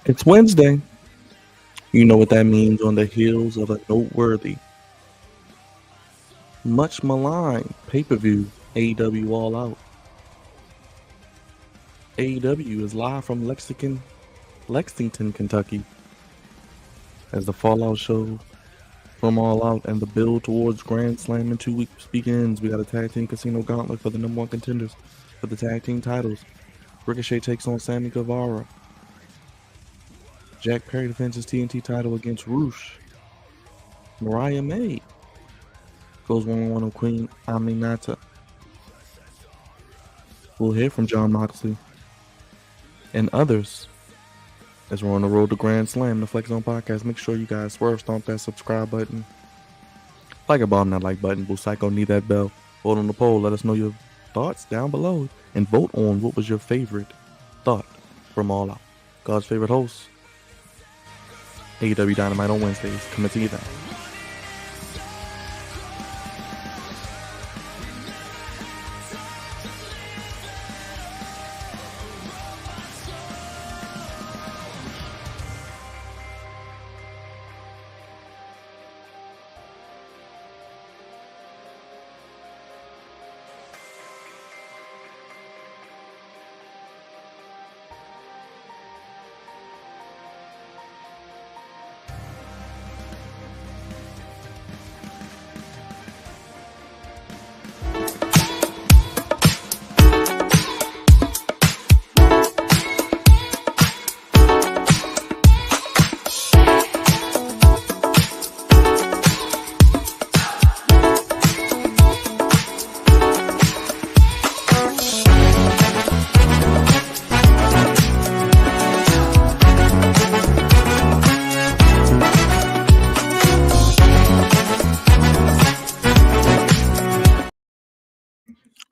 It's Wednesday. You know what that means on the heels of a noteworthy, much maligned pay-per-view, AEW All Out. AEW is live from Lexington, Kentucky, as the fallout show from All Out and the build towards Grand Slam in 2 weeks begins. We got a tag team casino gauntlet for the number one contenders for the tag team titles. Ricochet takes on Sammy Guevara. Jack Perry defends his TNT title against Roosh. Mariah May goes one-on-one with Queen Aminata. We'll hear from John Moxley and others as we're on the road to Grand Slam, the Flex Zone Podcast. Make sure you guys stomp that subscribe button. Like a bomb, not like button. Boo Psycho, need that bell. Vote on the poll. Let us know your thoughts down below. And vote on what was your favorite thought from All Out. God's favorite host, AEW Dynamite on Wednesdays. Coming to you then.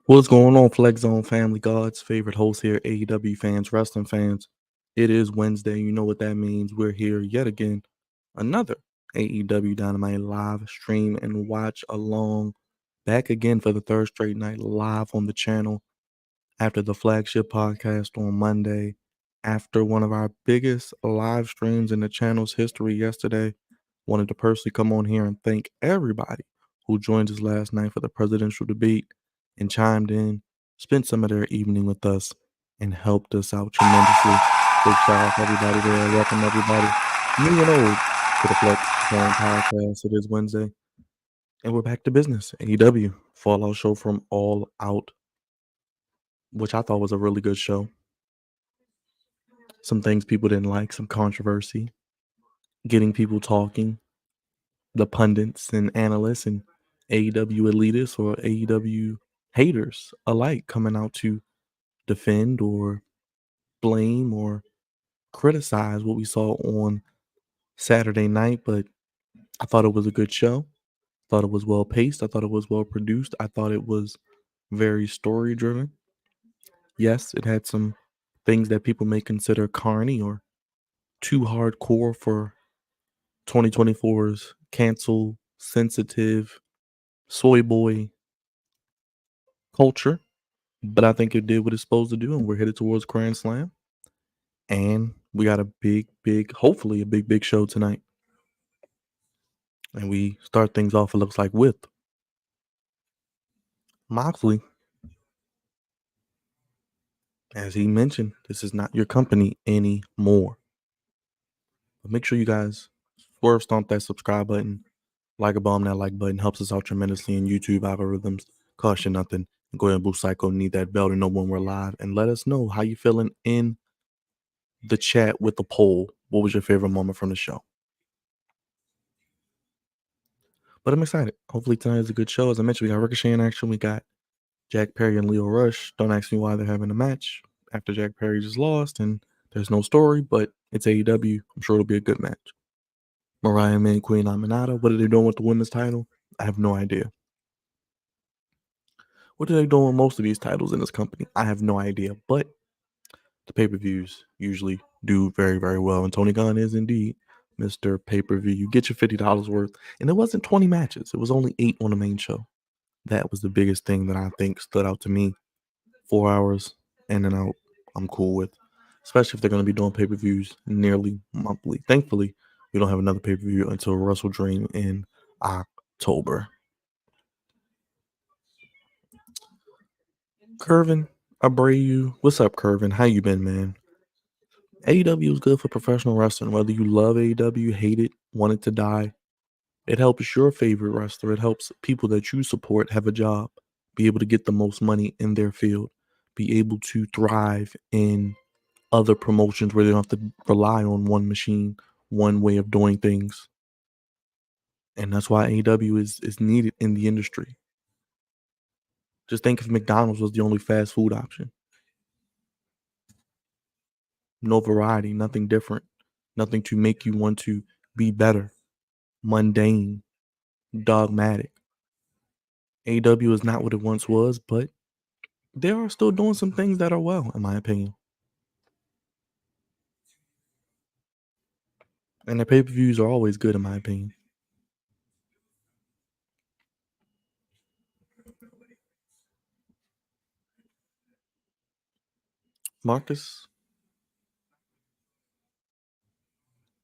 What's going on, Flex Zone family? God's favorite host here, AEW fans, wrestling fans. It is Wednesday. You know what that means. We're here yet again. Another AEW Dynamite live stream and watch along. Back again for the third straight night live on the channel after the flagship podcast on Monday. After one of our biggest live streams in the channel's history yesterday, wanted to personally come on here and thank everybody who joined us last night for the presidential debate and chimed in, spent some of their evening with us, and helped us out tremendously. Big shout out to everybody there. Welcome everybody, new and old, to the Flex Zone Podcast. It is Wednesday, and we're back to business. AEW Fallout show from All Out, which I thought was a really good show. Some things people didn't like, some controversy, getting people talking, the pundits and analysts and AEW elitists or AEW haters alike coming out to defend or blame or criticize what we saw on Saturday night. But I thought it was a good show. Thought it was well paced. I thought it was well produced. I thought it was very story driven. Yes, it had some things that people may consider carny or too hardcore for 2024's cancel sensitive soy boy culture. But I think it did what it's supposed to do, and we're headed towards Grand Slam. And we got a hopefully a big show tonight. And we start things off, it looks like, with Moxley. As he mentioned, this is not your company anymore. But make sure you guys stomp that subscribe button, like a bomb, that like button helps us out tremendously in YouTube algorithms. Cost you nothing. Go ahead and Boo Psycho, need that bell to know when we're live, and let us know how you feeling in the chat with the poll. What was your favorite moment from the show? But I'm excited. Hopefully tonight is a good show. As I mentioned, we got Ricochet in action. We got Jack Perry and Leo Rush. Don't ask me why they're having a match after Jack Perry just lost and there's no story, but it's AEW. I'm sure it'll be a good match. Mariah May and Queen Aminata. What are they doing with the women's title? I have no idea. What are they doing with most of these titles in this company? I have no idea. But the pay-per-views usually do very, very well. And Tony Khan is indeed Mr. Pay-per-view. You get your $50 worth. And it wasn't 20 matches. It was only 8 on the main show. That was the biggest thing that I think stood out to me. 4 hours in and out, I'm cool with. especially if they're going to be doing pay-per-views nearly monthly. Thankfully, we don't have another pay-per-view until Wrestle Dream in October. Curvin Abreu, what's up, Curvin? How you been, man? AEW is good for professional wrestling. Whether you love AEW, hate it, want it to die, it helps your favorite wrestler. It helps people that you support have a job, be able to get the most money in their field, be able to thrive in other promotions where they don't have to rely on one machine, one way of doing things. And that's why AEW is needed in the industry. Just think if McDonald's was the only fast food option. No variety, nothing different, nothing to make you want to be better, mundane, dogmatic. AEW is not what it once was, but they are still doing some things that are well, in my opinion. And their pay-per-views are always good, in my opinion. Marcus,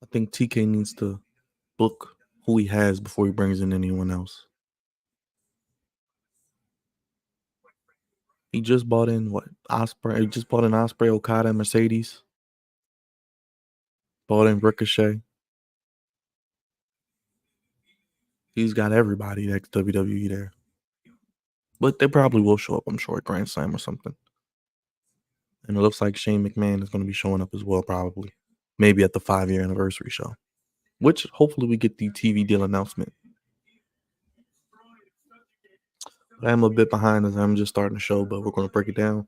I think TK needs to book who he has before he brings in anyone else. He just bought in what? Osprey. He just bought in Osprey, Okada, and Mercedes. Bought in Ricochet. He's got everybody that's WWE there. But they probably will show up, I'm sure, at Grand Slam or something. And it looks like Shane McMahon is going to be showing up as well, probably. Maybe at the 5-year anniversary show. Which hopefully we get the TV deal announcement. I am a bit behind as I'm just starting the show, but we're going to break it down,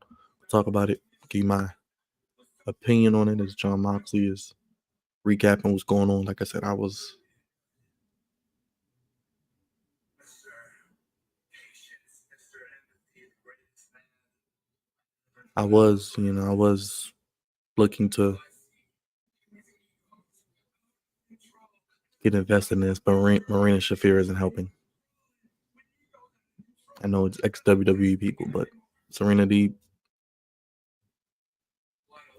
talk about it, give you my opinion on it as John Moxley is recapping what's going on. Like I said, I was looking to get invested in this, but Marina Shafir isn't helping. I know it's ex-WWE people, but Serena Deeb,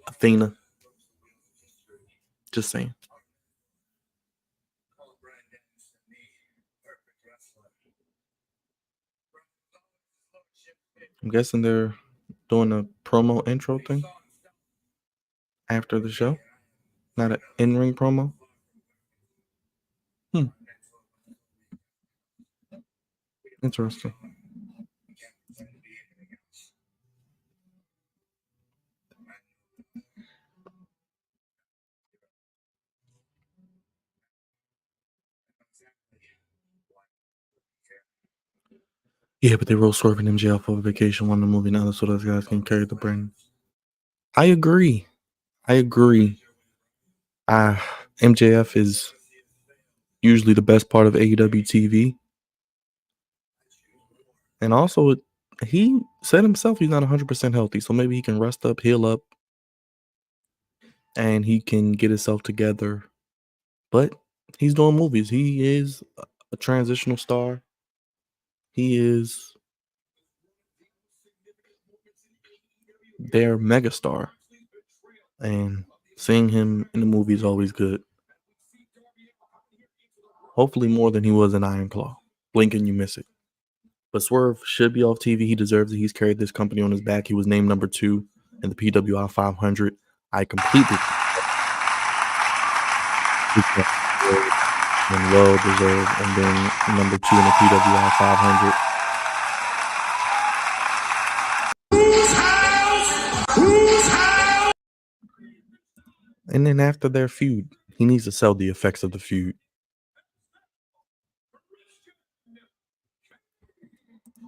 Athena, just saying. I'm guessing they're doing a promo intro thing after the show, not an in-ring promo. Interesting. Yeah, but they wrote Swerve and MJF for vacation, one to movie now, so those guys can carry the brand. I agree. MJF is usually the best part of AEW TV. And also, he said himself he's not 100% healthy, so maybe he can rest up, heal up, and he can get himself together. But he's doing movies. He is a transitional star. He is their megastar. And seeing him in the movie is always good. Hopefully more than he was in Iron Claw. Blink and you miss it. But Swerve should be off TV. He deserves it. He's carried this company on his back. He was named number 2 in the PWI 500. I completely and well deserved and being number 2 in the PWI 500. And then after their feud, he needs to sell the effects of the feud.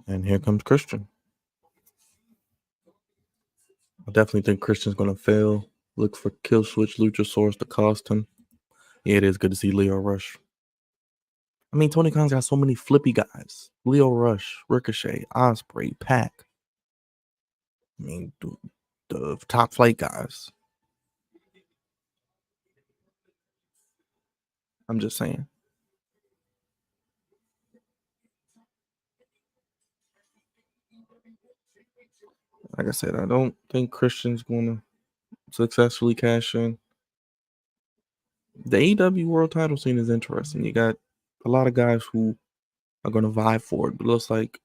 And here comes Christian. I definitely think Christian's going to fail. Look for Kill Switch Luchasaurus to cost him. Yeah, it is good to see Leo Rush. I mean, Tony Khan's got so many flippy guys. Leo Rush, Ricochet, Osprey, Pac. I mean, the top flight guys. I'm just saying. Like I said, I don't think Christian's going to successfully cash in. The AEW world title scene is interesting. You got a lot of guys who are going to vie for it, but it looks like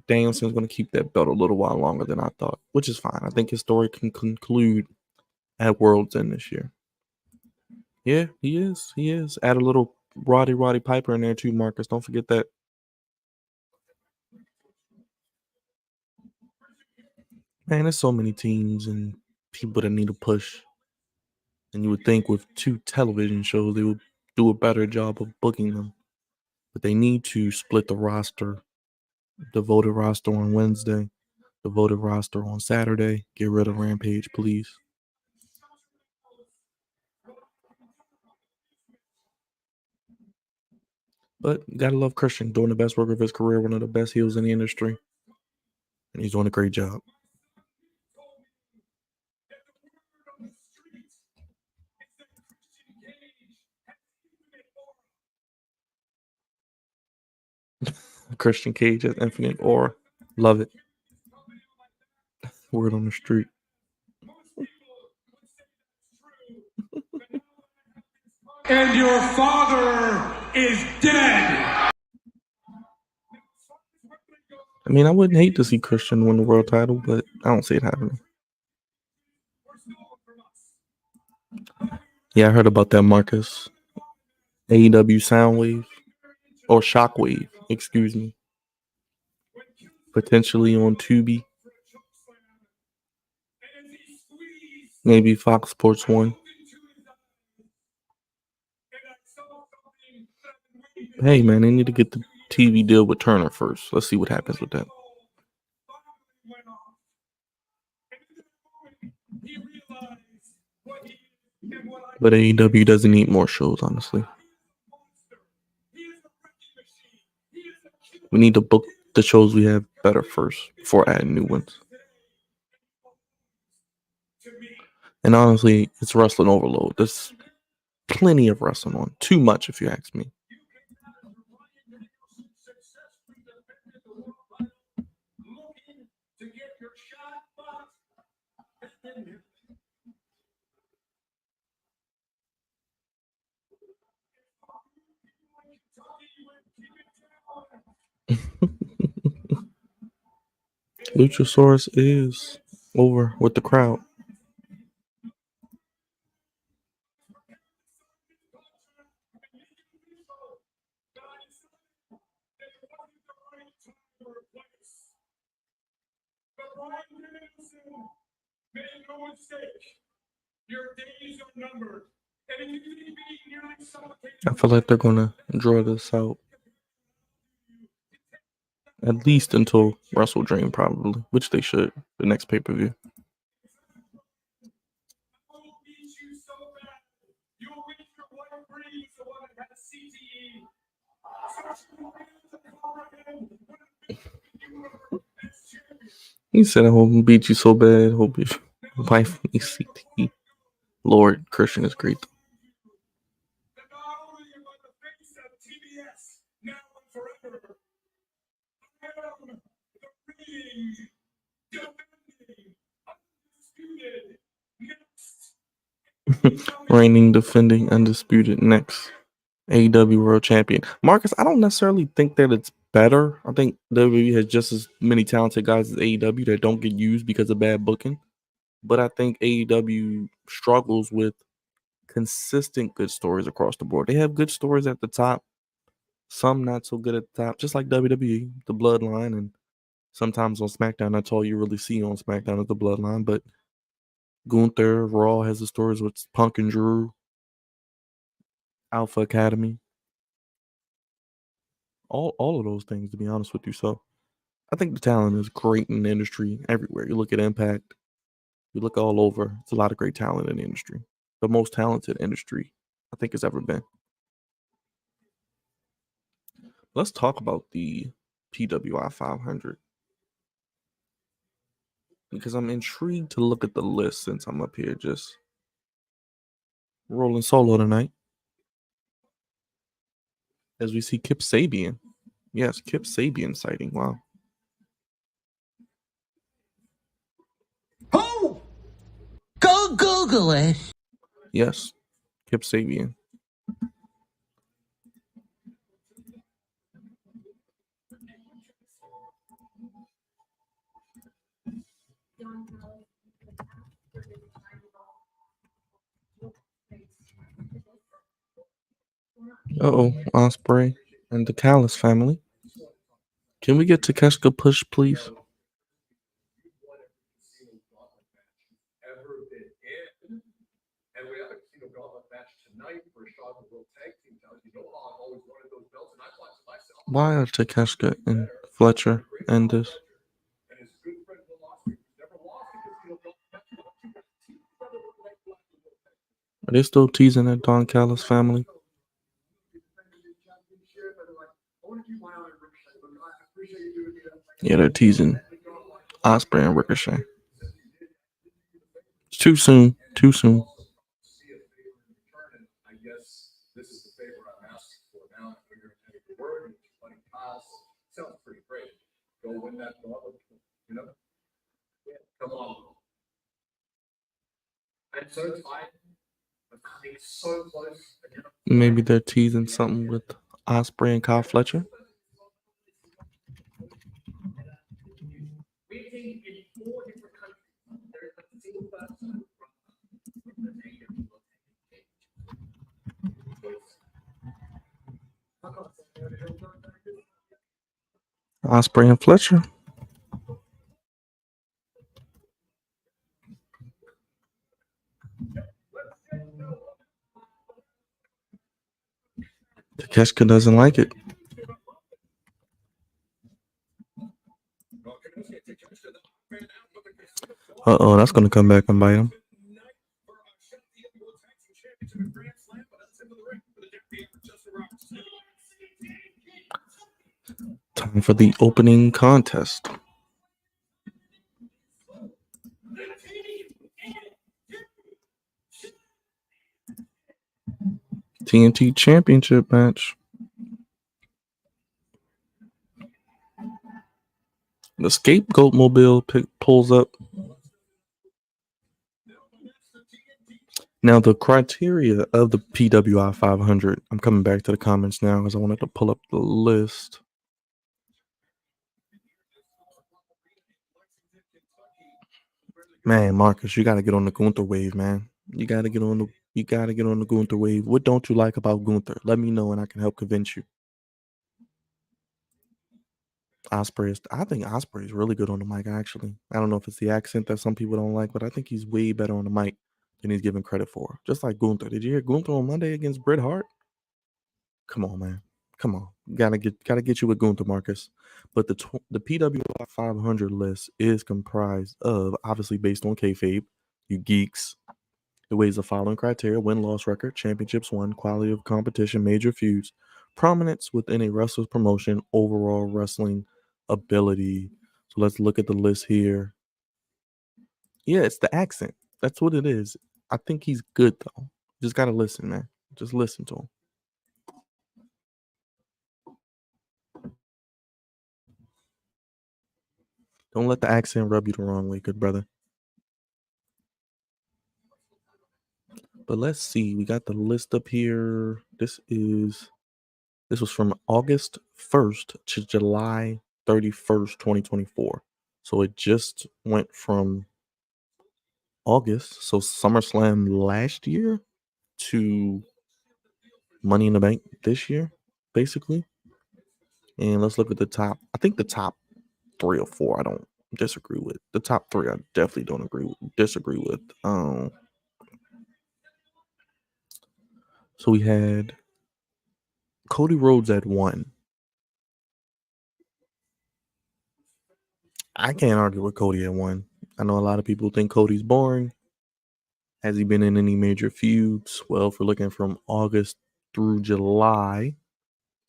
Danielson's going to keep that belt a little while longer than I thought, which is fine. I think his story can conclude at World's End this year. Yeah, he is. He is. Add a little Roddy Piper in there too, Marcus. Don't forget that. Man, there's so many teams and people that need a push. And you would think with 2 television shows, they would do a better job of booking them. But they need to split the roster, the voted roster on Wednesday, the voted roster on Saturday. Get rid of Rampage, please. But gotta love Christian, doing the best work of his career, one of the best heels in the industry. And he's doing a great job. Christian Cage has infinite aura. Love it. Word on the street. And your father is dead. I mean, I wouldn't hate to see Christian win the world title, but I don't see it happening. Yeah, I heard about that, Marcus. AEW Soundwave or Shockwave, excuse me. Potentially on Tubi. Maybe Fox Sports 1. Hey, man, they need to get the TV deal with Turner first. Let's see what happens with that. But AEW doesn't need more shows, honestly. We need to book the shows we have better first before adding new ones. And honestly, it's wrestling overload. There's plenty of wrestling on. Too much, if you ask me. Luchasaurus is over with the crowd. I feel like they're gonna draw this out at least until Wrestle Dream, probably, which they should. The next pay-per-view. He said, "I hope beat you so bad. Hope your wife needs CTE." Lord, Christian is great. Reigning, defending, undisputed next AEW World Champion. Marcus, I don't necessarily think that it's better. I think WWE has just as many talented guys as AEW that don't get used because of bad booking. But I think AEW struggles with consistent good stories across the board. They have good stories at the top, some not so good at the top, just like WWE, the Bloodline, and sometimes on SmackDown, that's all you really see on SmackDown is the Bloodline. But Gunther, Raw has the stories with Punk and Drew, Alpha Academy, all of those things, to be honest with you. So I think the talent is great in the industry everywhere. You look at Impact, you look all over. It's a lot of great talent in the industry. The most talented industry I think has ever been. Let's talk about the PWI 500 because I'm intrigued to look at the list since I'm up here just rolling solo tonight. As we see Kip Sabian. Yes, Kip Sabian sighting. Wow. Who? Go Google it. Yes, Kip Sabian. Osprey and the Callis family. Can we get Takeshita push, please? Why are Takeshita and Fletcher and this? Are they still teasing that Don Callis family? Yeah, they're teasing Osprey and Ricochet. It's too soon. Too soon. Maybe they're teasing something with Osprey and Kyle Fletcher. Osprey and Fletcher. Takeshita doesn't like it. That's going to come back and bite him. Time for the opening contest. TNT Championship match. The Scapegoat Mobile pulls up. Now, the criteria of the PWI 500, I'm coming back to the comments now because I wanted to pull up the list. Man, Marcus, you got to get on the Gunther wave, man. You got to get on the Gunther wave. What don't you like about Gunther? Let me know and I can help convince you. I think Osprey is really good on the mic, actually. I don't know if it's the accent that some people don't like, but I think he's way better on the mic than he's given credit for. Just like Gunther. Did you hear Gunther on Monday against Bret Hart? Come on, man. Come on. Gotta get you with Gunther, Marcus. But the PWI 500 list is comprised of, obviously based on kayfabe, you geeks. It weighs the following criteria: win-loss record, championships won, quality of competition, major feuds, prominence within a wrestler's promotion, overall wrestling ability. So let's look at the list here. Yeah, it's the accent. That's what it is. I think he's good, though. Just got to listen, man. Just listen to him. Don't let the accent rub you the wrong way, good brother. But let's see. We got the list up here. This was from August 1st to July 31st, 2024. So it just went from August, so SummerSlam last year, to Money in the Bank this year, basically. And let's look at the top. I think the top 3 or 4 I don't disagree with. The top 3 I definitely don't disagree with. So we had Cody Rhodes at 1. I can't argue with Cody at 1. I know a lot of people think Cody's boring. Has he been in any major feuds? Well, if we're looking from August through July,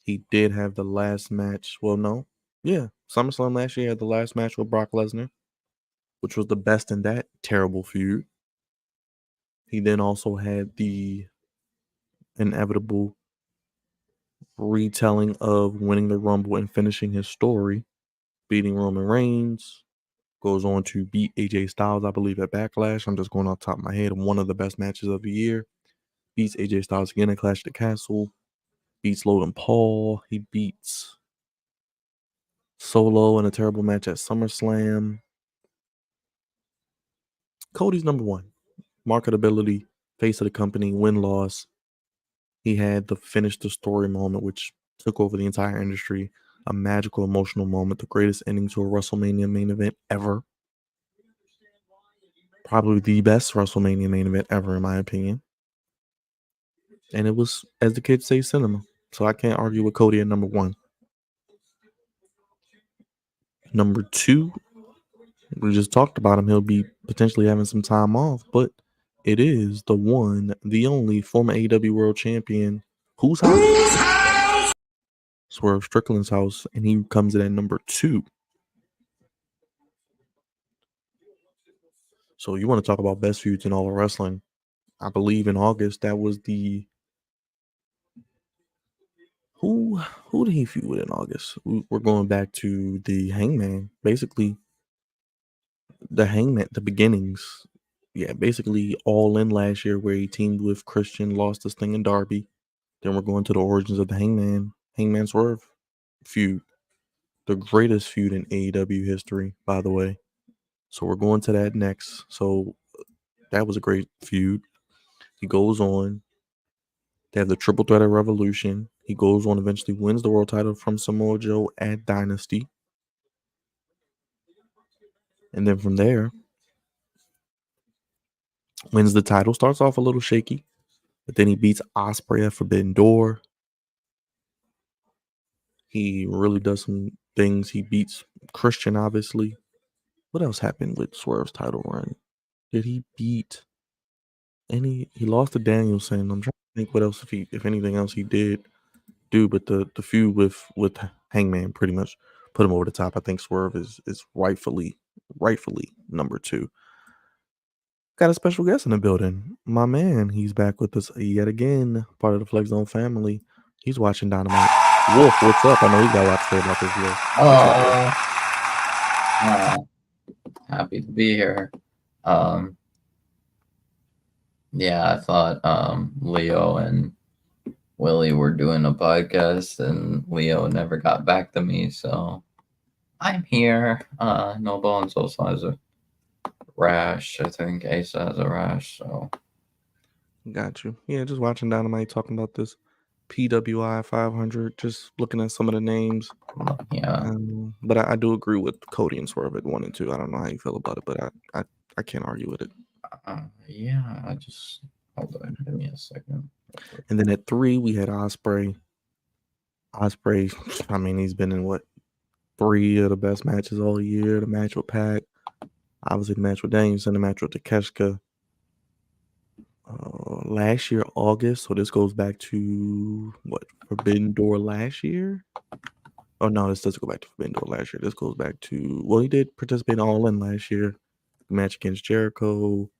he did have the last match. Well, no. Yeah. SummerSlam last year had the last match with Brock Lesnar, which was the best in that terrible feud. He then also had the inevitable retelling of winning the Rumble and finishing his story, beating Roman Reigns. Goes on to beat AJ Styles, I believe, at Backlash. I'm just going off the top of my head. One of the best matches of the year. Beats AJ Styles again at Clash at the Castle. Beats Logan Paul. He beats Solo in a terrible match at SummerSlam. Cody's number one. Marketability, face of the company, win-loss. He had the finish the story moment, which took over the entire industry. A magical, emotional moment. The greatest ending to a WrestleMania main event ever. Probably the best WrestleMania main event ever, in my opinion. And it was, as the kids say, cinema. So I can't argue with Cody at number one. Number two, we just talked about him. He'll be potentially having some time off, but it is the one, the only former AEW World Champion. Whose house? Swerve Strickland's house, and he comes in at number two. So you want to talk about best feuds in all of wrestling? I believe in August that was the who did he feud with in August? We're going back to the Hangman, basically. The Hangman, the beginnings. Yeah, basically All In last year where he teamed with Christian, lost to Sting and Darby. Then we're going to the origins of the Hangman Swerve feud. The greatest feud in AEW history, by the way. So we're going to that next. So that was a great feud. He goes on. They have the triple threat at Revolution. He goes on, eventually wins the world title from Samoa Joe at Dynasty. And then from there, wins the title. Starts off a little shaky, but then he beats Ospreay at Forbidden Door. He really does some things. He beats Christian, obviously. What else happened with Swerve's title run? Did he beat any? He lost to Danielson. I'm trying to think what else, if anything else he did do, but the feud with Hangman pretty much put him over the top. I think Swerve is rightfully number two. Got a special guest in the building. My man, he's back with us yet again, part of the Flex Zone family. He's watching Dynamite. Wolf, what's up? I know you got a lot to say about this, Wolf. Happy to be here. Yeah, I thought Leo and Willie were doing a podcast, and Leo never got back to me, so I'm here. No Bones also has a rash. I think Asa has a rash, so Got you. Yeah, just watching Dynamite, talking about this PWI 500, just looking at some of the names. yeah. But I do agree with Cody and Swerve at 1 and 2. I don't know how you feel about it, but I can't argue with it. Yeah, I just hold on, give me a second. And then at 3, we had Ospreay. Ospreay, I mean, he's been in 3 of the best matches all year. The match with Pac, obviously the match with Danielson, the match with Takeshita. Last year, August. So this goes back to Forbidden Door last year? Oh no, this doesn't go back to Forbidden Door last year. This goes back to he did participate in All In last year. The match against Jericho.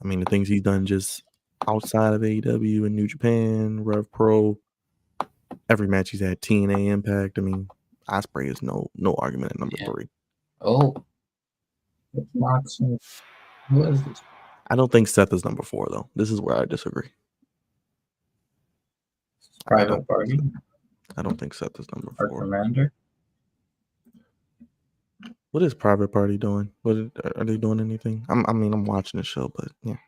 I mean, the things he's done just outside of AEW and New Japan, Rev Pro. Every match he's had, TNA Impact. I mean, Ospreay is no argument at number 3. Oh, it's Moxley. Who is this? I don't think Seth is number 4 though. This is where I disagree. Private Party. I don't think Seth is number 4. Commander. What is Private Party doing? Are they doing anything? I'm watching the show, but yeah.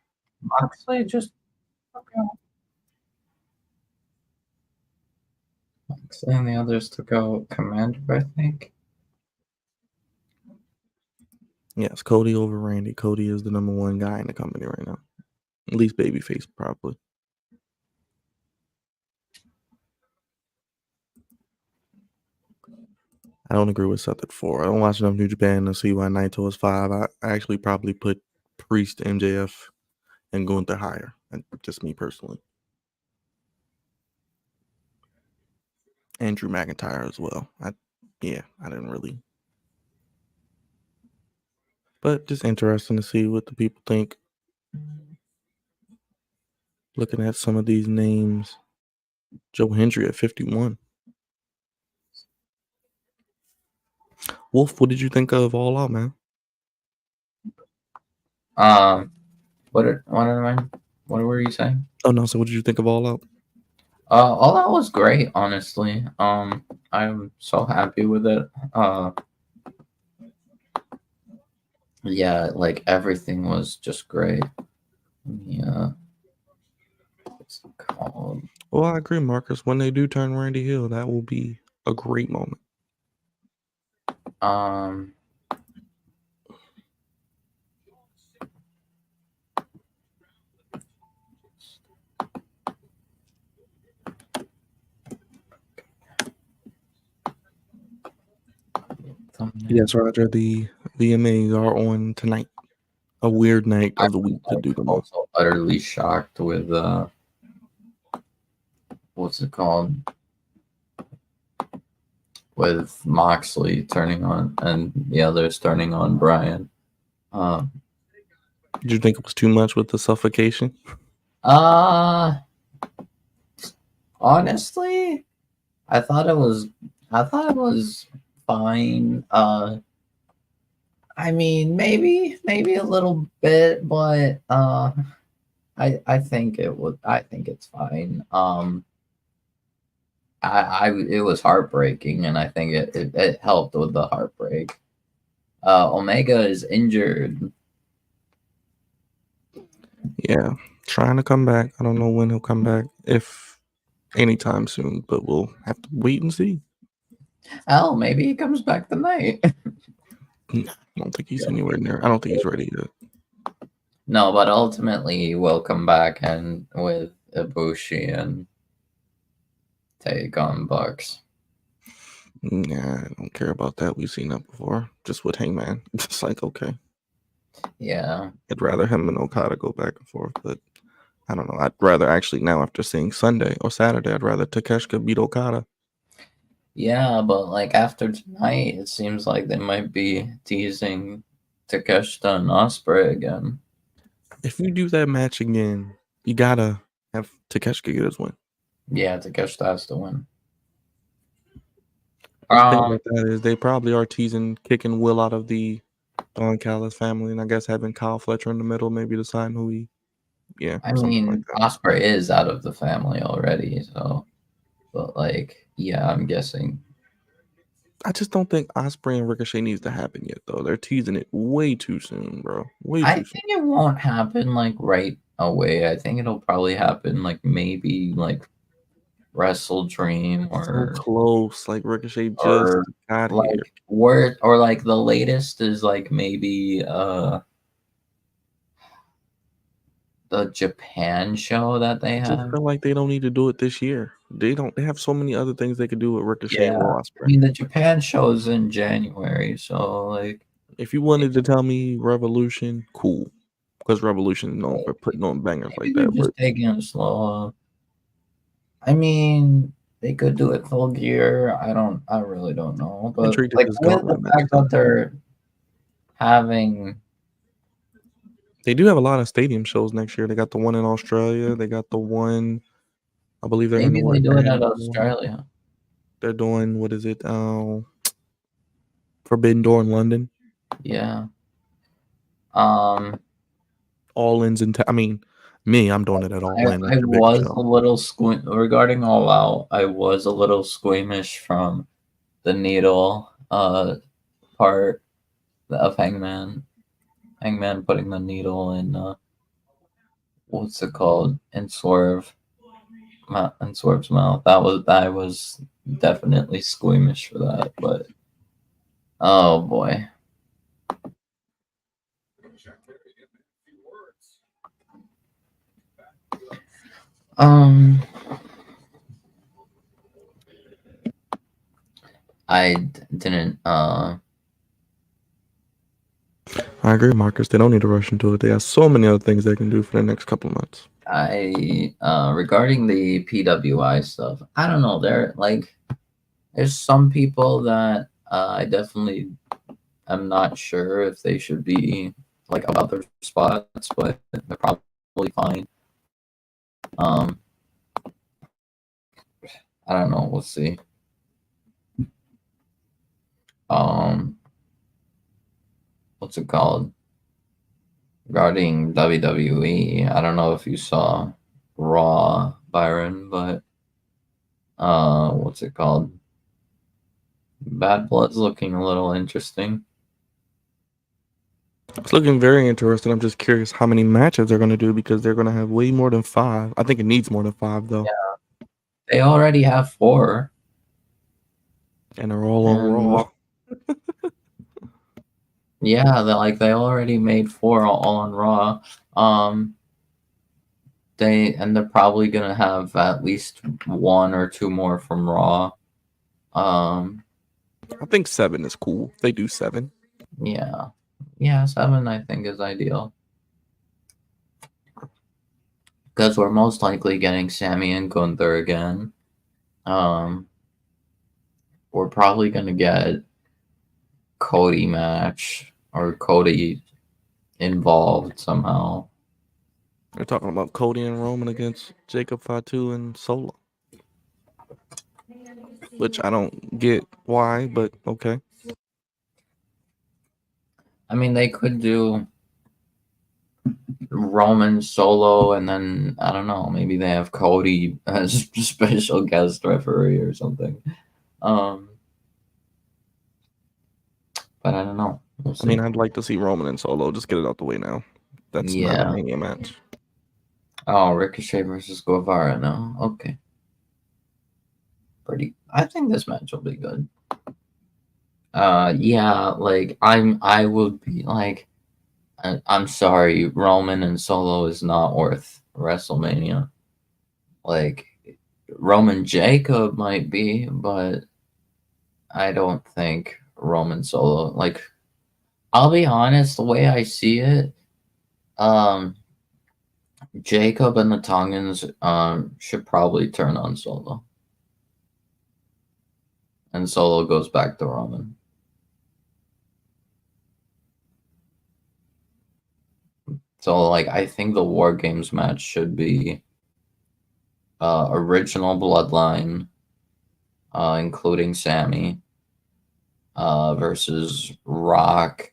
Moxley just Moxley and the others took out Commander, I think. Yes, Cody over Randy. Cody is the number 1 guy in the company right now. At least babyface, probably. I don't agree with Seth at 4. I don't watch enough New Japan to see why Naito is 5. I actually probably put Priest, MJF, and Gunther higher. Just me personally. And Drew McIntyre as well. I didn't really. But just interesting to see what the people think. Looking at some of these names. Joe Hendry at 51. Wolf, what did you think of All Out, man? What were you saying? Oh no, so what did you think of All Out? All that was great, honestly. I'm so happy with it. Yeah, like everything was just great. Yeah, what's it called? Well, I agree, Marcus. When they do turn Randy Hill, that will be a great moment. Um, Yes, Roger. The VMAs are on tonight. A weird night of the week to I'm do them on. also utterly shocked with what's it called? With Moxley turning on and the others turning on Brian. Uh, Did you think it was too much with the suffocation? uh honestly, I thought it was fine. I mean, maybe a little bit, but I think I think it's fine. It was heartbreaking, and I think it helped with the heartbreak. Omega is injured. Yeah, trying to come back. I don't know when he'll come back, if anytime soon, but we'll have to wait and see. Oh, maybe he comes back tonight. I don't think he's anywhere near. I don't think he's ready yet. No, but ultimately he will come back and with Ibushi and take on Bucks. Nah, I don't care about that. We've seen that before. Just with Hangman. It's like, okay. Yeah. I'd rather him and Okada go back and forth, but I don't know. I'd rather actually now, after seeing Sunday or Saturday, I'd rather Takeshita beat Okada. Yeah, but like after tonight, it seems like they might be teasing Takeshita and Ospreay again. If you do that match again, you gotta have Takeshita get his win. Yeah, Takeshita has to win. The thing about that is they probably are kicking Will out of the Don Callis family, and I guess having Kyle Fletcher in the middle, maybe deciding who he. Yeah, I something mean, like that. Ospreay is out of the family already, so. But like, yeah, I'm guessing. I just don't think Ospreay and Ricochet needs to happen yet, though. They're teasing it way too soon, bro. Way I too soon. think it won't happen like right away. I think it'll probably happen like maybe like Wrestle Dream So close. Like Ricochet just or got like here. or like the latest is like maybe the Japan show that they I just have. feel like they don't need to do it this year. They don't. They have so many other things they could do with Ricochet Yeah, or I Ospreay. mean the Japan show's in January, so like If you wanted to tell me Revolution, cool, because Revolution is known for putting on bangers maybe like they're that. But just taking it slow. I mean, they could do it full gear. I really don't know. they But treated like this with the gauntlet match fact though. that they're having They do have a lot of stadium shows next year. They got the one in Australia. They got the one. I believe they're going to maybe do they in do it at Nashville. Australia. They're doing what is it? Forbidden Door in London. Yeah. All In's in. I mean, me, I'm doing it at All In. I That's your big was a show. little regarding All Out. I was a little squeamish from the needle part of Hangman putting the needle in what's it called in Swerve's mouth. I was definitely squeamish for that, but oh boy. I didn't I agree, Marcus. They don't need to rush into it. They have so many other things they can do for the next couple of months. Regarding the PWI stuff, I don't know. There's some people that I definitely am not sure if they should be like about their spots, but they're probably fine. I don't know. We'll see. What's it called? Regarding WWE, I don't know if you saw Raw, Byron, but what's it called? Bad Blood's looking a little interesting. It's looking very interesting. I'm just curious how many matches they're going to do because they're going to have way more than 5. I think it needs more than 5 though. Yeah, they already have 4, and they're all on Raw. Yeah, they already made 4 all on Raw. They're probably gonna have at least 1 or 2 more from Raw. I think 7 is cool. They do 7. Yeah, 7 I think is ideal. Because we're most likely getting Sammy and Gunther again. We're probably gonna get Cody match or Cody involved somehow. They're talking about Cody and Roman against Jacob Fatu and Solo. Which I don't get why, but okay. I mean, they could do Roman Solo, and then I don't know, maybe they have Cody as special guest referee or something. But I don't know. We'll see. I mean, I'd like to see Roman and Solo. Just get it out the way now. That's not a Mania match. Oh, Ricochet versus Guevara now. Okay. I think this match will be good. Yeah, like I would be like, I'm sorry, Roman and Solo is not worth WrestleMania. Like, Roman Jacob might be, but I don't think Roman Solo. Like, I'll be honest, the way I see it, Jacob and the Tongans should probably turn on Solo. And Solo goes back to Roman. So, like, I think the War Games match should be original Bloodline, including Sammy, versus Rock,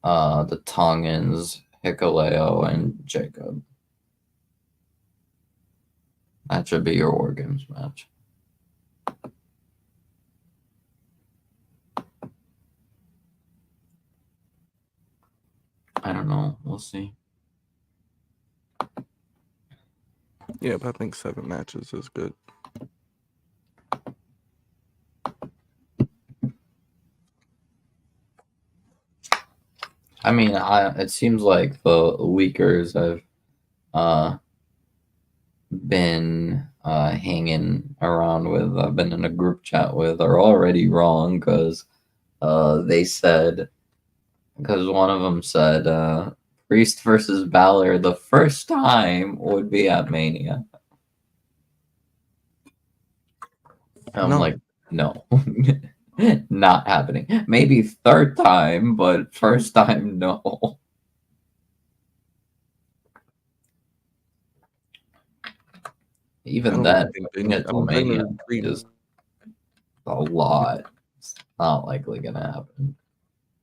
the Tongans, Hikuleo, and Jacob. That should be your War Games match. I don't know. We'll see. Yeah, but I think 7 matches is good. I mean, it seems like the leakers I've been hanging around with, I've been in a group chat with, are already wrong because they said, because one of them said Priest versus Balor the first time would be at Mania. I'm like, no. Not happening. Maybe third time, but first time, no. Even that, Mania is a lot. It's not likely gonna happen.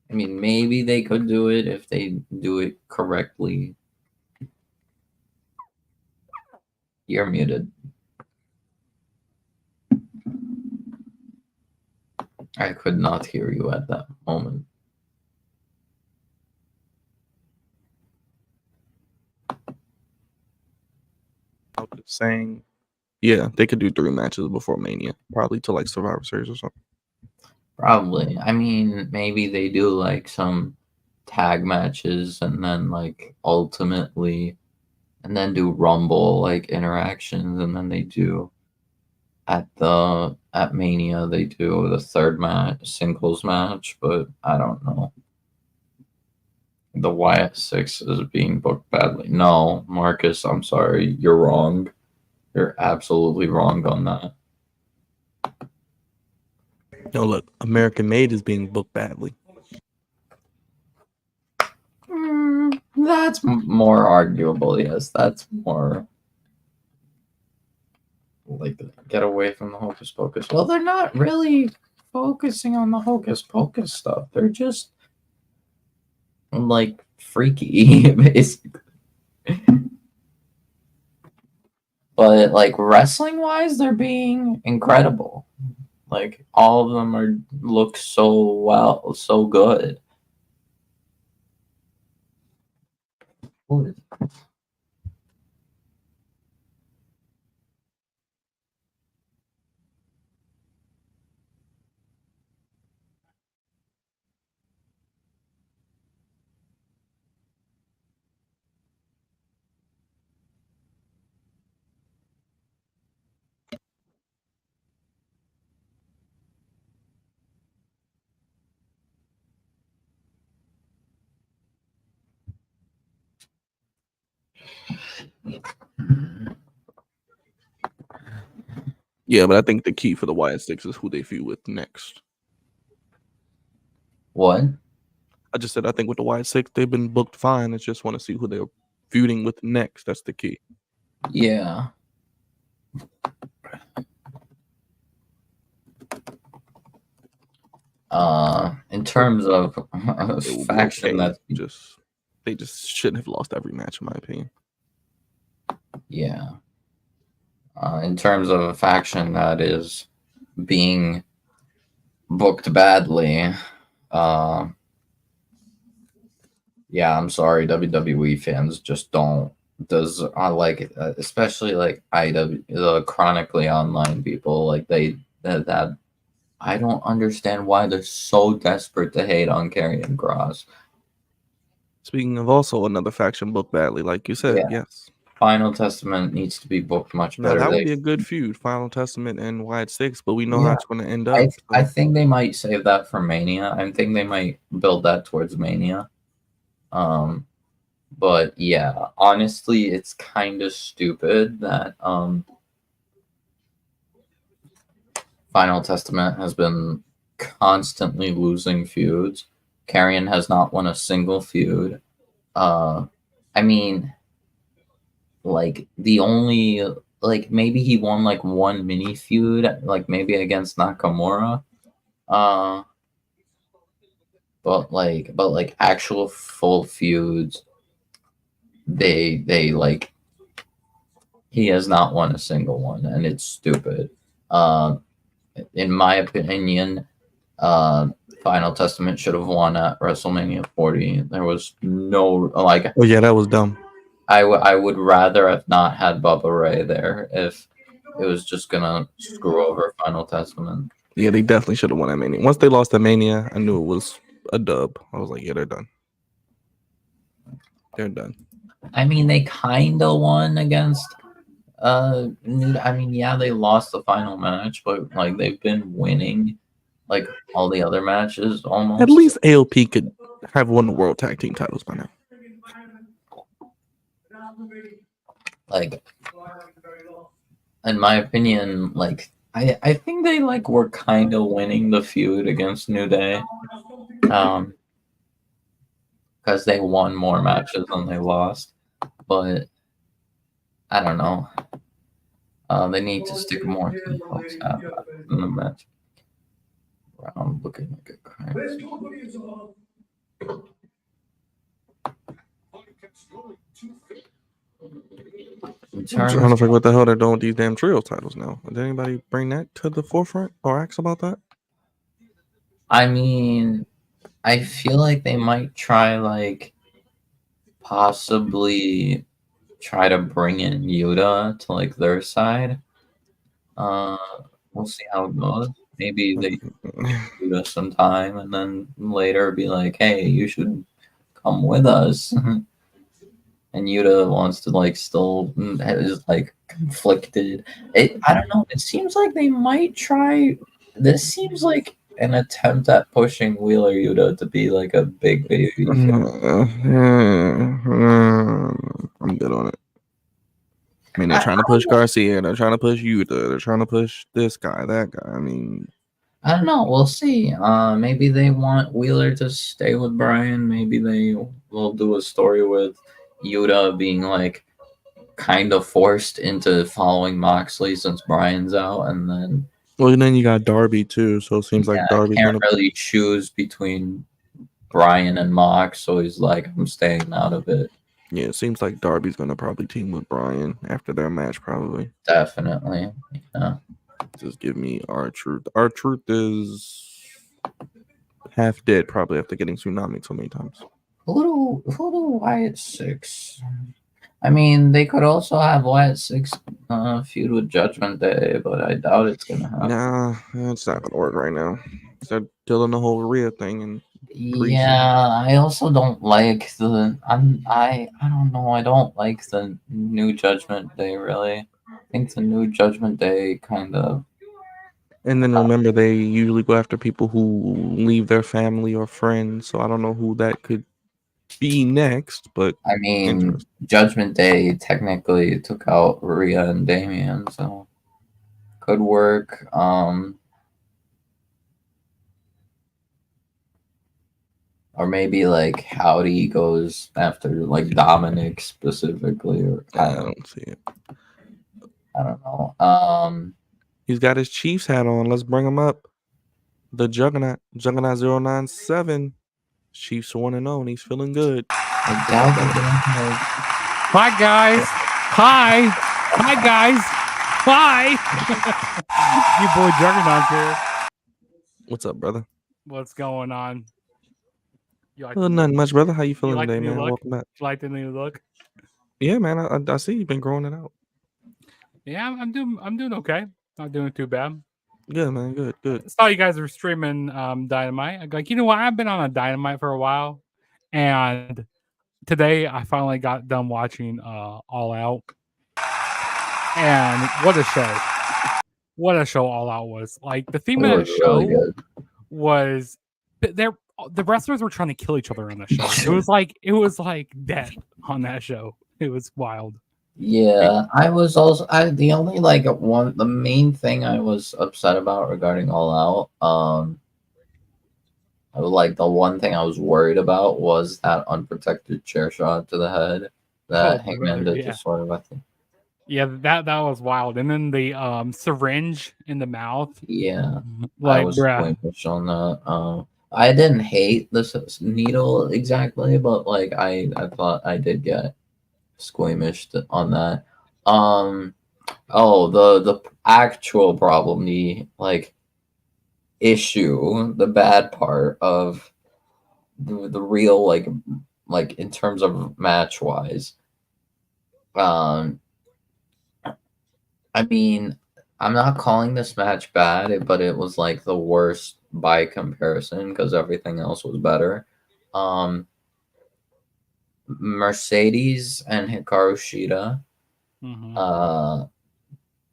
I mean, maybe they could do it if they do it correctly. You're muted. I could not hear you at that moment. I was saying, yeah, they could do 3 matches before Mania, probably to like Survivor Series or something. Probably. I mean, maybe they do like some tag matches and then like ultimately, and then do Rumble like interactions, and then they do at Mania they do the third match, singles match, but I don't know. The YS6 is being booked badly. No, Marcus, I'm sorry. You're wrong. You're absolutely wrong on that. No, look, American Made is being booked badly. That's more arguable, yes. That's more like, get away from the Hocus Pocus. Well, they're not really focusing on the Hocus Pocus stuff. They're just like freaky, basically. But like wrestling wise, they're being incredible. Like all of them look so good. What is it? Yeah, but I think the key for the Wyatt Six is who they feud with next. What? I just said I think with the Wyatt Six, they've been booked fine. I just want to see who they're feuding with next. That's the key. Yeah. In terms of faction, okay. that's they just shouldn't have lost every match, in my opinion. Yeah. In terms of a faction that is being booked badly, yeah, I'm sorry, WWE fans just don't. I like it, especially like the chronically online people, like that I don't understand why they're so desperate to hate on Karrion Kross. Speaking of also another faction booked badly, like you said, Yeah. yes. Final Testament needs to be booked much Now better. that would be a good feud, Final Testament and Wyatt Six, but we know how it's going to end up. I think they might save that for Mania. I think they might build that towards Mania. But yeah, honestly, it's kind of stupid that Final Testament has been constantly losing feuds. Karrion has not won a single feud. I mean, like the only maybe he won like one mini feud, like maybe against Nakamura. But actual full feuds, they like he has not won a single one, and it's stupid. In my opinion, Final Testament should have won at WrestleMania 40. There was no like. Oh yeah, that was dumb. I would rather have not had Bubba Ray there if it was just gonna screw over Final Testament. Yeah, they definitely should have won that Mania. Once they lost the Mania, I knew it was a dub. I was like, yeah, they're done. They're done. I mean, they kind of won against. I mean, yeah, they lost the final match, but like they've been winning, like all the other matches almost. At least AOP could have won the World Tag Team titles by now. Like, in my opinion, like I think they like were kind of winning the feud against New Day, because they won more matches than they lost. But I don't know. They need to stick more to in the match. I'm looking like a crap. I'm trying to figure what the hell they're doing with these damn trio titles now. Did anybody bring that to the forefront or ask about that? I mean, I feel like they might try possibly try to bring in Yuta to like their side. We'll see how it goes. Maybe they give Yuta some time and then later be like, hey, you should come with us. And Yuta wants to like still is like conflicted. I don't know. It seems like they might try. This seems like an attempt at pushing Wheeler Yuta to be like a big baby. I'm good on it. I mean, they're trying to push Garcia. They're trying to push Yuta. They're trying to push this guy, that guy. I mean, I don't know. We'll see. Maybe they want Wheeler to stay with Brian. Maybe they will do a story with Yuta being like kind of forced into following Moxley since Brian's out, and then well, and then you got Darby too. So it seems like Darby's can't gonna really choose between Brian and Mox, so he's like, I'm staying out of it. Yeah, it seems like Darby's gonna probably team with Brian after their match, probably. Definitely. Yeah. Just give me R-Truth. R-Truth is half dead, probably after getting tsunami so many times. Who do Wyatt 6? I mean, they could also have Wyatt 6 feud with Judgment Day, but I doubt it's gonna happen. Nah, it's not gonna work right now. They're killing the whole Rhea thing and Yeah, I also don't like I don't know, I don't like the New Judgment Day really. I think the New Judgment Day kind of. And then remember, they usually go after people who leave their family or friends. So I don't know who that could be next, but I mean, Judgment Day technically took out Rhea and Damian, so could work. Or maybe like Howdy goes after like Dominic specifically, or I don't see it. I don't know. He's got his Chiefs hat on. Let's bring him up. The Juggernaut 097. Chiefs 1-0, and he's feeling good. I doubt that. Hi guys. Hi. Hi guys. Hi. You boy Juggernaut here. What's up, brother? What's going on? You like Nothing much, brother. How you feeling like today, the new man? look? Welcome back. You like the new look? Yeah, man. I see you've been growing it out. Yeah, I'm doing okay. Not doing too bad. Good, man. Good. I saw you guys were streaming Dynamite. I'm like, you know what? I've been on a Dynamite for a while, and today I finally got done watching All Out, and what a show! What a show All Out was. Like the theme of the show was the wrestlers were trying to kill each other on the show. It was like death on that show. It was wild. Yeah, I was also the only the main thing I was upset about regarding All Out, the one thing I was worried about was that unprotected chair shot to the head that Hangman did to sort of, I think. Yeah, that was wild. And then the syringe in the mouth. Yeah, like I was squeamish on that. I didn't hate the needle exactly, but like I thought I did get squeamish on that. The actual problem, the issue, the bad part of the real like in terms of match wise. I mean, I'm not calling this match bad, but it was like the worst by comparison because everything else was better. Mercedes and Hikaru Shida.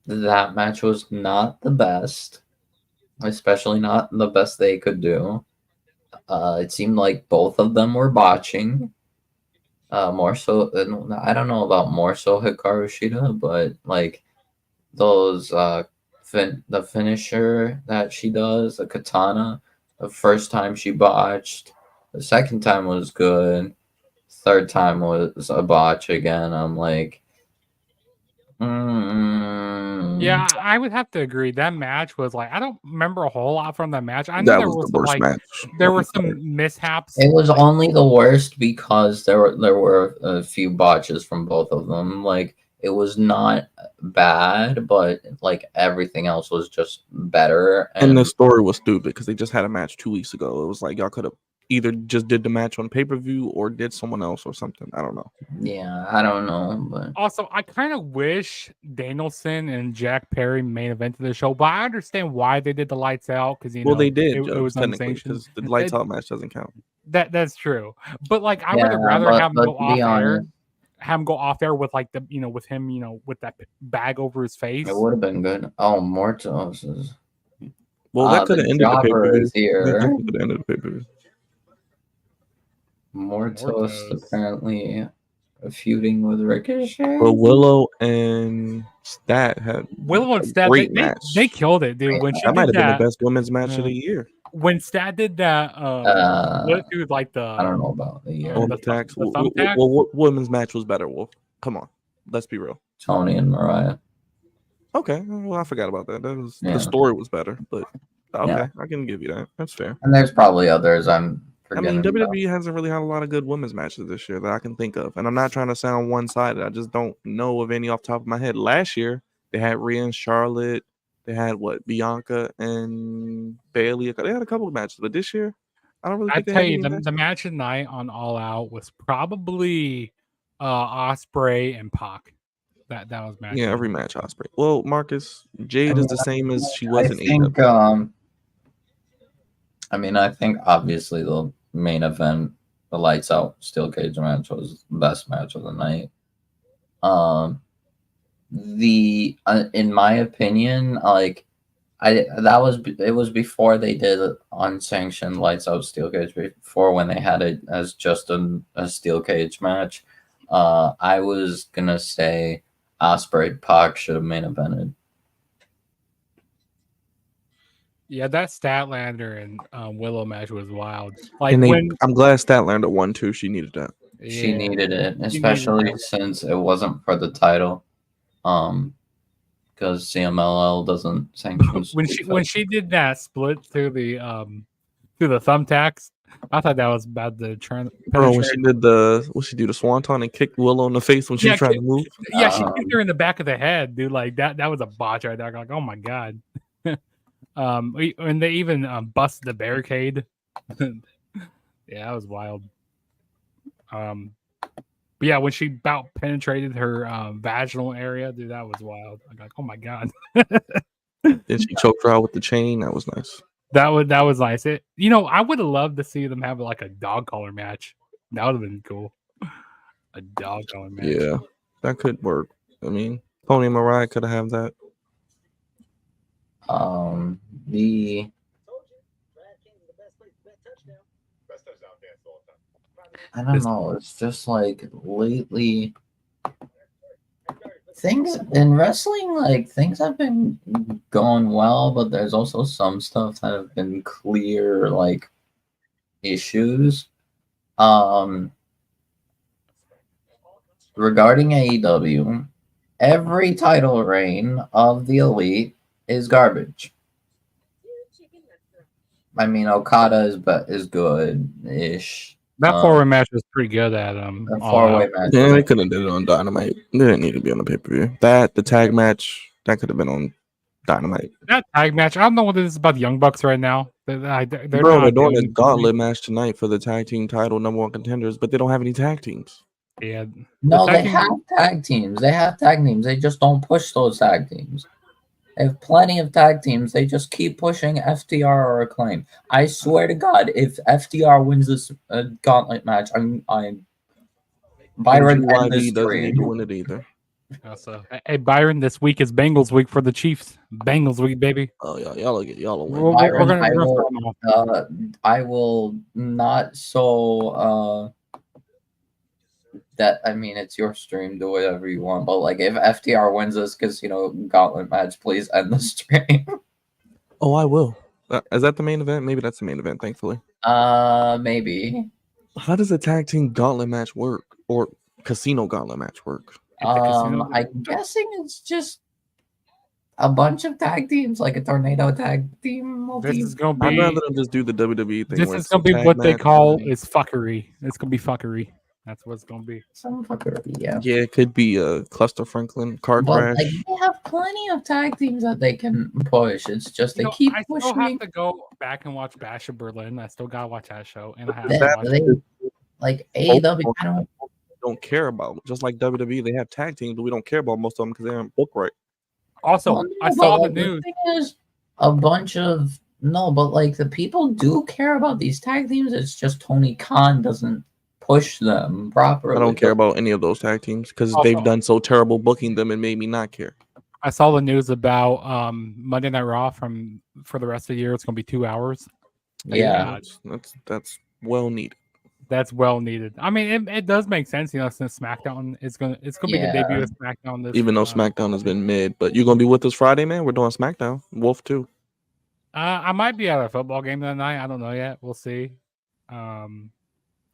That match was not the best, especially not the best they could do. It seemed like both of them were botching. More so, I don't know about more so Hikaru Shida, but like those the finisher that she does, the katana, the first time she botched, the second time was good, third time was a botch again. I'm like, yeah, I would have to agree. That match was like, I don't remember a whole lot from that match. I know that there was the worst match. There were some mishaps. It was only the worst because there were a few botches from both of them. Like it was not bad, but like everything else was just better. And the story was stupid because they just had a match 2 weeks ago. It was like y'all could have either just did the match on pay-per-view or did someone else or something. I don't know. Yeah, I don't know. But also, I kind of wish Danielson and Jack Perry main evented the show, but I understand why they did the lights out because they did. It was unsanctioned. Because the lights out match doesn't count. That's true. But like, I would rather have them go off air. Have him go off there with like with him, with that bag over his face. It would have been good. Oh, Mortos is. Well, that could have ended the pay-per-view. Here. Could have ended the pay-per-view. Mortos apparently feuding with Ricochet. But Willow and Stat had great match. They killed it, dude. When that might have been the best women's match of the year. When Stat did that, dude, like I don't know about the year. What women's match was better, Wolf? Come on, let's be real. Tony and Mariah. Okay, well I forgot about that. The story was better, but okay, I can give you that. That's fair. And there's probably others I'm I mean, forgetting about. WWE hasn't really had a lot of good women's matches this year that I can think of. And I'm not trying to sound one-sided. I just don't know of any off the top of my head. Last year, they had Rhea and Charlotte. They had, Bianca and Bailey. They had a couple of matches. But this year, I don't really I think they tell had you, any the matches. match of the night on All Out was probably Ospreay and Pac. That was match. Yeah, of the every night. match, Ospreay. Well, Marcus, Jade I is mean, the same as she I was in think AEW. I think obviously the main event, the lights out steel cage match, was the best match of the night. In my opinion, like it was before they did unsanctioned lights out steel cage, before when they had it as just a steel cage match. I was gonna say Ospreay Pac should have main evented. Yeah, that Statlander and Willow match was wild. Like And when I'm glad Statlander won too. She needed that. She needed it, she needed especially that. since it wasn't for the title. Because CMLL doesn't sanction when she did that split through the thumbtacks, I thought that was about to turn. Bro, when she did what she do, the swanton and kicked Willow in the face when she was trying to move. Yeah, she kicked her in the back of the head, dude. Like that was a botch right there. Like, oh my god. And they even busted the barricade. Yeah, that was wild. But yeah, when she about penetrated her vaginal area, dude, that was wild. I'm like, oh my god. Then she choked her out with the chain. That was nice. That was nice. I would have loved to see them have like a dog collar match. That would have been cool. A dog collar match. Yeah, that could work. I mean, Pony and Mariah could have that. I don't know. It's just like lately things in wrestling, like things have been going well, but there's also some stuff that have been clear like issues. Regarding AEW, every title reign of the Elite is garbage. I mean, Okada is good-ish. That four-way match was pretty good at The four-way match. Yeah, they could have did it on Dynamite. They didn't need to be on the pay-per-view. The tag match, that could have been on Dynamite. That tag match, I don't know what it is about the Young Bucks right now. They're doing a gauntlet match tonight for the tag team title, #1 contenders, but they don't have any tag teams. Yeah. No, they have tag teams. They have tag teams. They just don't push those tag teams. They have plenty of tag teams. They just keep pushing FTR or Acclaim. I swear to God, if FTR wins this gauntlet match, I'm Byron and the doesn't need to win it either. So, hey Byron, this week is Bengals week for the Chiefs. Bengals week, baby. Oh yeah, y'all win. Byron, I will not so. That, I mean, it's your stream, do whatever you want, but like if FTR wins this casino gauntlet match, please end the stream. Oh, I will. Is that the main event? Maybe that's the main event, thankfully. Maybe. How does a tag team gauntlet match work, or casino gauntlet match work? I'm guessing it's just a bunch of tag teams, like a tornado tag team. This is gonna be. I'd rather them just do the WWE thing. This is gonna be what they call is fuckery. It's gonna be fuckery. That's what it's gonna be. Some fuckery, yeah. Yeah, it could be a Cluster Franklin car crash. Like, they have plenty of tag teams that they can push. It's just they keep pushing. I still have to go back and watch Bash of Berlin. I still gotta watch that show, and I have to watch like AEW. I don't care about, just like WWE. They have tag teams, but we don't care about most of them because they aren't booked right. Also, I saw the news. There's a bunch of but like the people do care about these tag teams. It's just Tony Khan doesn't push them properly. I don't care about any of those tag teams because they've done so terrible booking them and made me not care. I saw the news about Monday Night Raw for the rest of the year. It's gonna be 2 hours. Yeah, that's well needed. That's well needed. I mean, it does make sense, since SmackDown is gonna be the debut of SmackDown. Even though SmackDown has been mid, but you're gonna be with us Friday, man. We're doing SmackDown. Wolf too. I might be at a football game that night. I don't know yet. We'll see.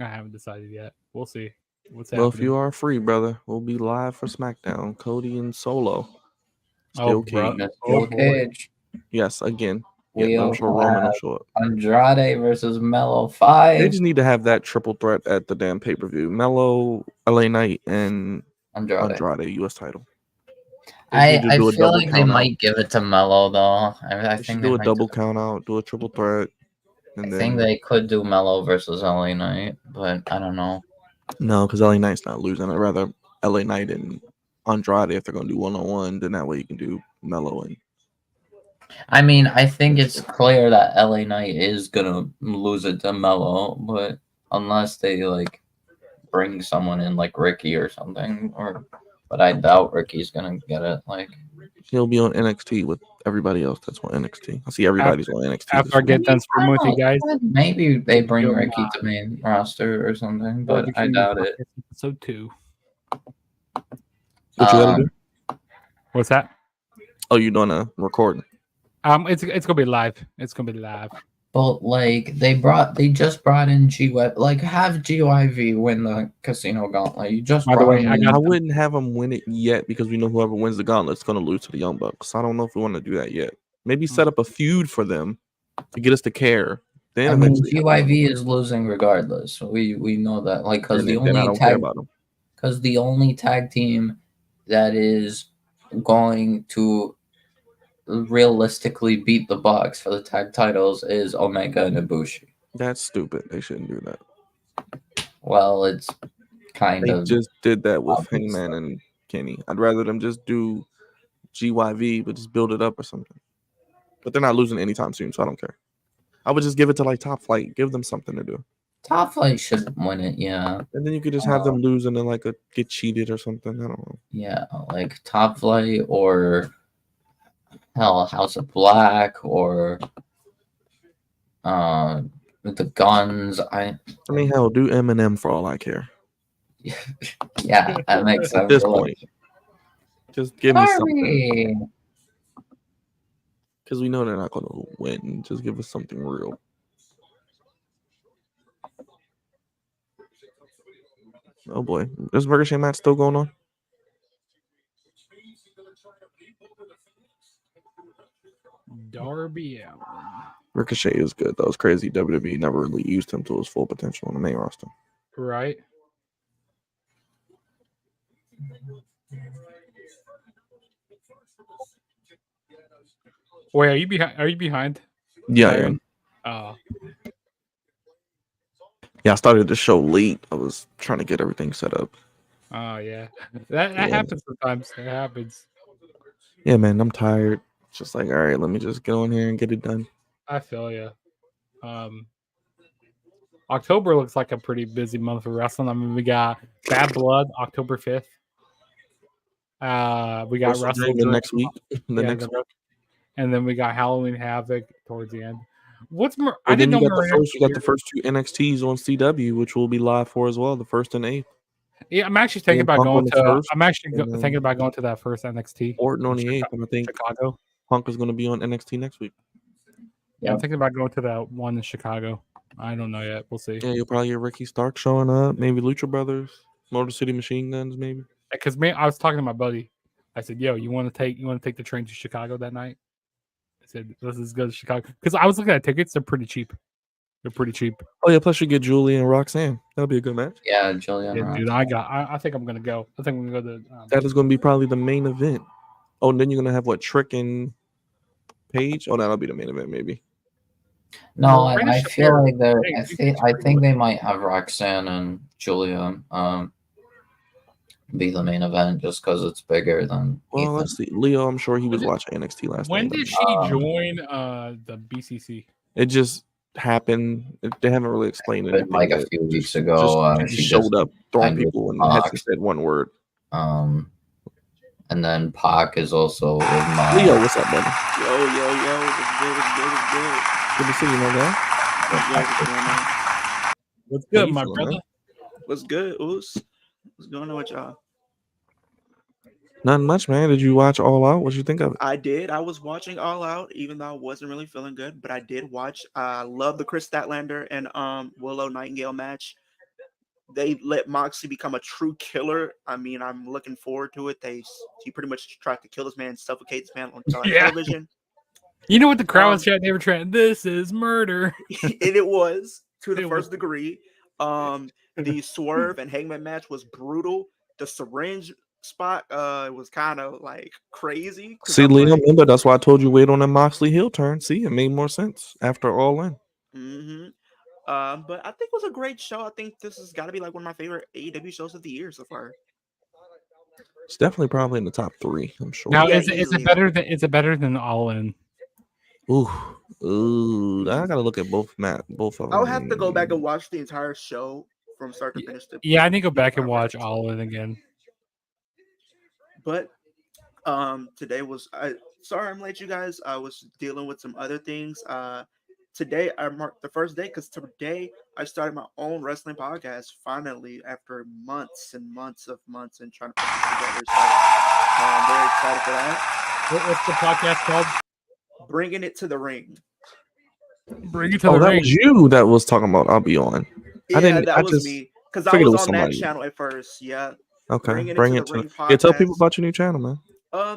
I haven't decided yet. We'll see. What's happening? Well, if you are free, brother, we'll be live for SmackDown. Cody and Solo. Steel Cage. Cage. Yes, again. Yeah, We I'm also sure Roman will have show up. Andrade versus Mello They 5. just need to have that triple threat at the damn pay-per-view. Melo, LA Knight, and Andrade. US title. They just need to I do a feel double like they count out. might give it to Mello though. I They think should they do a might double count out, do a triple threat, and I think then they could do Mello versus LA Knight, but I don't know. no, because LA Knight's not losing. I'd rather LA Knight and Andrade if they're gonna do 1-on-1. Then that way you can do Melo and I mean, I think it's clear that LA Knight is gonna lose it to Mello, but unless they like bring someone in like Ricky or something, but I doubt Ricky's gonna get it. Like he'll be on NXT with everybody else that's on NXT. I see everybody's on NXT After this I week. get done screaming with you guys, maybe they bring You'll, Ricky to main roster or something, or but the I King doubt of it. Episode 2. What you gotta do? What's that? Oh, you doing a recording? It's gonna be live. It's gonna be live. But like they just brought in GY, like have GYV win the Casino Gauntlet. You just By the brought way, him I in. got I wouldn't have them win it yet because we know whoever wins the gauntlet's gonna lose to the Young Bucks. I don't know if we want to do that yet. Maybe set up a feud for them to get us to care. Then I mean, eventually have them. GYV is losing regardless. We know that, like, because Then I don't care about them. because the only tag team that is going to realistically beat the Bucks for the tag titles is Omega and Ibushi. That's stupid. They shouldn't do that. Well, it's kind They of just did that with obvious. Hangman and Kenny. I'd rather them just do GYV, but just build it up or something. But they're not losing anytime soon, so I don't care. I would just give it to like Top Flight. Give them something to do. Top Flight should win it, yeah. And then you could just have them lose and then like get cheated or something. I don't know. Yeah, like Top Flight or hell, House of Black or the Guns. I mean, hell, do Eminem for all I care. Yeah, that makes sense. At this point, just give me something. Because we know they're not going to win. Just give us something real. Oh boy, is Ricochet match still going on? Darby Allin. Ricochet is good. That was crazy. WWE never really used him to his full potential on the main roster. Right. Wait, are you behind? Are you behind? Yeah, I am. Oh. Yeah, I started the show late. I was trying to get everything set up. Oh yeah, that happens sometimes. It happens. Yeah, man, I'm tired. Just like, all right, let me just get on here and get it done. I feel you. October looks like a pretty busy month for wrestling. I mean, we got Bad Blood October 5th. We got Wrestle the next week. And then we got Halloween Havoc towards the end. What's more? I didn't know you got the first two NXTs on CW, which we'll be live for as well, the 1st and 8th. Yeah, I'm actually thinking about going to. I'm actually thinking about going to that first NXT. Orton on the 8th, and I think Chicago. Punk is going to be on NXT next week. Yeah, I'm thinking about going to that one in Chicago. I don't know yet. We'll see. Yeah, you'll probably get Ricky Stark showing up. Maybe Lucha Brothers, Motor City Machine Guns, maybe. Because I was talking to my buddy. I said, "Yo, you want to take the train to Chicago that night?" I said, "Let's just go to Chicago." Because I was looking at tickets; they're pretty cheap. Oh yeah, plus you get Julia and Roxanne. That'll be a good match. Yeah, Julia. Yeah, dude, I think I'm gonna go. I think I'm gonna go to. That is going to be probably the main event. Oh, and then you're gonna have what, Trick and Paige? Oh, that'll be the main event, maybe. No, I feel like they're. I think they might have Roxanne and Julia be the main event just because it's bigger than. Well, let's see. Leo, I'm sure he was watching NXT last night. When did she join the BCC? It just happened. They haven't really explained it. Like a few weeks ago, she showed up throwing people and hasn't said one word. And then Pac is also with my Leo. What's up, buddy? Yo, what's good? Good to see you, my guy. What's good, my brother? Man? What's good, Oos? What's going on with y'all? Nothing much, man. Did you watch All Out? What did you think of it? I did. I was watching All Out, even though I wasn't really feeling good, but I did watch. I love the Chris Statlander and Willow Nightingale match. They let Moxley become a true killer. I mean, I'm looking forward to it. He pretty much tried to kill this man, suffocate this man on television. You know what the crowd was chanting? They were chanting, "This is murder." And it was to the It first was. degree. The Swerve and Hangman match was brutal. The syringe spot was kind of like crazy. See, Leo, remember that's why I told you wait on that Moxley heel turn. See, it made more sense after All In. Mm-hmm. But I think it was a great show. I think this has got to be like one of my favorite AEW shows of the year so far. It's definitely probably in the top 3. I'm sure. Now, Yeah, is it easily. better than All In? Ooh, I gotta look at both of them. I'll have to go back and watch the entire show from start to finish. Yeah, I need to go back and watch All In again. But today was sorry I'm late, you guys. I was dealing with some other things. Today I marked the first day because today I started my own wrestling podcast finally after months and months and trying to put this together. So I'm very excited for that. What's the podcast called? Bringing it to the ring. Bring it to the that ring. was you that was talking about I'll be on. Yeah, that was me because I was on that channel at first. Yeah. Okay, Bring it to the ring podcast. Yeah, tell people about your new channel, man.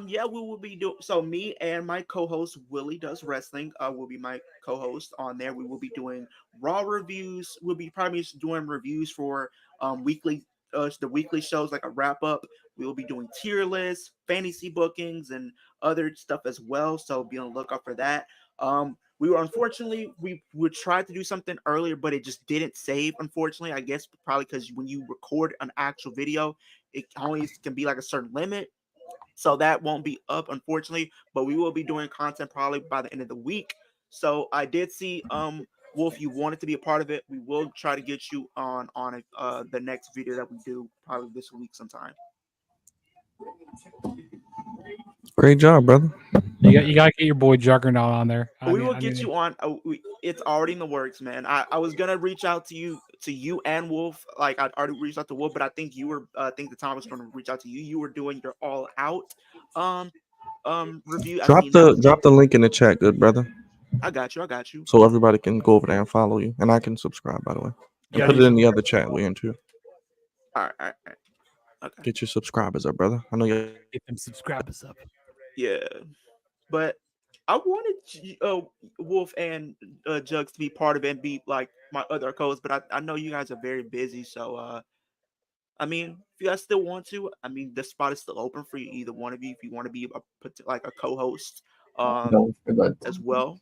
Yeah, we will be doing so. Me and my co-host Willie Does Wrestling will be my co-host on there. We will be doing Raw reviews. We'll be probably doing reviews for weekly the weekly shows, like a wrap up. We will be doing tier lists, fantasy bookings, and other stuff as well. So be on the lookout for that. We were unfortunately we tried to do something earlier, but it just didn't save. Unfortunately, I guess probably because when you record an actual video, it only can be like a certain limit. So that won't be up, unfortunately, but we will be doing content probably by the end of the week. So I did see, Wolf, you wanted to be a part of it. We will try to get you on the next video that we do probably this week sometime. Great job, brother. You gotta get your boy Juggernaut on there. We will get you on. It's already in the works, man. I was gonna reach out to you and Wolf. Like I'd already reached out to Wolf, but I think you were. I think the time I was going to reach out to you. You were doing your All Out review. Drop the link in the chat, good brother. I got you. So everybody can go over there and follow you, and I can subscribe, by the way. And put it in the other chat we're in too. All right. Okay. Get your subscribers up, brother. I know you get them subscribers up. Yeah, but I wanted Wolf and Jugs to be part of it and be like my other co-hosts, but I know you guys are very busy, so I mean, if you guys still want to, I mean, the spot is still open for you, either one of you, if you want to be a co-host as well.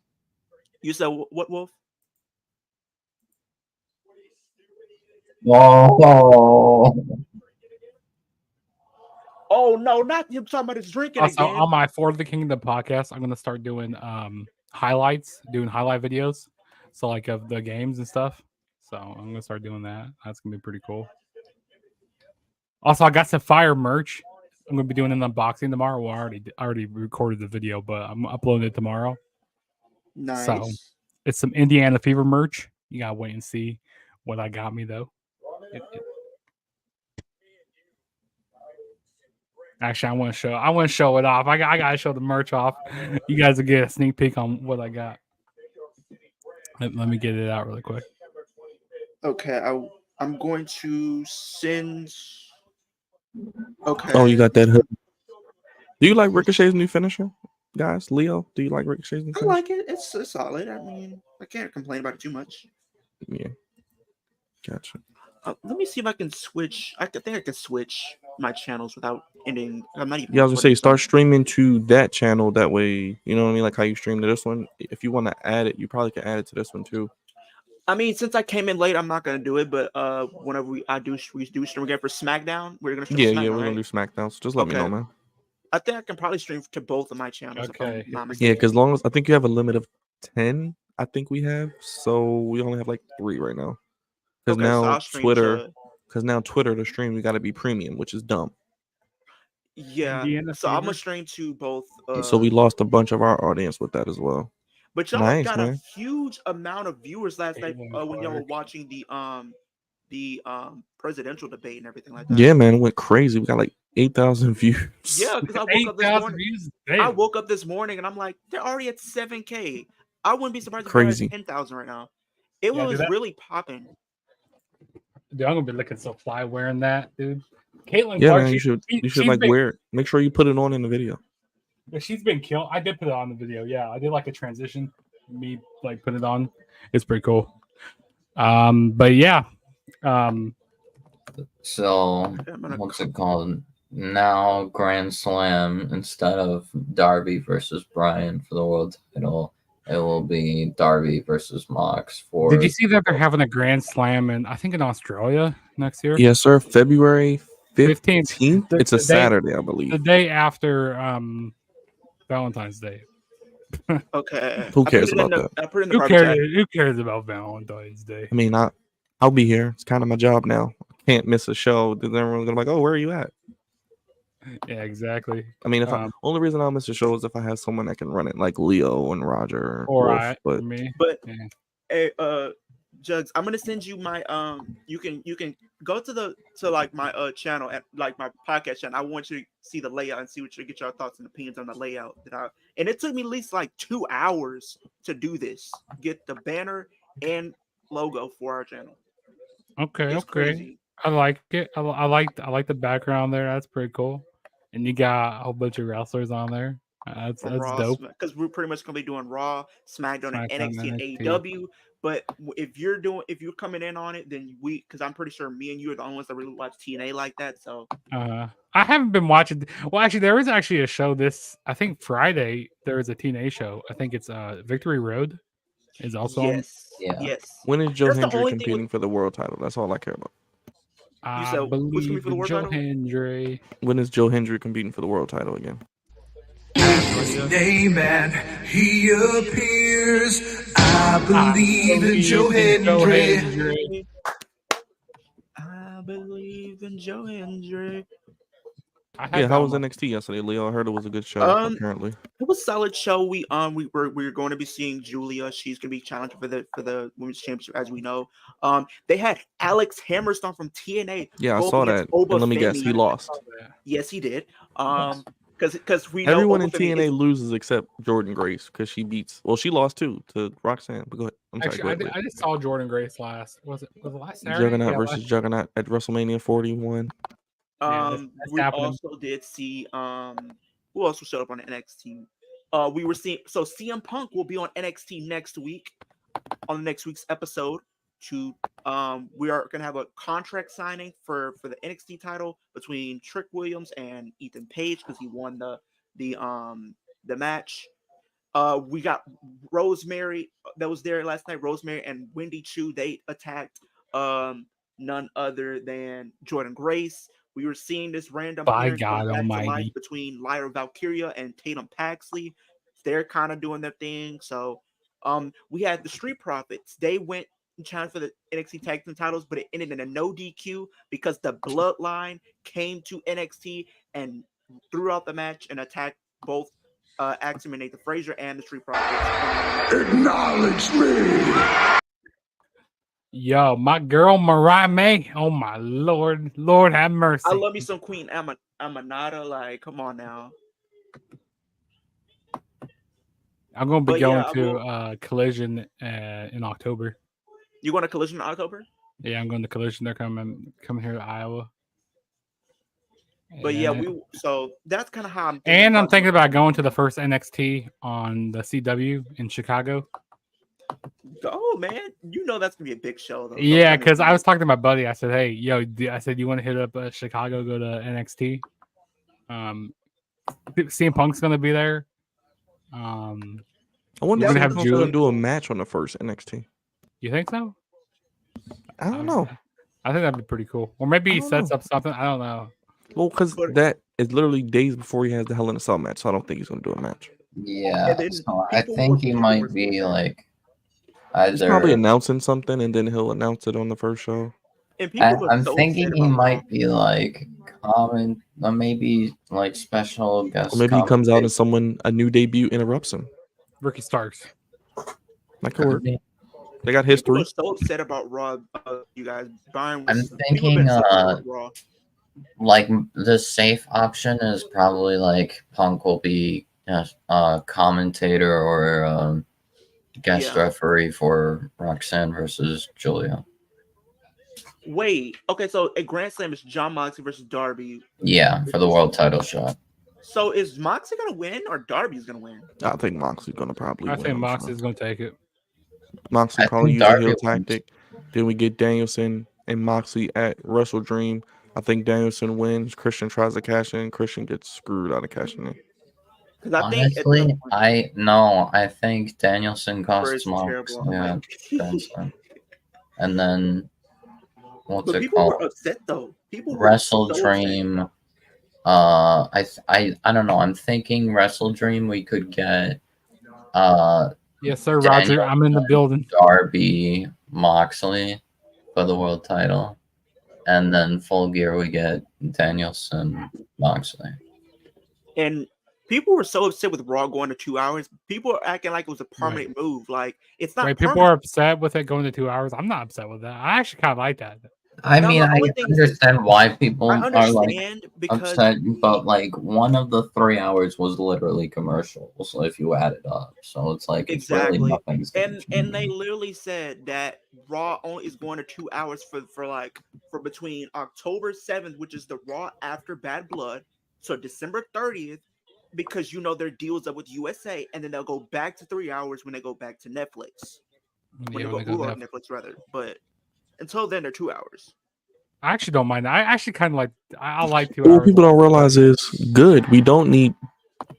You said what, Wolf? Oh no, not him talking about his drinking also, again. On my For the Kingdom podcast, I'm gonna start doing highlight videos, so like of the games and stuff. So I'm gonna start doing that. That's gonna be pretty cool. Also, I got some fire merch. I'm gonna be doing an unboxing tomorrow. Well, I already recorded the video, but I'm uploading it tomorrow. Nice. So it's some Indiana Fever merch. You gotta wait and see what I got me though. Actually, I want to show it off. I gotta show the merch off. You guys will get a sneak peek on what I got. Let me get it out really quick. Okay, I'm going to send. Okay. Oh, you got that hood. Do you like Ricochet's new finisher, guys? Leo, do you like Ricochet's new finisher? I like it. It's solid. I mean, I can't complain about it too much. Yeah. Gotcha. Let me see if I can switch. I think I can switch my channels without ending. I'm not even. Yeah, I was gonna say start streaming to that channel. That way, you know what I mean, like how you stream to this one. If you want to add it, you probably can add it to this one too. I mean, since I came in late, I'm not gonna do it. But whenever we do stream again for SmackDown, we're gonna stream. Yeah, we're gonna do SmackDown. So just let me know, man. I think I can probably stream to both of my channels. Okay. Yeah, because long as I think you have a limit of 10. I think we have. So we only have like 3 right now. Because now Twitter. Because now Twitter to stream, we got to be premium, which is dumb. Yeah, so I'm gonna stream to both. So we lost a bunch of our audience with that as well. But y'all got a huge amount of viewers last night when y'all were watching the presidential debate and everything like that. Yeah, man, it went crazy. We got like 8,000 views. Yeah, because I woke up this morning and I'm like, they're already at 7K. I wouldn't be surprised if they're at 10,000 right now. It was really popping. Dude, I'm gonna be looking so fly wearing that, dude. Caitlin, yeah, Clark, man, you should like wear it. Make sure you put it on in the video. Yeah, she's been killed. I did put it on the video. Yeah, I did like a transition. Me like put it on. It's pretty cool. But yeah. So Okay, I'm gonna what's it called? Now Grand Slam, instead of Darby versus Bryan for the world title, it will be Darby versus Mox for. Did you see that they're having a Grand Slam in Australia next year? Yes, sir. February 15th. 15th. It's a Saturday, I believe. The day after Valentine's Day. Okay. Who cares about that? I put it in the Who private chat. cares? Who cares about Valentine's Day? I mean, I'll be here. It's kind of my job now. I can't miss a show. Then everyone's gonna be like, "Oh, where are you at?" Yeah, exactly. I mean, if only reason I'll miss a show is if I have someone that can run it, like Leo and Roger or Wolf. for me. But yeah. hey, Jugs, I'm gonna send you my you can go to like my channel at like my podcast channel. I want you to see the layout and get your thoughts and opinions on the layout and it took me at least like 2 hours to do this. Get the banner and logo for our channel. Okay, It's crazy. I like it. I like the background there. That's pretty cool. And you got a whole bunch of wrestlers on there. That's dope. Because we're pretty much gonna be doing Raw, SmackDown, and NXT and AEW. But if you're coming in on it, then because I'm pretty sure me and you are the only ones that really watch TNA like that. So I haven't been watching. Well, actually, there is actually a show I think Friday. There is a TNA show. I think it's Victory Road. Is also yes. When is Joe Hendry competing for the world title? That's all I care about. You said who's competing for the world title? Hendry. When is Joe Hendry competing for the world title again? His name and he appears. I believe in Joe Hendry. I believe in Joe Hendry. How was NXT yesterday, Leo? I heard it was a good show. Apparently, it was a solid show. We're going to be seeing Julia. She's going to be challenging for the women's championship, as we know. They had Alex Hammerstone from TNA. Yeah, I saw that. And let me guess, he lost. Yes, he did. Because we know everyone in TNA loses except Jordan Grace because she lost too to Roxanne. But go ahead. Actually, I just saw Jordan Grace last. Was it last Saturday? Juggernaut versus Juggernaut at WrestleMania 41. We also did see who else will show up on NXT. We were seeing CM Punk will be on NXT next week on the next week's episode. We are gonna have a contract signing for the NXT title between Trick Williams and Ethan Page because he won the match. We got Rosemary that was there last night. Rosemary and Wendy Chu, they attacked none other than Jordan Grace. We were seeing this random match between Lyra Valkyria and Tatum Paxley. They're kind of doing their thing. So we had the Street Profits. They went and challenged for the NXT Tag Team titles, but it ended in a no DQ because the Bloodline came to NXT and threw out the match and attacked both Axiom and Nathan Frazier and the Street Profits. Acknowledge me. Yo, my girl Mariah May. Oh my Lord have mercy. I love me some Queen Amanada. Like, come on now. I'm gonna be going to Collision in October. You going to Collision in October? Yeah, I'm going to Collision. They're coming here to Iowa. But so that's kind of how I'm thinking. And I'm thinking about going to the first NXT on the CW in Chicago. Oh man, you know that's gonna be a big show though. Yeah, because I was talking to my buddy. I said, "Hey, yo," I said, "You want to hit up Chicago? Go to NXT." CM Punk's gonna be there. I wonder if they're gonna do a match on the first NXT. You think so? I don't know. I think that'd be pretty cool. Or maybe he sets up something. I don't know. Well, because that is literally days before he has the Hell in a Cell match, so I don't think he's gonna do a match. Yeah, so I think he might be like. He's probably announcing something and then he'll announce it on the first show. I'm thinking he might be like maybe like special guest. Or maybe he comes out and a new debut interrupts him. Ricky Starks. That could work. They got history. People are so upset about Raw, you guys. I'm thinking like the safe option is probably like Punk will be a commentator or guest referee for Roxanne versus Julia. Wait, okay, so a Grand Slam is John Moxley versus Darby. Yeah, for the world title shot. So is Moxley gonna win or Darby's gonna win? I think Moxley's gonna probably win. think Moxley's going to take it. Moxley I probably think use a Darby heel wins. tactic. Then we get Danielson and Moxley at Wrestle Dream. I think Danielson wins. Christian tries to cash in. Christian gets screwed out of cashing in. Because I think at Honestly, some I think Danielson costs First Mox. terrible. Yeah, Danielson. And then what's But it people were called? upset though. People were Wrestle so upset. Dream. I don't know. I'm thinking Wrestle Dream. We could get Yes, sir, Roger. I'm in the building. Darby Moxley for the world title, and then Full Gear we get Danielson Moxley. And people were so upset with Raw going to 2 hours. People are acting like it was a permanent move. Like it's not. Right, people are upset with it going to 2 hours. I'm not upset with that. I actually kind of like that. I No, mean, the I only thing is- understand why people I are like understand because upset, but like one of the 3 hours was literally commercials. So if you add it up, so it's like it's exactly, really nothing's gonna and they change. literally said that Raw only is going to 2 hours for between October 7th, which is the Raw after Bad Blood, so December 30th, because you know their deals up with USA, and then they'll go back to 3 hours when they go back to Netflix. When Yeah, they go Netflix rather, but until then they're 2 hours. I actually don't mind. I actually kind of like. I like 2 What hours. people don't realize is good. We don't need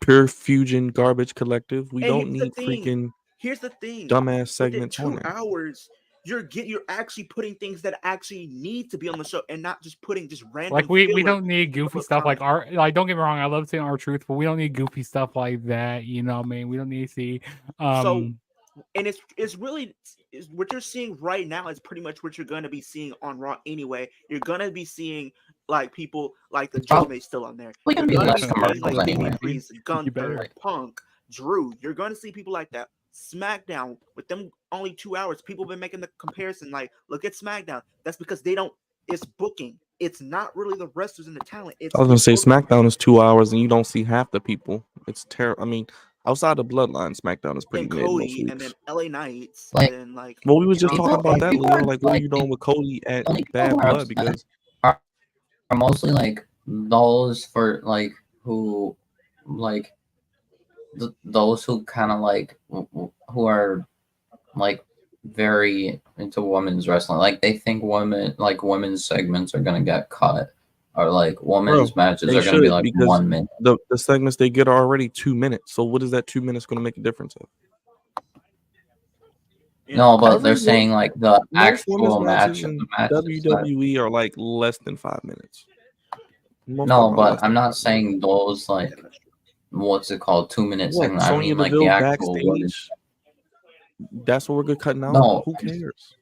pure fusion garbage collective. We And don't need freaking here's the thing. dumbass Within segments on 2 there. hours, you're actually putting things that actually need to be on the show, and not just putting just random. Like we filler don't need goofy of stuff like content. don't get me wrong, I love seeing R-Truth, but we don't need goofy stuff like that. You know what I mean? We don't need to see So, and it's really what you're seeing right now is pretty much what you're going to be seeing on Raw anyway. You're going to be seeing like people like the Judgment still on there. We're You're gonna be going to less be seeing commercials like anyway. Damian Priest, better. Gunther, Punk, Drew. You're going to see people like that. SmackDown with them only 2 hours. People have been making the comparison like, look at SmackDown. That's because they don't. It's booking. It's not really the wrestlers and the talent. It's I was gonna say booking. SmackDown is 2 hours and you don't see half the people. It's terrible. I mean, outside of Bloodline, SmackDown is pretty and mid most Cody, and then weeks. LA Knights, Like- and then like. Well, we was just People- talking about that, people Leo. are Like, what are like- you doing with Cody at Only Bad people are Blood? upset. Because Are mostly like those for like who like those who kind of like who are like very into women's wrestling. Like they think women's segments are gonna get cut, or like women's matches they are gonna be should, like because 1 minute. the segments they get are already 2 minutes. So what is that 2 minutes going to make a difference of? No, but Every they're saying like the Most actual women's match matches of in the matches. that- WWE are like less than 5 minutes. Most No, of them are but less I'm than not 5 minutes. saying those like what's it called 2 minute What, segment. I Sonya mean like the Deville actual women's. backstage? That's what we're good cutting out. No. Who cares?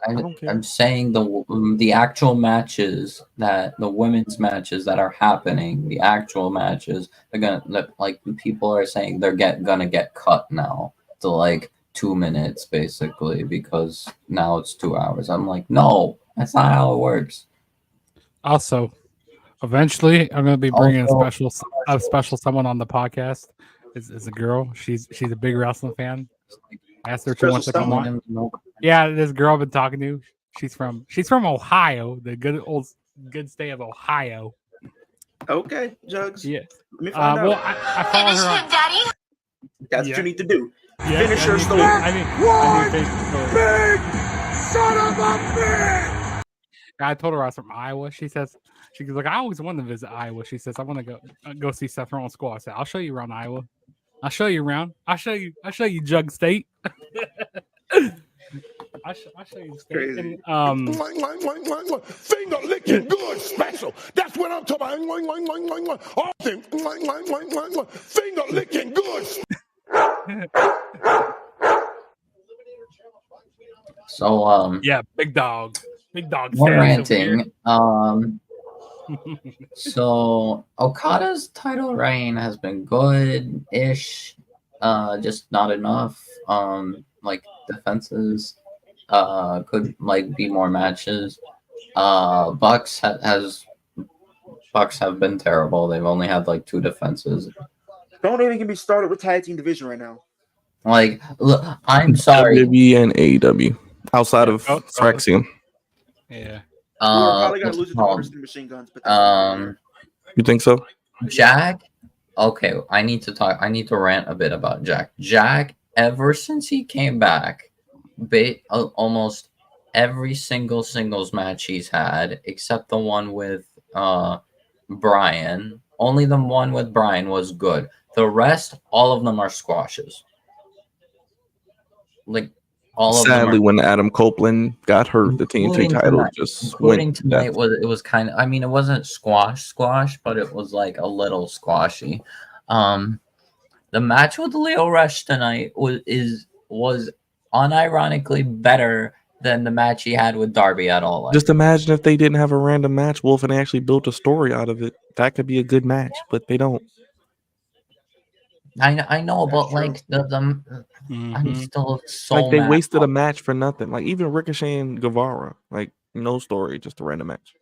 I don't care. I'm saying the actual matches that the women's matches that are happening, the actual matches, they're gonna like people are saying they're gonna get cut now to like 2 minutes basically because now it's 2 hours. I'm like, no, that's not how it works. Also, eventually, I'm going to be bringing Also- a special someone on the podcast. Is a girl. She's a big wrestling fan. I asked her if she wants to come on. Yeah, this girl I've been talking to. She's from Ohio, the good state of Ohio. Okay, Jugs. Yeah. Let me find Well, out. I follow her on. Daddy. That's yeah. what you need to do. Yeah, Finish I your need story. I need Facebook story. Son of a bitch! I told her I was from Iowa. She goes like, I always wanted to visit Iowa. She says I want to go see Seth Rollins' school. I said I'll show you around Iowa. I'll show you around. I'll show you Jug State. I'll show you State. Crazy. And, Finger licking good special. That's what I'm talking about. All things. Finger licking good. So yeah, big dog more status over here. ranting. So Okada's title reign has been good-ish, just not enough. Like defenses, could like be more matches. Bucks have been terrible. They've only had like 2 defenses. Don't even get me started with tag team division right now. Like, look, I'm sorry. WWE and AEW outside of Oh, Phyrexian. Yeah. We're probably gonna What's lose it it to called? Morrison Machine Guns, but that's You think so? Jack Okay, I need to rant a bit about Jack. Jack, ever since he came back, almost every single singles match he's had, except the one with Brian. Only the one with Brian was good. The rest, all of them are squashes. Like all of them are. Sadly, when Adam Copeland got hurt, the TNT Including title tonight. just went Including to death. tonight was kind of. I mean, it wasn't squash, but it was like a little squashy. The match with Leo Rush tonight was unironically better than the match he had with Darby at All Out. Just imagine if they didn't have a random match, Wolf, and they actually built a story out of it. That could be a good match, but they don't. I know, That's but true. like I'm still so Like they mad. wasted a match for nothing. Like even Ricochet and Guevara, like no story, just a random match.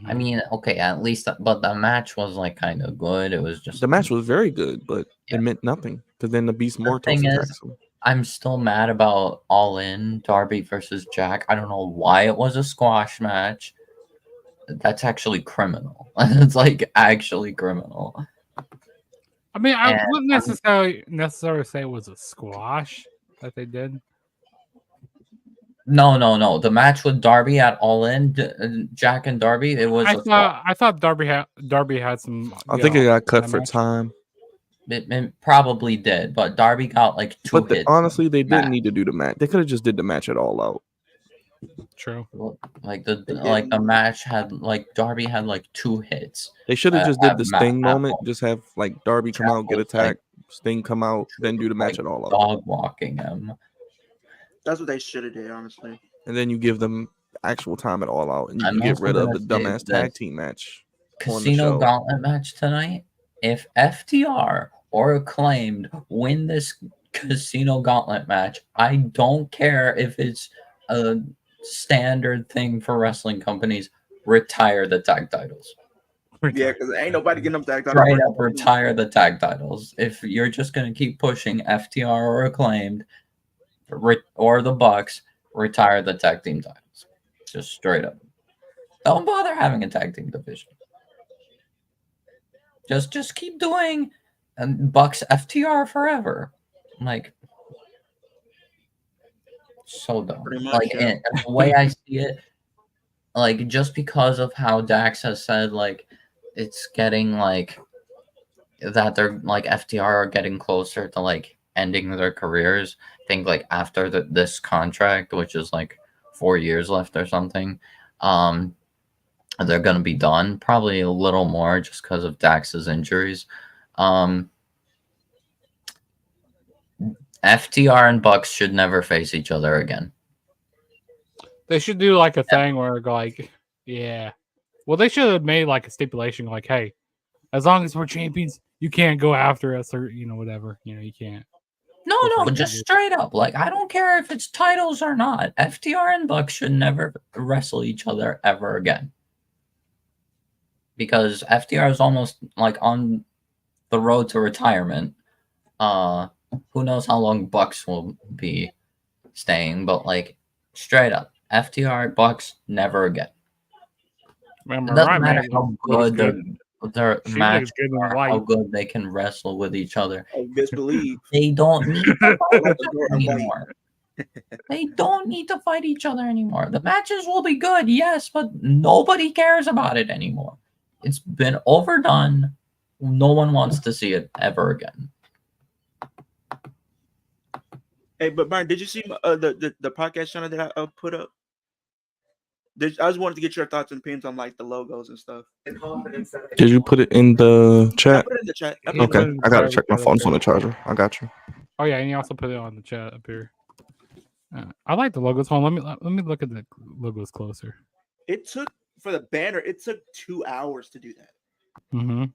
I mean, okay, at least, but the match was like kind of good. It was just The match was very good, but Yeah. it meant nothing because then the Beast The Mortos thing is, attacks him. I'm still mad about All In Darby versus Jack. I don't know why it was a squash match. That's actually criminal. It's like actually criminal. I mean, I And wouldn't necessarily say it was a squash that they did. No. The match with Darby at All In, Jack and Darby, it was a squash. I thought Darby had some. I good think it got offense in cut that for match. time. It probably did, but Darby got like two hits. Honestly, they didn't match. need to do the match. They could have just did the match at All Out. True. Like They the didn't. match had like Darby had like two hits. They should have just did the Sting at moment. home. Just have like Darby come Jack out, get was, like, attacked, Sting come out, then do the match at All Out. Dog walking him. That's what they should have did, honestly. And then you give them actual time at All Out, and you I'm can get also rid of gonna the say dumbass tag this. team match on the Casino show. Gauntlet match tonight. If FTR or Acclaimed win this Casino Gauntlet match, I don't care if it's a standard thing for wrestling companies. Retire the tag titles. Yeah, because ain't nobody getting them tag titles. Straight up retire the tag titles. If you're just gonna keep pushing FTR or Acclaimed or the Bucks, retire the tag team titles. Just straight up. Don't bother having a tag team division. Just keep doing Bucks FTR forever. Like so dumb. Pretty much, Like yeah. and the way I see it, like just because of how Dax has said, like it's getting like that they're like FTR are getting closer to like ending their careers. I think like after this contract, which is like 4 years left or something, they're gonna be done. Probably a little more just because of Dax's injuries. FTR and Bucks should never face each other again. They should do like a thing where like, yeah. Well, they should have made like a stipulation, like, hey, as long as we're champions, you can't go after us or whatever. You can't. No, just straight up. Like I don't care if it's titles or not. FTR and Bucks should never wrestle each other ever again. Because FTR is almost like on the road to retirement. Who knows how long Bucks will be staying, but like straight up, FTR Bucks never again. Man, It doesn't Mariah matter May how looks good their She match looks good in or how white. good they can wrestle with each other. Oh, best believe. They don't need to fight Like each the other door of white. anymore. They don't need to fight each other anymore. The matches will be good, yes, but nobody cares about it anymore. It's been overdone. No one wants to see it ever again. Hey, but Brian, did you see the podcast channel that I put up? I just wanted to get your thoughts and opinions on like the logos and stuff. Did you put it in the I chat? put it in the chat. Yeah, Okay, put it in I gotta the check my chat. phone's on the charger. I got you. Oh yeah, and you also put it on the chat up here. I like the logos. Hold on, let me look at the logos closer. It took for the banner. It took 2 hours to do that. Mm-hmm. It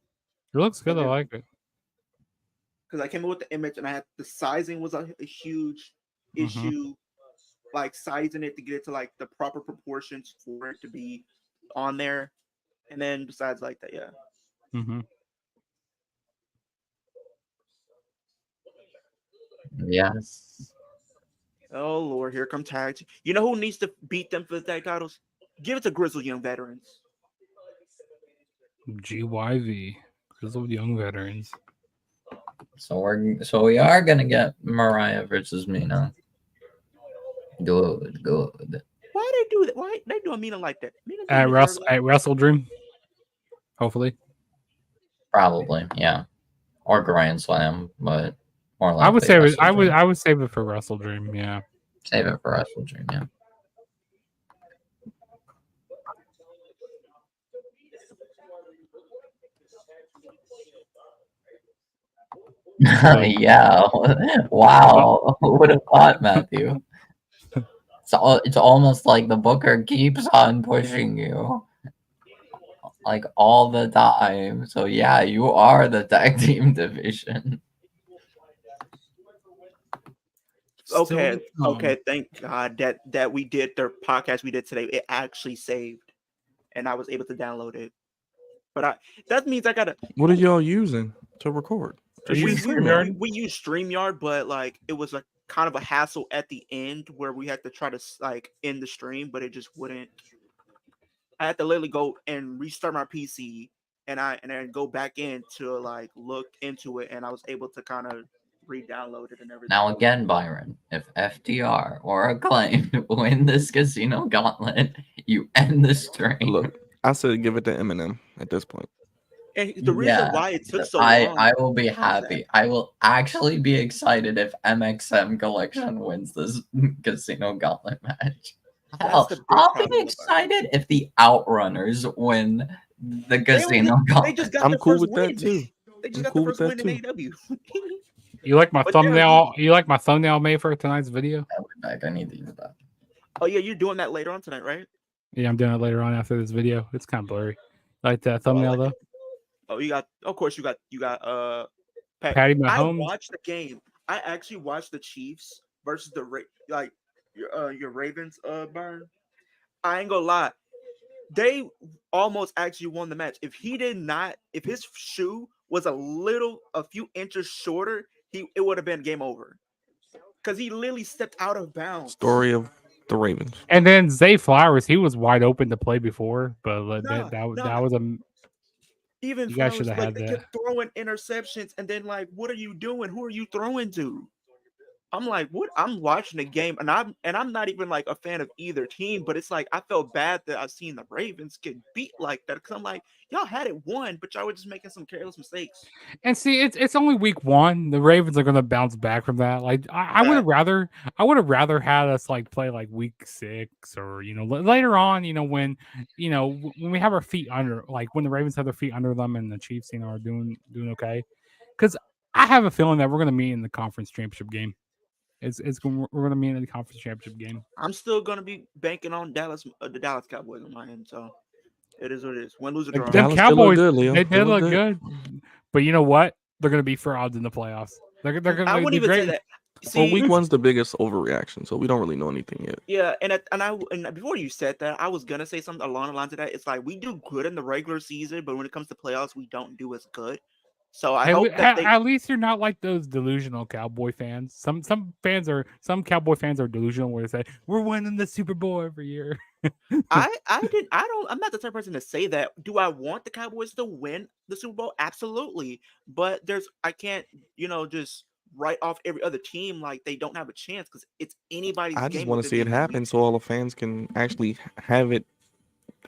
looks good. I Okay. like it. Because I came in with the image and I had the sizing was a huge issue, like sizing it to get it to like the proper proportions for it to be on there. And then besides like that, yeah. Mm-hmm. Yes. Oh Lord, here come tags. You know who needs to beat them for the tag titles? Give it to Grizzled Young Veterans. GYV. Chiseled young veterans. So we are gonna get Mariah versus Mina. Good. Why they do that? Why they do a Mina like that? Mina At didn't deserve that. Wrestle Dream. Hopefully. Probably, yeah. Or Grand Slam, but more likely I would save it. Wrestle Dream. I would save it for Wrestle Dream. Yeah. Save it for Wrestle Dream, yeah. Yeah. Wow. Who would have thought, Matthew? It's almost like the booker keeps on pushing you. Like all the time. So yeah, you are the tag team division. Okay, Still, okay. Thank God that we did the podcast we did today. It actually saved, and I was able to download it. But that means I gotta. What are y'all using to record? Are Just you use StreamYard? StreamYard. We use StreamYard, but like it was a kind of a hassle at the end where we had to try to like end the stream, but it just wouldn't. I had to literally go and restart my PC and then go back in to like look into it, and I was able to kind of re-download it and everything. Now again, Byron, if FTR or Acclaimed win this casino gauntlet, you end the stream. Look, I said give it to Eminem at this point. And the reason Yeah, why it took so long, I will be happy. I will actually be excited if MXM Collection wins this casino gauntlet match. Hell, the big I'll problem be about it. excited if the Outrunners win the casino They gauntlet. just got I'm the cool first with win. that too. They just I'm got cool the with first that win in too. AEW. You like my But thumbnail? You like my thumbnail made for tonight's video? I'll be back. I need to use that. Oh yeah, you're doing that later on tonight, right? Yeah, I'm doing it later on after this video. It's kind of blurry. Like that thumbnail though. Oh, you got. Of course, you got. Patty I Mahomes. watched the game. I actually watched the Chiefs versus your Ravens. Burn. I ain't gonna lie. They almost actually won the match. If his shoe was a few inches shorter, it would have been game over. Because he literally stepped out of bounds. Story of the Ravens. And then Zay Flowers, he was wide open to play before, but Nah, that was a. Even You guys Flowers, should have like had they that. kept throwing interceptions, and then like, what are you doing? Who are you throwing to? I'm like, what? I'm watching the game, and I'm not even like a fan of either team, but it's like I felt bad that I seen the Ravens get beat like that because I'm like, y'all had it won, but y'all were just making some careless mistakes. And see, it's only week one. The Ravens are going to bounce back from that. Like I would have rather had us like play like week 6 or later on. When when we have our feet under, like when the Ravens have their feet under them and the Chiefs are doing okay. Because I have a feeling that we're going to meet in the conference championship game. We're going to meet in the conference championship game. I'm still going to be banking on the Dallas Cowboys on my end, so it is what it is. Win, lose, or draw. Them Dallas Cowboys, still look good, Leo. they Still did look look good. But you know what? They're going to be for odds in the playoffs. They're going I to wouldn't be even great. say that. See, Well, week one's the biggest overreaction, so we don't really know anything yet. yeah, and before you said that, I was gonna say something along the lines of that. It's like we do good in the regular season, but when it comes to playoffs, we don't do as good. So I hope that at least you're not like those delusional Cowboy fans. Some Cowboy fans are delusional where they say we're winning the Super Bowl every year. I'm not the type of person to say that. Do I want the Cowboys to win the Super Bowl? Absolutely. But I can't, just write off every other team like they don't have a chance because it's anybody's game. I just want to within see it the happen league. so all the fans can actually have it,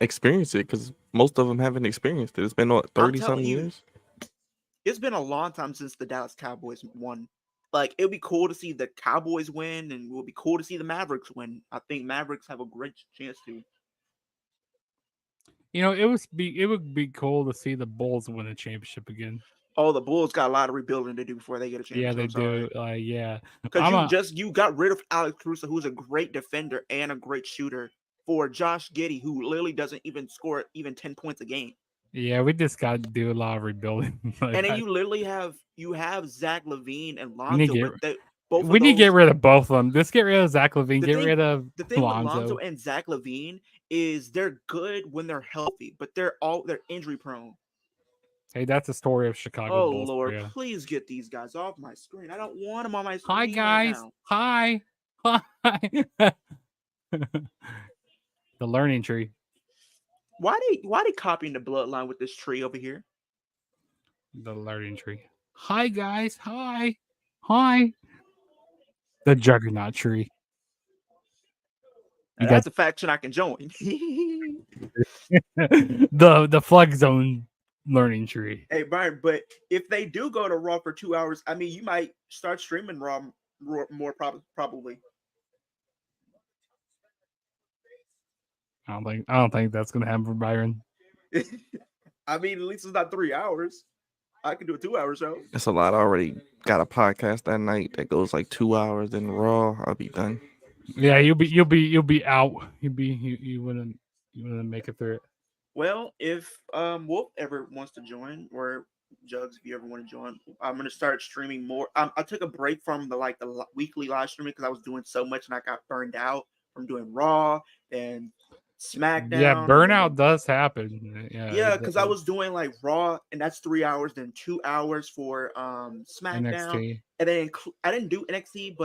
experience it, because most of them haven't experienced it. It's been 30-something years. It's been a long time since the Dallas Cowboys won. Like, it would be cool to see the Cowboys win, and it would be cool to see the Mavericks win. I think Mavericks have a great chance to. It would be cool to see the Bulls win a championship again. Oh, the Bulls got a lot of rebuilding to do before they get a championship. Yeah, they do. Yeah, because you got rid of Alex Caruso, who's a great defender and a great shooter, for Josh Giddey, who literally doesn't even score 10 points a game. Yeah, we just got to do a lot of rebuilding. And then you literally have Zach LaVine and Lonzo. We need to get rid of both of them. Let's get rid of Zach LaVine. Get rid of the thing Lonzo. with Lonzo and Zach LaVine is they're good when they're healthy, but they're injury prone. Hey, that's the story of Chicago Oh Bulls. Lord, yeah. Please get these guys off my screen. I don't want them on my screen. Hi guys. Right now. Hi. The learning tree. Why they copying the bloodline with this tree over here? The learning tree. Hi guys. Hi. The juggernaut tree. You That's a faction I can join. the flex zone learning tree. Hey, Brian, but if they do go to Raw for 2 hours, I mean, you might start streaming Raw more probably. I don't think that's gonna happen for Byron. I mean, at least it's not 3 hours. I can do a 2 hour show. It's a lot. I already got a podcast that night that goes like 2 hours. Then Raw, I'll be done. Yeah, you'll be out. You wouldn't make it through it. Well, if Wolf ever wants to join, or Jugs, if you ever want to join, I'm gonna start streaming more. I took a break from the weekly live streaming because I was doing so much and I got burned out from doing Raw and SmackDown. Yeah, burnout does happen. Yeah, because I was doing like Raw, and that's 3 hours, then 2 hours for SmackDown, NXT. and then I didn't do NXT,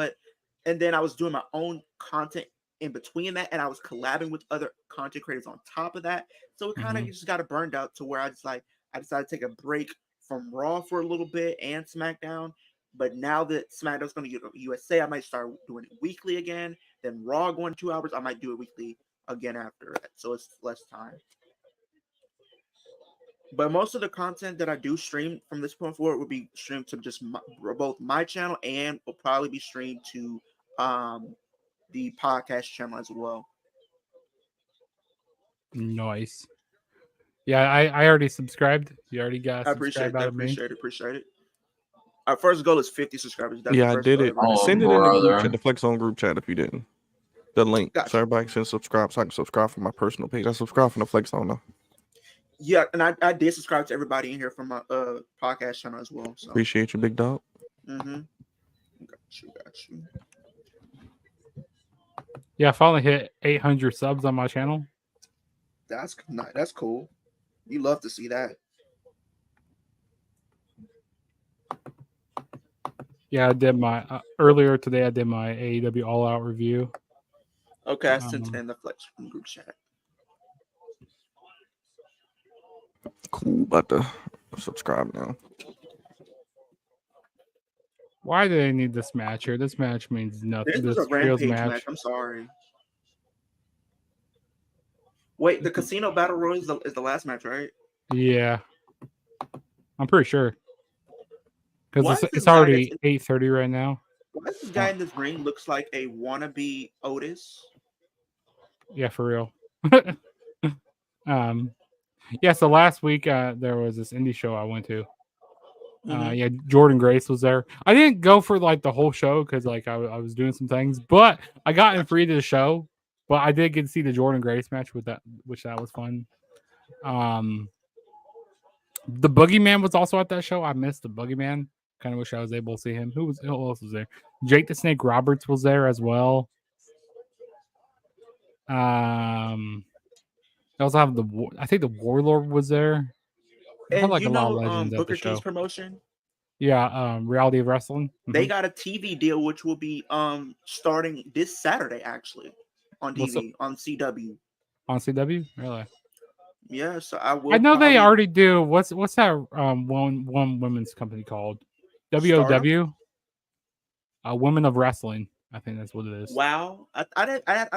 and then I was doing my own content in between that, and I was collabing with other content creators on top of that. So it kind of just got burned out to where I decided to take a break from Raw for a little bit and SmackDown. But now that SmackDown's going to get USA, I might start doing it weekly again. Then Raw going 2 hours, I might do it weekly again after that. So it's less time. But most of the content that I do stream from this point forward will be streamed to just both my channel and will probably be streamed to the podcast channel as well. Nice. Yeah, I already subscribed. You already got. I appreciate that. Appreciate it. Our first goal is 50 subscribers. That's Yeah, I did it. Send it in the group chat, the Flex Zone group chat if you didn't. The link. Gotcha. So everybody can subscribe. So I can subscribe from my personal page. I subscribe from the Flex Zone though. Yeah, and I did subscribe to everybody in here from my podcast channel as well. So. Appreciate you, big dog. Mm-hmm. Got you. Yeah, I finally hit 800 subs on my channel. That's cool. You love to see that. Yeah, I did my earlier today. I did my AEW All Out review. Okay, I sent it in the Flex group chat. Cool, about to subscribe now. Why do they need this match here? This match means nothing. This is a Rampage match. I'm sorry. Wait, the Casino Battle Royal is the last match, right? Yeah, I'm pretty sure. Because it's already 8:30 right now. Why does this guy in this ring looks like a wannabe Otis? Yeah, for real. Yeah, so last week there was this indie show I went to. Yeah, Jordan Grace was there. I didn't go for like the whole show because like I was doing some things, but I got in free to the show. But I did get to see the Jordan Grace match with that, which that was fun. The Boogeyman was also at that show. I missed the Boogeyman. Kind of wish I was able to see him. Who else was there? Jake the Snake Roberts was there as well. I also have I think the Warlord was there. And like you a lot of legends Booker at the show. T's promotion? Yeah, Reality of Wrestling. They got a TV deal which will be starting this Saturday actually on TV on CW. On CW, really? Yeah, so I will. I know they already do. What's that one women's company called? WOW. Women of Wrestling. I think that's what it is. Wow, I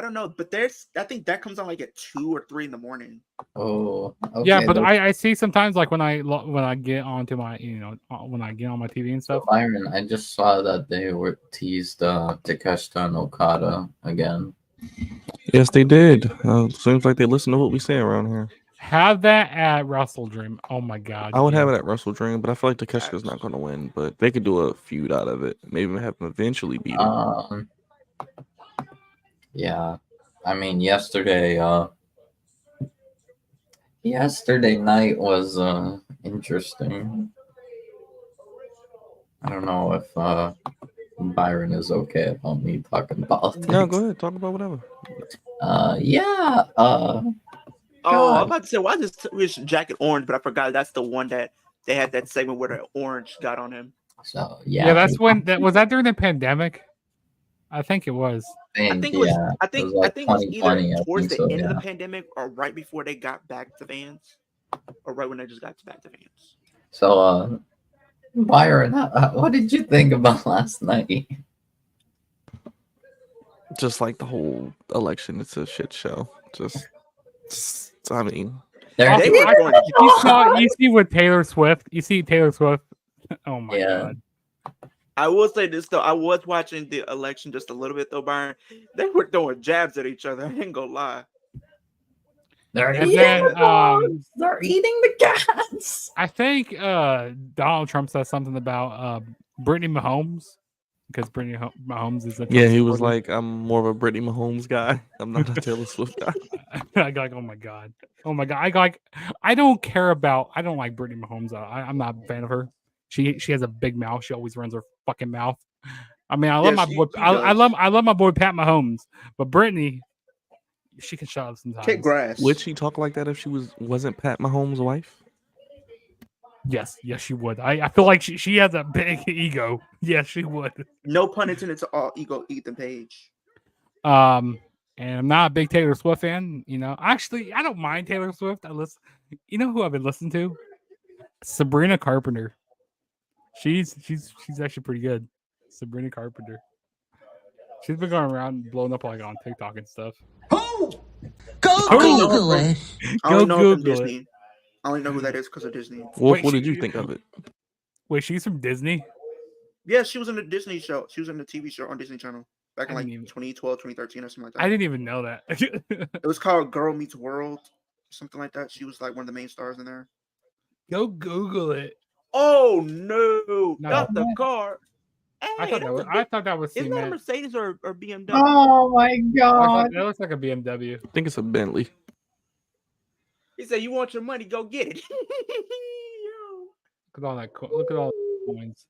don't know, but I think that comes on like at 2 or 3 in the morning. Oh, okay. Yeah, but I see sometimes like when I get onto my when I get on my TV and stuff. So Byron, I just saw that they were teased Takeshita and Okada again. Yes, they did. Seems like they listen to what we say around here. Have that at Wrestle Dream. Oh my god. I would have it at Wrestle Dream, but I feel like Takeshita's not going to win. But they could do a feud out of it. Maybe have him eventually beat him. Yeah. I mean, yesterday night was interesting. I don't know if Byron is okay about me talking politics. No, go ahead. Talk about whatever. I'm about to say, why is his jacket orange? But I forgot that's the one that they had that segment where the orange got on him. So yeah, that's when was that during the pandemic? I think it was. I think it was. I think it was either towards the end of the pandemic or right before they got back to fans, or right when they just got back to fans. So, Byron, what did you think about last night? Just like the whole election, it's a shit show. Just I mean, They're They were going. You see with Taylor Swift. You see Taylor Swift. Oh my Yeah. god. I will say this though. I was watching the election just a little bit though, Byron. They were throwing jabs at each other. I ain't gonna lie. They're And eating then, the dogs. They're eating the cats. I think Donald Trump said something about Brittany Mahomes because Brittany Mahomes is a Trump yeah, he was supporter. like, I'm more of a Brittany Mahomes guy. I'm not a Taylor Swift guy. I got like, oh my god. I don't like Brittany Mahomes. I'm not a fan of her. She has a big mouth. She always runs her fucking mouth. I mean, I love Yeah, my she- boy. she I does. love my boy Pat Mahomes, but Brittany, she can shut up sometimes. Kick grass. Would she talk like that if she wasn't Pat Mahomes' wife? Yes, she would. I feel like she has a big ego. Yes, she would. No pun intended to all ego Ethan Page. And I'm not a big Taylor Swift fan. You know, actually, I don't mind Taylor Swift. I listen. You know who I've been listening to? Sabrina Carpenter. She's actually pretty good. Sabrina Carpenter. She's been going around and blowing up like on TikTok and stuff. Who? I only know her Google from- it. I only Go know her from Google it. Disney. I only know who that is because of Disney. Wolf, Wait, what did you think of it? Wait, she's from Disney? Yeah, she was in the Disney show. She was in the TV show on Disney Channel back in I like didn't even- 2012, 2013 or something like that. I didn't even know that. It was called Girl Meets World, something like that. She was like one of the main stars in there. Go Google it. Oh no, No. not the car. Hey, I thought that was isn't that a cement. Mercedes or BMW? Oh my I god. thought that looks like a BMW. I think it's a Bentley. He said, "You want your money? Go get it." Look at all that. Look at all the coins.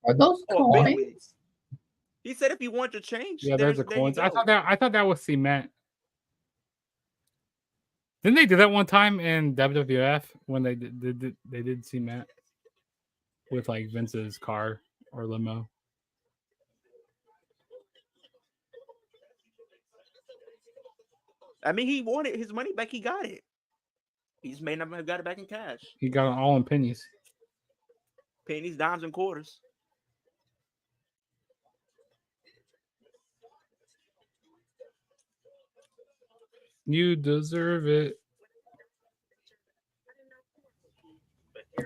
Are those Oh, coins? Bentley. He said, "If you want your change, Yeah, there's the there you coins. I go. thought that was cement. Didn't they do that one time in WWF when they did cement with like Vince's car or limo? I mean, he wanted his money back. He got it. He just may not have got it back in cash. He got it all in pennies. Pennies, dimes, and quarters. You deserve it.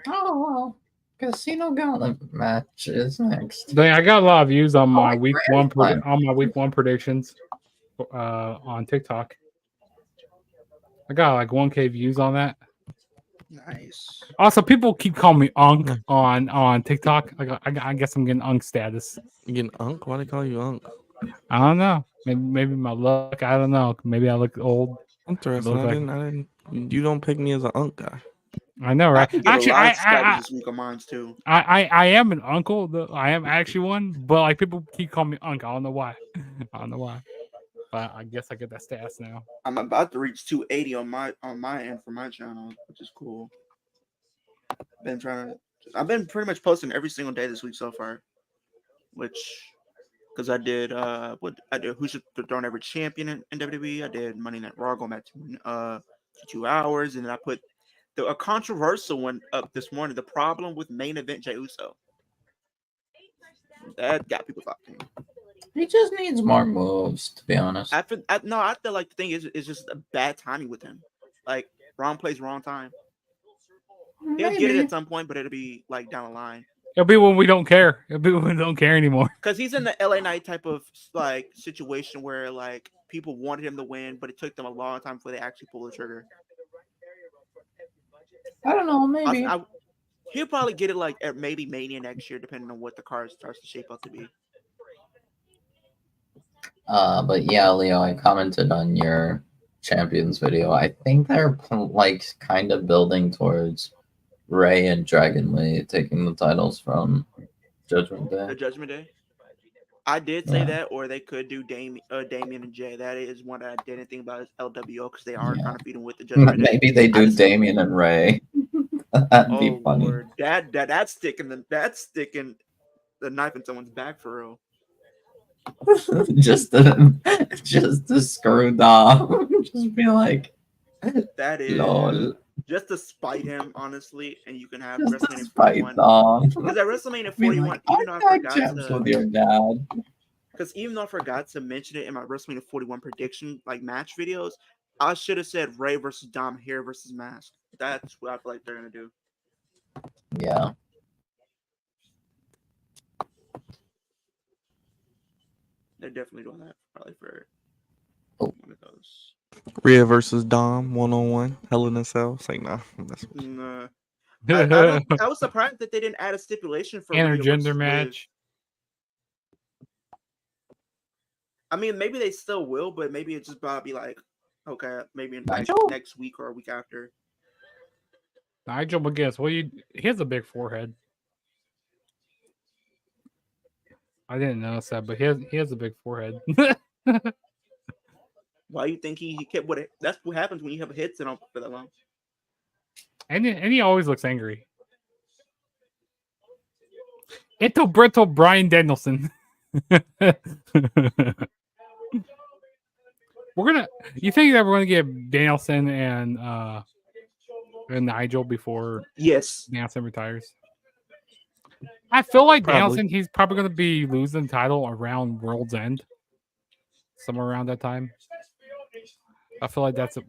Oh, Casino Gauntlet match is next. Dang, I got a lot of views on my Oh, week great. one predictions on TikTok. I got like 1K views on that. Nice. Also, people keep calling me Unk on TikTok. I guess I'm getting Unk status. You getting Unk? Why they call you Unk? I don't know. Maybe my luck. I don't know. Maybe I look old. Interesting. Look I like- didn't. You don't pick me as an Unk guy. I know, I right? can get Actually, a lot of I Skypes this week on mine too. am an uncle. I am actually one, but like people keep calling me Unk. I don't know why. But I guess I get that status now. I'm about to reach 280 on my end for my channel, which is cool. I've been pretty much posting every single day this week so far, because I did Who's the Throne Ever Champion in WWE. I did Monday Night Raw going back to 2 hours, and then I put a controversial one up this morning. The problem with main event Jey Uso. That got people talking. He just needs more moves, to be honest. I feel like the thing is just a bad timing with him. Like wrong place, wrong time. He'll get it Maybe. at some point, but it'll be like down the line. It'll be when we don't care. It'll be when we don't care anymore. Because he's in the LA Knight type of like situation where like people wanted him to win, but it took them a long time before they actually pull the trigger. I don't know, maybe. He'll probably get it like at maybe Mania next year, depending on what the card starts to shape up to be. But yeah, Leo, I commented on your champions video. I think they're like kind of building towards Ray and Dragon Lee taking the titles from Judgment The Day. Judgment Day. I did say Yeah. that, or they could do Damien and Jay. That is one I didn't think about is LWO because they are Yeah. kind of feeding with the Judgment Day. Maybe they I do just- Damien and Ray. That'd be Oh funny. Lord, that's sticking the knife in someone's back for real. just to screw Dom. Just be like, That is lol. just to spite him, honestly, and you can have Just WrestleMania despite 41. Dom. Because at WrestleMania Being 41, like, even though I got forgot jabs to, with your dad. because even though I forgot to mention it in my WrestleMania 41 prediction, like match videos, I should have said Ray versus Dom, hair versus mask. That's what I feel like they're gonna do. Yeah. They're definitely doing that probably for Oh. one of those. Rhea versus Dom 1-on-1. Hell in a Cell. It's like, nah. That's Nah. I was surprised that they didn't add a stipulation for Rhea Intergender versus Liv. match. I mean, maybe they still will, but maybe it's just about to be like, okay, maybe in like Nigel? next week or a week after. Nigel McGuinness. Well, he has a big forehead. I didn't notice that, but he has a big forehead. Why you think he kept what? That's what happens when you have hits in on for that long. and he always looks angry. Ito Brito Brian Danielson. You think that we're gonna get Danielson and Nigel before Yes. Danielson retires? I feel like Probably. Danielson, he's probably gonna be losing the title around World's End, somewhere around that time. I feel like that's a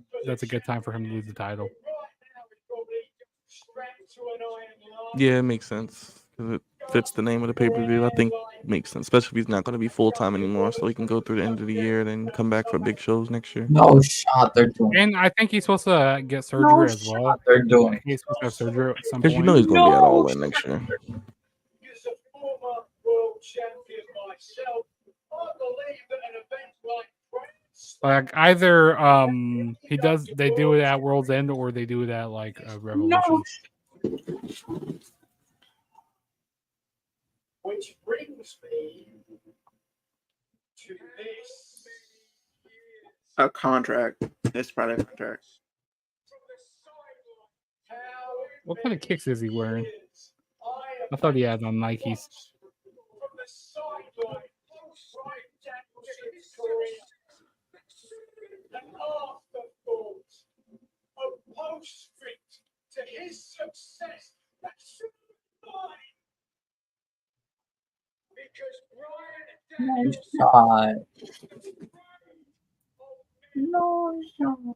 good time for him to lose the title. Yeah, it makes sense. 'Cause it fits the name of the pay-per-view. I think it makes sense, especially if he's not going to be full-time anymore, so he can go through the end of the year, then come back for big shows next year. No shot they're doing. And I think he's supposed to get surgery No as well. shot they're doing. He's supposed to have surgery at some Because point. you know he's going to be at All In next year. As a former world champion myself, I believe that an event like Like either they do it at World's End or they do it at like Revolution. which brings me to this. A contract. It's probably a contract. What kind of kicks is he wearing? I thought he had on Nikes. From the sideline, right down to his career, an afterthought, a postscript to his success. That should be mine. Because Brian No shot.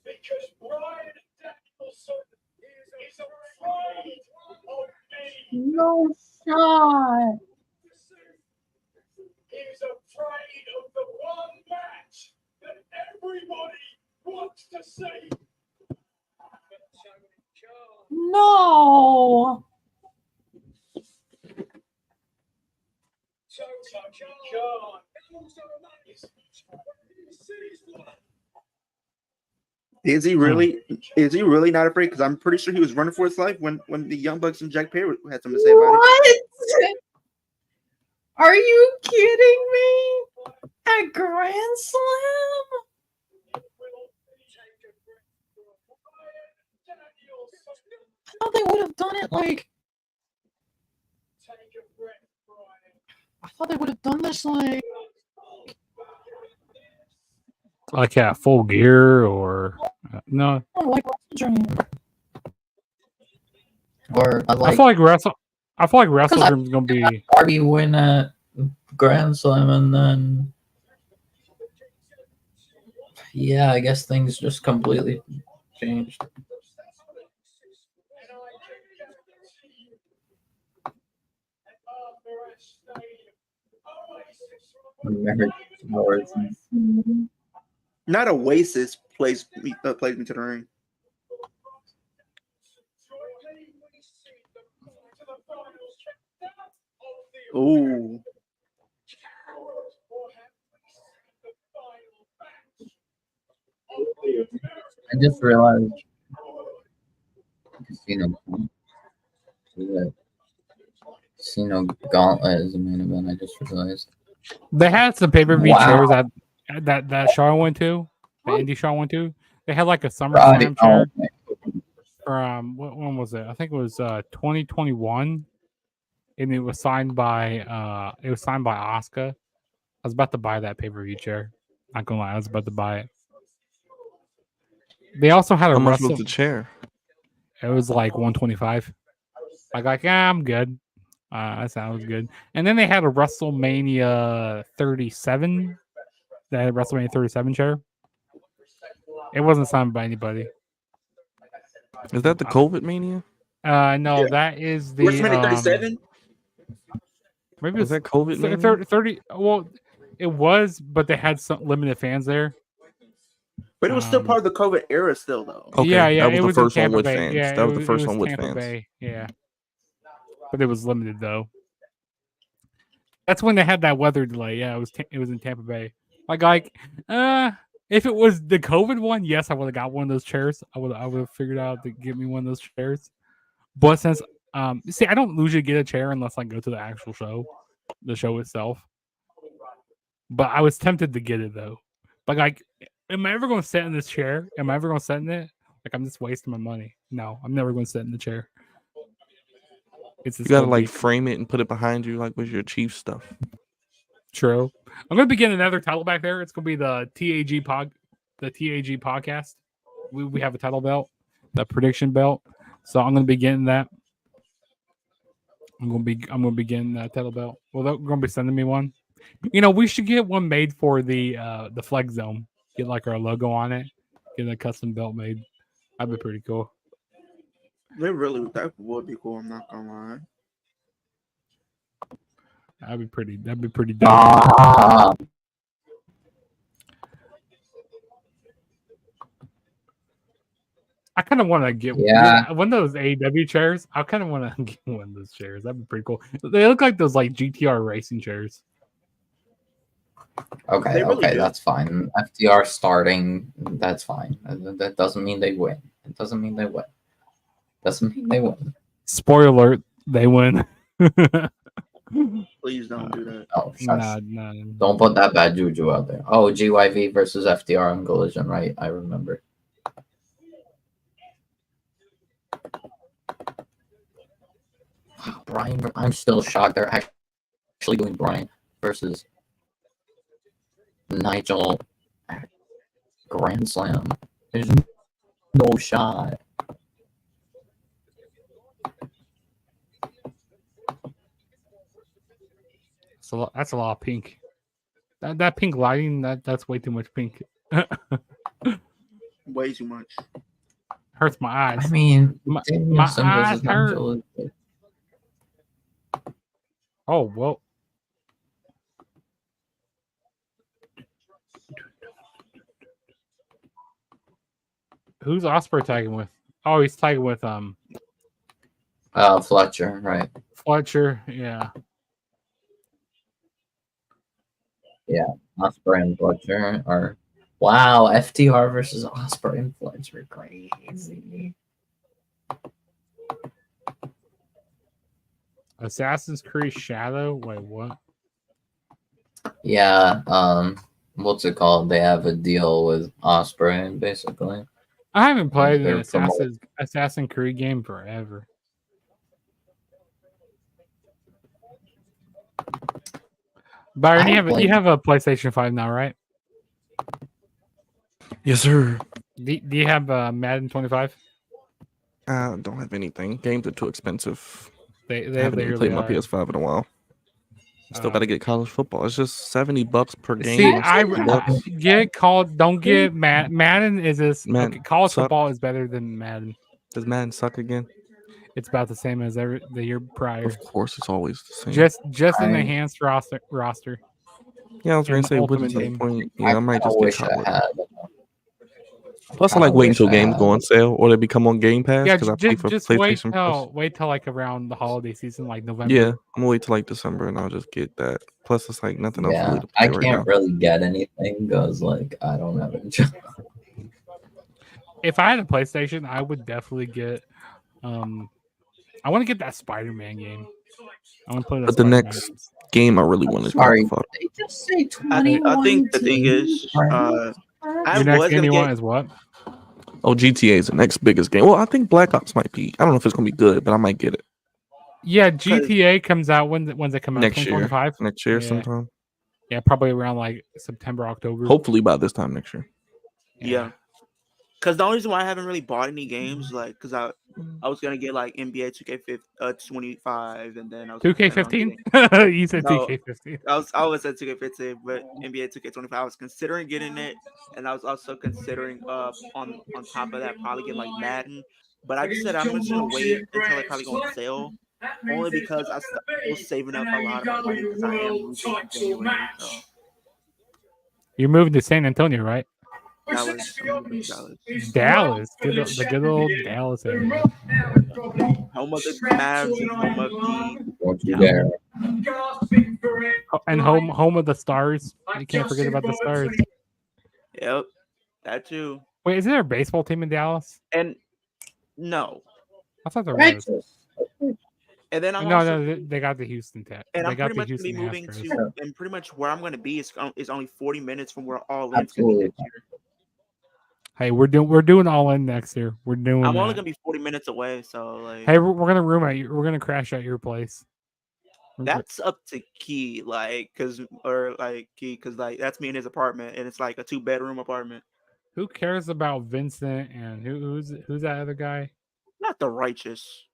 Because Brian Danielson is afraid of me. No shot. He's afraid of the one match that everybody wants to see. No. Is he really? Is he really not afraid? Because I'm pretty sure he was running for his life when the Young Bucks and Jack Perry had something to say about it. What? Are you kidding me? At Grand Slam? I thought they would have done it like. I thought they would have done this Like at Full Gear or no? like Dream. Or I feel like Wrestle Dream's gonna be. Darby win at Grand Slam and then. Yeah, I guess things just completely changed. Not Oasis plays me to the ring. Ooh. I just realized Casino Gauntlet is a main event. I just realized. They had some pay-per-view Wow. chairs that show I went to, the indie show I went to. They had like a SummerSlam chair from when was it? I think it was 2021, and it was signed by Asuka. I was about to buy that pay-per-view chair. Not gonna lie, I was about to buy it. They also had a How much Wrestle. was the chair? It was like 125. I'm good. That sounds good. And then they had a WrestleMania 37. They had a WrestleMania 37 chair. It wasn't signed by anybody. Is that the COVID mania? No, Yeah. that is the WrestleMania 37. maybe it Was was that COVID mania? 30. Well, it was, but they had some limited fans there. But it was still part of the COVID era, still though. Okay, yeah, that was it the was in first one Tampa with Bay. fans. Yeah, That was the first it one with Tampa fans. Bay. Yeah, but it was limited though. That's when they had that weather delay. Yeah, it was in Tampa Bay. If it was the COVID one, yes, I would have got one of those chairs. I would have figured out to get me one of those chairs. But since see, I don't usually get a chair unless I go to the actual show, the show itself. But I was tempted to get it though. But am I ever going to sit in this chair? Am I ever going to sit in it? Like, I'm just wasting my money. No, I'm never going to sit in the chair. You gotta like frame it and put it behind you, like with your Chiefs stuff. True. I'm going to be getting another title back there. It's going to be the TAG podcast. We have a title belt, the prediction belt. So I'm going to be getting that. I'm going to be getting that title belt. Well, they're going to be sending me one. You know, we should get one made for the Flex Zone. Get like our logo on it. Get a custom belt made. That'd be pretty cool. That would be cool. I'm not gonna lie. That'd be pretty dope. I kind of want to get one of those AEW chairs. I kind of want to get one of those chairs. That'd be pretty cool. They look like those like GTR racing chairs. Okay, really okay, do. that's fine. FTR starting, that's fine. That doesn't mean they win. It doesn't mean they win. Doesn't mean they win. Spoiler alert, they win. Please don't do that. Oh, shush. Nah. Don't put that bad juju out there. Oh, GYV versus FTR on Collision, right? I remember. Brian, I'm still shocked. They're actually doing Brian versus Nigel at Grand Slam. There's no shot. So that's a lot of pink. That pink lighting, that's way too much pink. Way too much. Hurts my eyes. I mean, my Danielson eyes versus hurt. Nigel. Oh, well. Who's Osprey tagging with? Oh, he's tagging with Fletcher, right? Fletcher. Yeah. Yeah, Osprey and Fletcher are. Wow, FTR versus Osprey and Fletcher, crazy. Assassin's Creed Shadow. Wait, what? Yeah, what's it called? They have a deal with Osprey, basically. I haven't played an They're Assassin's Creed game forever. Byron, you have a PlayStation 5 now, right? Yes, sir. Do you have Madden 25? Don't have anything. Games are too expensive. They haven't even played my PS5 in a while. Still got to get college football. It's just $70 per game. See, I get called. Don't get Madden is this. College football is better than Madden. Does Madden suck again? It's about the same as the year prior. Of course, it's always the same. Just an enhanced roster. Yeah, I was going to say, what is the point? Yeah, I might just get college. Plus, I like waiting until games go on sale or they become on Game Pass because I pay for PlayStation Plus. Wait till like around the holiday season, like November. Yeah, I'm gonna wait till like December and I'll just get that. Plus, it's like nothing else. Yeah, really to play I right can't now. really get anything because like I don't have a job. If I had a PlayStation, I would definitely get. I want to get that Spider-Man game. I want to play that. But the next game I really want to. Sorry, they just say 21. I think the thing is, your next game you want is what? Oh, GTA is the next biggest game. Well, I think Black Ops might be. I don't know if it's gonna be good, but I might get it. Yeah, GTA comes out when's it come out? Next year. Next year, yeah. sometime. Yeah, probably around like September, October. Hopefully by this time next year. Yeah. Because the only reason why I haven't really bought any games, like, because I was gonna get like NBA 2K25, and then I was planning on 2K15? getting You said no. 2K15. I was at 2K15, but NBA 2K25. I was considering getting it, and I was also considering on top of that probably get like Madden. But I just said I'm just gonna wait until they probably go on sale, only because I was saving up a lot of my money because I am moving in January. So You're moving to San Antonio, right? Dallas, I'm moving to Dallas, Dallas. The good old Dallas area. home of the Mavs and home of the Don't you Cowboys. dare. And home of the Stars. You can't forget about the Stars. Yep, that too. Wait, is there a baseball team in Dallas? And no, I thought there was. Righteous. and then I'm No, also they got the Houston Tech. and They I'm got pretty the much gonna be Houston moving Astros. to, and pretty much where I'm gonna be is only 40 minutes from where All In's gonna be Absolutely. next year. Hey, we're doing all in next year. We're doing. I'm only that. gonna be 40 minutes away, so like Hey, we're gonna room at you. We're gonna crash at your place. that's up to Key, like, cause like that's me in his apartment, and it's like a 2-bedroom apartment. Who cares about Vincent and who's that other guy? Not the Righteous.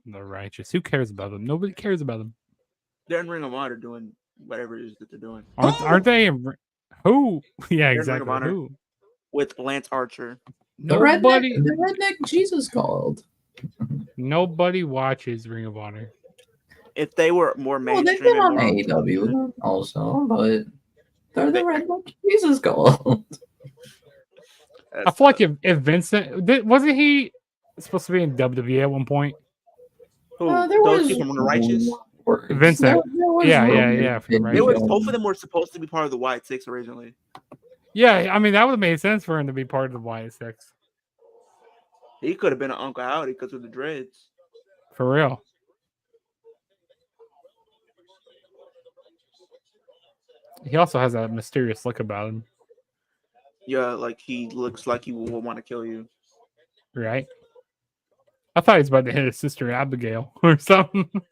The Righteous. Who cares about them? Nobody cares about them. They're in Ring of Honor doing whatever it is that they're doing. Aren't they? Who? Yeah, They're in Ring of exactly. Honor Who? with Lance Archer. Nobody. The redneck Jesus called. Nobody watches Ring of Honor. If they were more Well, they've mainstream been and on more AEW also, but they're the redneck Jesus called. I feel like if Vincent wasn't he supposed to be in WWE at one point? who, There those was people from the Righteous. rumors. Vincent. There was Yeah, rumors from the that They were Righteous. both of them were supposed to be part of the White Six originally. Yeah, I mean that would have made sense for him to be part of the Wyatt Six. He could have been an Uncle Howdy because of the dreads. For real. He also has a mysterious look about him, Yeah, like he looks like he will want to kill you. right? I thought he was about to hit his sister Abigail or something. It's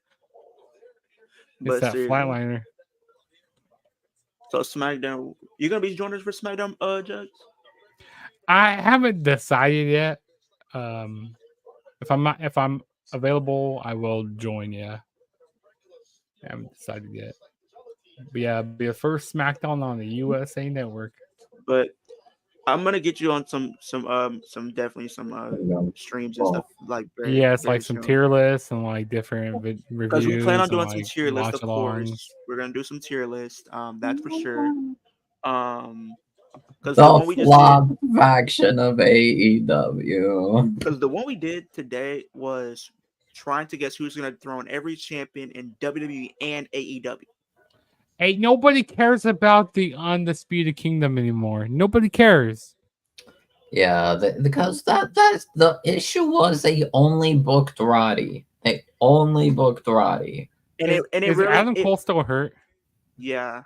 But that seriously. flatliner. So SmackDown, you gonna be joining us for SmackDown, Jugs? I haven't decided yet. If I'm available, I will join. Yeah, I haven't decided yet. But yeah, be a first SmackDown on the USA Network. But I'm gonna get you on some definitely some streams and stuff like very, Yeah, it's very like some soon. tier lists and like different reviews. Because we plan on and, doing some like, tier list, of watch-alongs. course. We're gonna do some tier list. That's for sure. Because the The one we just did, flop faction of AEW. because the one we did today was trying to guess who's gonna dethrone every champion in WWE and AEW. Hey, nobody cares about the Undisputed Kingdom anymore. Nobody cares. Yeah, because that's the issue was they only booked Roddy. They only booked Roddy. And Is it really Adam Cole still hurt? yeah.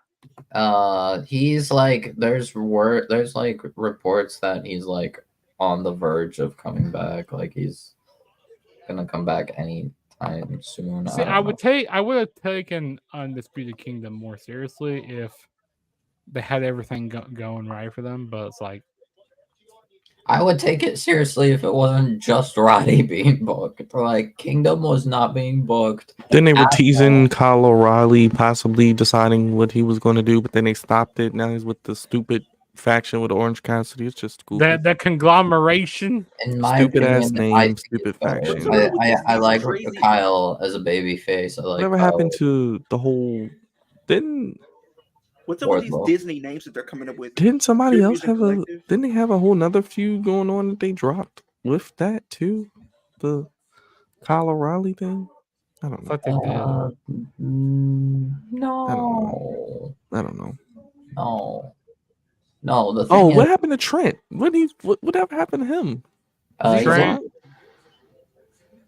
He's like there's like reports that he's like on the verge of coming back. Like he's gonna come back anytime soon. See, I would I would have taken Undisputed Kingdom more seriously if they had everything going right for them. But it's like, take it seriously if it wasn't just Roddy being booked. Like Kingdom was not being booked. Then they were at teasing all. Kyle O'Reilly possibly deciding what he was going to do, but then they stopped it. Now he's with the stupid faction with Orange Cassidy. It's just goofy. that conglomeration. In my Stupid opinion, ass I name, think stupid it's better. faction. What's up with this I like crazy- Kyle as a baby face. I like Whatever Kyle. happened to the whole? Didn't What's up with these Wardlow. Disney names that they're coming up with? didn't somebody Pure else Music have a? Collective? Didn't they have a whole nother feud going on that they dropped with that too? The Kyle O'Reilly thing. I don't I know. thought they did. No. I don't know. No. The thing Oh, is, what happened to Trent? Whatever happened to him? he's Trent?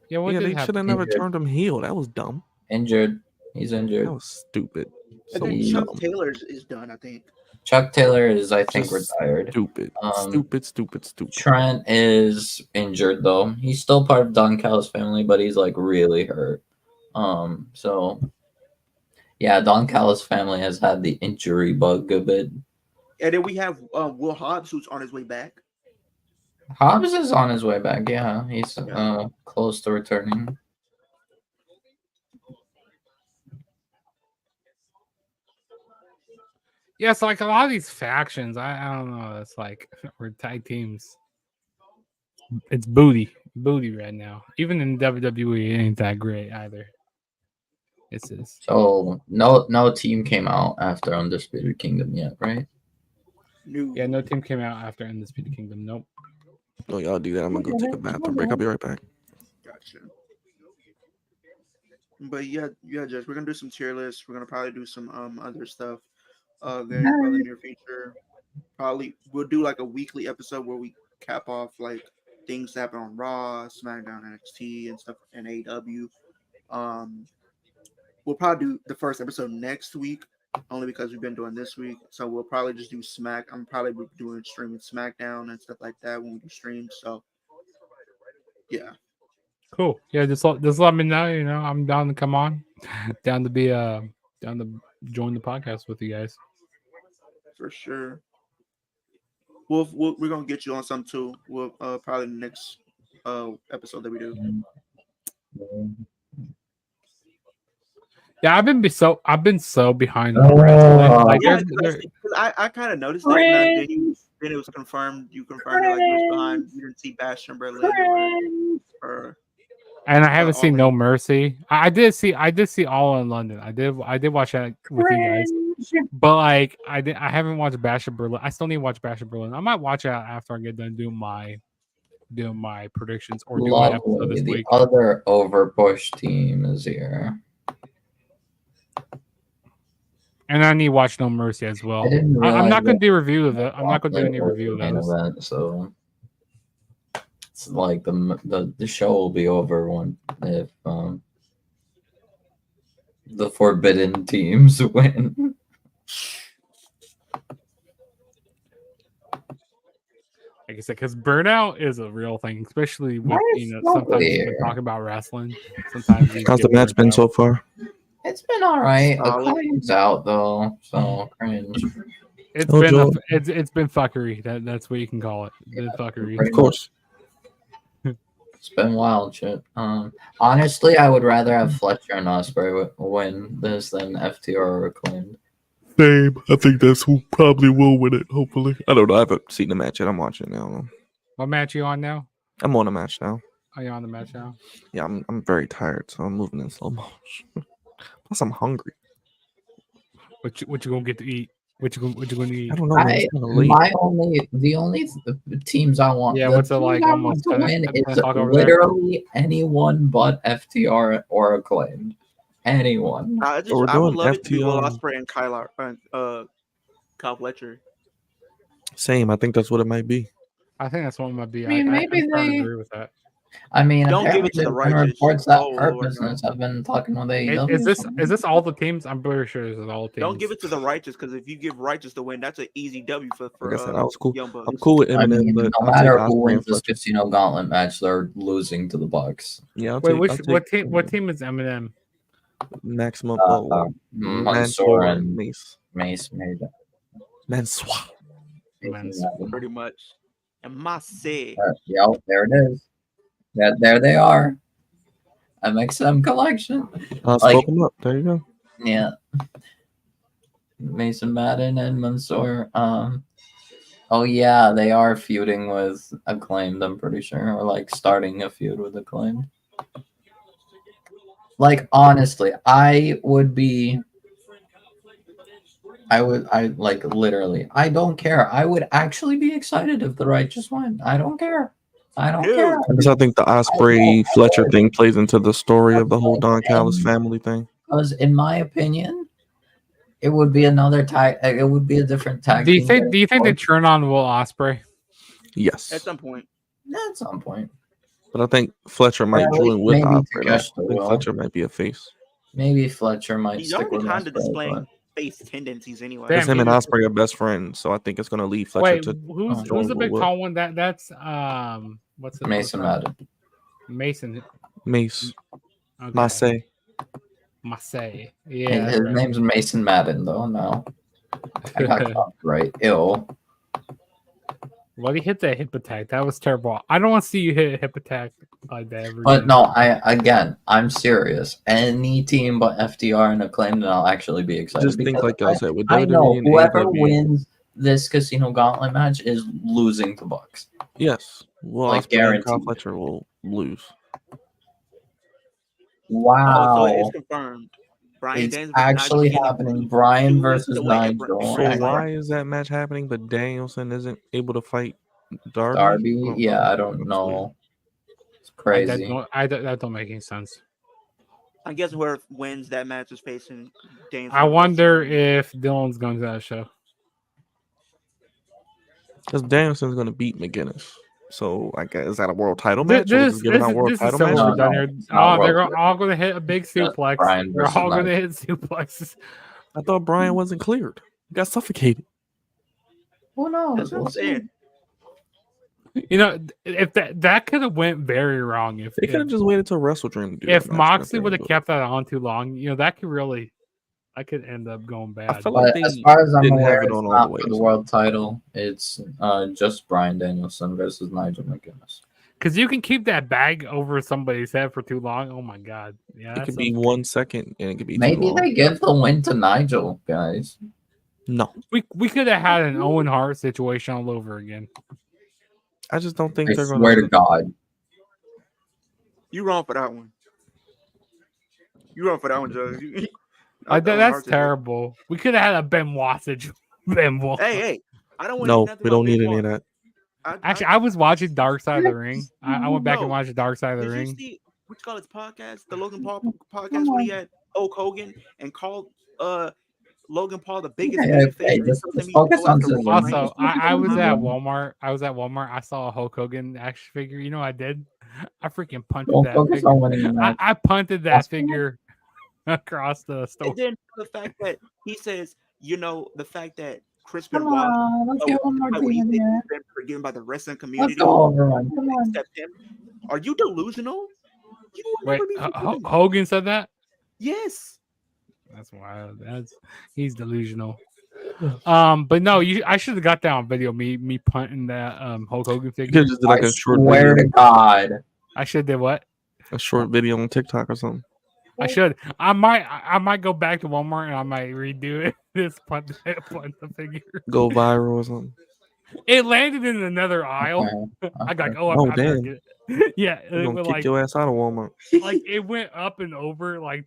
Yeah, what Yeah, did they happen? should have never Injured. turned him heel. That was dumb. injured. He's injured. That was stupid. And So then he- Chuck dumb. Taylor is done, I think. Chuck Taylor is, I think, Just retired. Stupid. Stupid. Trent is injured though. He's still part of Don Callis' family, but he's like really hurt. So yeah, Don Callis' family has had the injury bug a bit. And then we have Will Hobbs, who's on his way back. Hobbs is on his way back. Yeah, he's close to returning. Yeah, so like a lot of these factions, I don't know. It's like we're tag teams. It's booty right now. Even in WWE, it ain't that great either. It's this. So no team came out after Undisputed Kingdom yet, right? Yeah, no team came out after Undisputed Kingdom. Nope. Oh, y'all do that. I'm gonna go take a bathroom break. I'll be right back. Gotcha. But yeah, Judge, we're gonna do some tier lists. We're gonna probably do some other stuff. Very probably near future. Probably we'll do like a weekly episode where we cap off like things that happen on Raw, SmackDown, NXT, and stuff, and AEW. We'll probably do the first episode next week, only because we've been doing this week. So we'll probably just do Smack. I'm probably doing streaming SmackDown and stuff like that when we do streams. So yeah. Cool. Yeah, just let me know. You know, I'm down to come on, down to be down to join the podcast with you guys. For sure. We're gonna get you on some too. We'll probably the next episode that we do. Yeah, I've been so behind on wrestling. Like, Yeah, I kind of noticed that. And then it was confirmed. You confirmed it like you was behind. You didn't see Bash and Berlin or and I haven't seen All No Mercy. I did see All in London. I did watch that with you guys. But like I haven't watched Bash of Berlin. I still need to watch Bash of Berlin. I might watch it after I get done doing my predictions or do my episode Lovely. this The week. other overpush team is here. And I need to watch No Mercy as well. I'm not going to do a review of it. I'm not going to do any review of those. Event, so it's like the show will be over if the forbidden teams win. Like I said, because burnout is a real thing, especially with sometimes when talking about wrestling. Sometimes how's the match been so far? It's been all right. Acclaim's out though, so cringe. It's been fuckery. That's what you can call it. Been fuckery. Of course. It's been wild shit. Honestly, I would rather have Fletcher and Ospreay win this than FTR or Acclaimed. Same. I think that's who probably will win it. Hopefully, I don't know. I haven't seen the match yet. I'm watching it now. What match are you on now? I'm on a match now. Are you on the match now? Yeah, I'm very tired, so I'm moving in slow motion. Plus, I'm hungry. What you gonna get to eat? What you gonna eat? I don't know. The only teams I want. Yeah, what's it like? Almost to win is literally anyone but FTR or Acclaimed. Anyone. I would love it to be Will Ospreay and Kyle Fletcher. Same. I think that's what it might be. I think that's what it might be. I mean, maybe they agree with that. I mean, don't give it to the righteous. Reports that purpose. I've been talking with AEW. Is this all the teams? I'm pretty sure this is all the teams. Don't give it to the righteous because if you give righteous the win, that's an easy W for like I said, I was cool. Young Bucks. I'm cool with Eminem, I mean, but no matter who wins this Casino Gauntlet match, they're losing to the Bucks. Yeah. What team is Eminem? Maximum. Mansoor and Mace. Mansoor. Pretty much. And Massey. Yeah, there it is. There they are. MXM collection. Spoke them up. There you go. Yeah. Mason Madden and Mansoor. Oh yeah, they are feuding with Acclaimed, I'm pretty sure, or like starting a feud with Acclaimed. Like honestly, I literally, I don't care. I would actually be excited if the Righteous win. I don't care. Care. Because I think the Ospreay Fletcher thing plays into the story of the whole Don Callis family thing. Because in my opinion, it would be another tag. It would be a different tag. Do you think they turn on Will Ospreay? Yes. At some point. At some point. But I think Fletcher might join with Ospreay. I think Fletcher might be a face. Maybe Fletcher might. He's already kind of displaying face tendencies anyway. Because him and Ospreay are best friends, so I think it's going to leave Fletcher to. Who's the big tall one? That's what's the Mason Madden. Mace. Okay. Massey. Yeah. His name's Mason Madden, though. No, I got copyright. Ill. Well, he hit that hip attack. That was terrible. I don't want to see you hit a hip attack like that ever But again. no, I'm serious. Any team but FTR and Acclaimed, and I'll actually be excited. Just think because like y'all said with I WWE know and whoever AEW. wins this Casino Gauntlet match is losing to Bucks. Yes, Will Like, Ospreay and Kyle guaranteed. Fletcher will lose. Wow. Oh, so it's confirmed. Brian It's Daniels versus actually Nigel happening. getting Brian 2 weeks versus away. Nigel. So and why is that match happening, but Danielson isn't able to fight Darby? Darby? Yeah, I don't know. It's crazy. That don't make any sense. I guess whoever wins that match is facing Danielson. I wonder if Dylan's going to that show. Because Danielson's going to beat McGinnis. So I guess is that a world title match? Or This giving out is world this is title so match? No, overdone no, here. it's not Oh, they're world all going to hit a big suplex. Brian They're versus all going to Nigel. hit suplexes. I thought Brian wasn't cleared. He got suffocated. Who knows? That's what I'm saying. You know, if that could have went very wrong. If They could have just waited till Wrestle Dream to do if that match. Moxley would have kept that on too long, you know, that could end up going bad. I feel like But they as far as I'm didn't aware, have it it's on all not the way. for the world title. It's just Brian Danielson versus Nigel McGuinness. Because you can keep that bag over somebody's head for too long. Oh my god! Yeah, It could be 1 second and it could be Maybe too long. they give the win to Nigel, guys. No, we could have had an Owen Hart situation all over again. I just don't think I they're swear to going God. You wrong for that one. You wrong for that one, Joe. That's terrible. We could have had a Benoit situation. Benoit. Hey, I don't want No, nothing we don't about need Benoit. any of that. Actually, I was watching Dark Side of the Ring. I went back and No. watched Dark Side of the Did you Ring. see what you call his podcast, the Logan Paul podcast, when he had Hulk Hogan and called Logan Paul the biggest Hey, just focus on Cesaro. Also, I was at Walmart. I saw a Hulk Hogan action figure. You know what I did? I freaking punted Don't that focus figure. on winning the match. I punted that figure across the store. And then the fact that he says, you know, the fact that Chris Come Benoit, on, let's get one more what he team in did, here. he's been forgiven by the wrestling Let's community. go, everyone. Come on. Accept him. Are you delusional? You will Wait, never be forgiven. Hogan said that? Yes. That's wild. He's delusional. But no, I should have got that on video. Me punting that Hulk Hogan You figure. could just do like I a short swear video, to God. I should did what? a short video on TikTok or something. I should. I might go back to Walmart and I might redo it. This punt the figure. Go viral or something. It landed in another aisle. I got Oh, I better damn. get it. Yeah, You're it gonna went kick like your ass out of Walmart. it went up and over like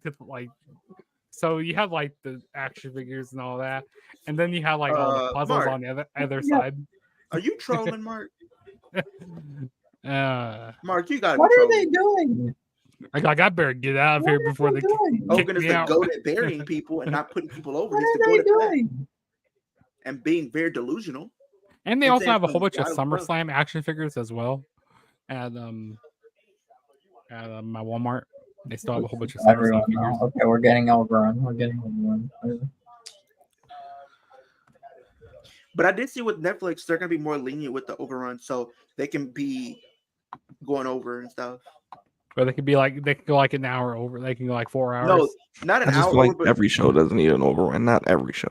so you have like the action figures and all that, and then you have like all the puzzles Mark. on the other side. Are you trolling, Mark? Mark, you got. What are they doing? I better get out of here before they doing? kick Hogan is me the out. goat at burying people and not putting people over. What He's the are goat they at that. doing? And being very delusional. And they And also saying have a whole some bunch of wild stuff. SummerSlam action figures as well. At my Walmart, they still have a whole bunch of Everyone SummerSlam figures. now. Okay, we're getting overrun. But I did see with Netflix, they're gonna be more lenient with the overrun, so they can be going over and stuff. Or they could go like an hour over. They can go like 4 hours. No, not an I just hour. feel like over, but every show doesn't need an overrun. Not every show.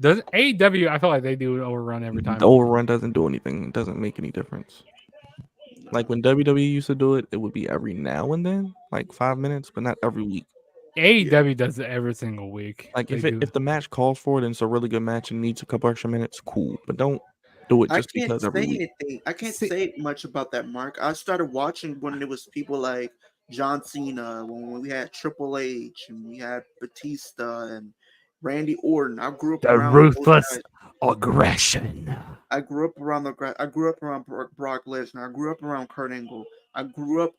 Does AEW? I feel like they do an overrun every time. The overrun doesn't do anything. It doesn't make any difference. Like when WWE used to do it, it would be every now and then, like 5 minutes, but not every week. AEW does it every single week. Like They if do. the match calls for it and it's a really good match and needs a couple extra minutes, cool. But don't do it I just can't because say every week. anything. I can't See- say much about that, Mark. I started watching when it was people like John Cena, when we had Triple H and we had Batista and Randy Orton. I grew up the around those ruthless guys. aggression. I grew up around Brock Lesnar. I grew up around Kurt Angle. I grew up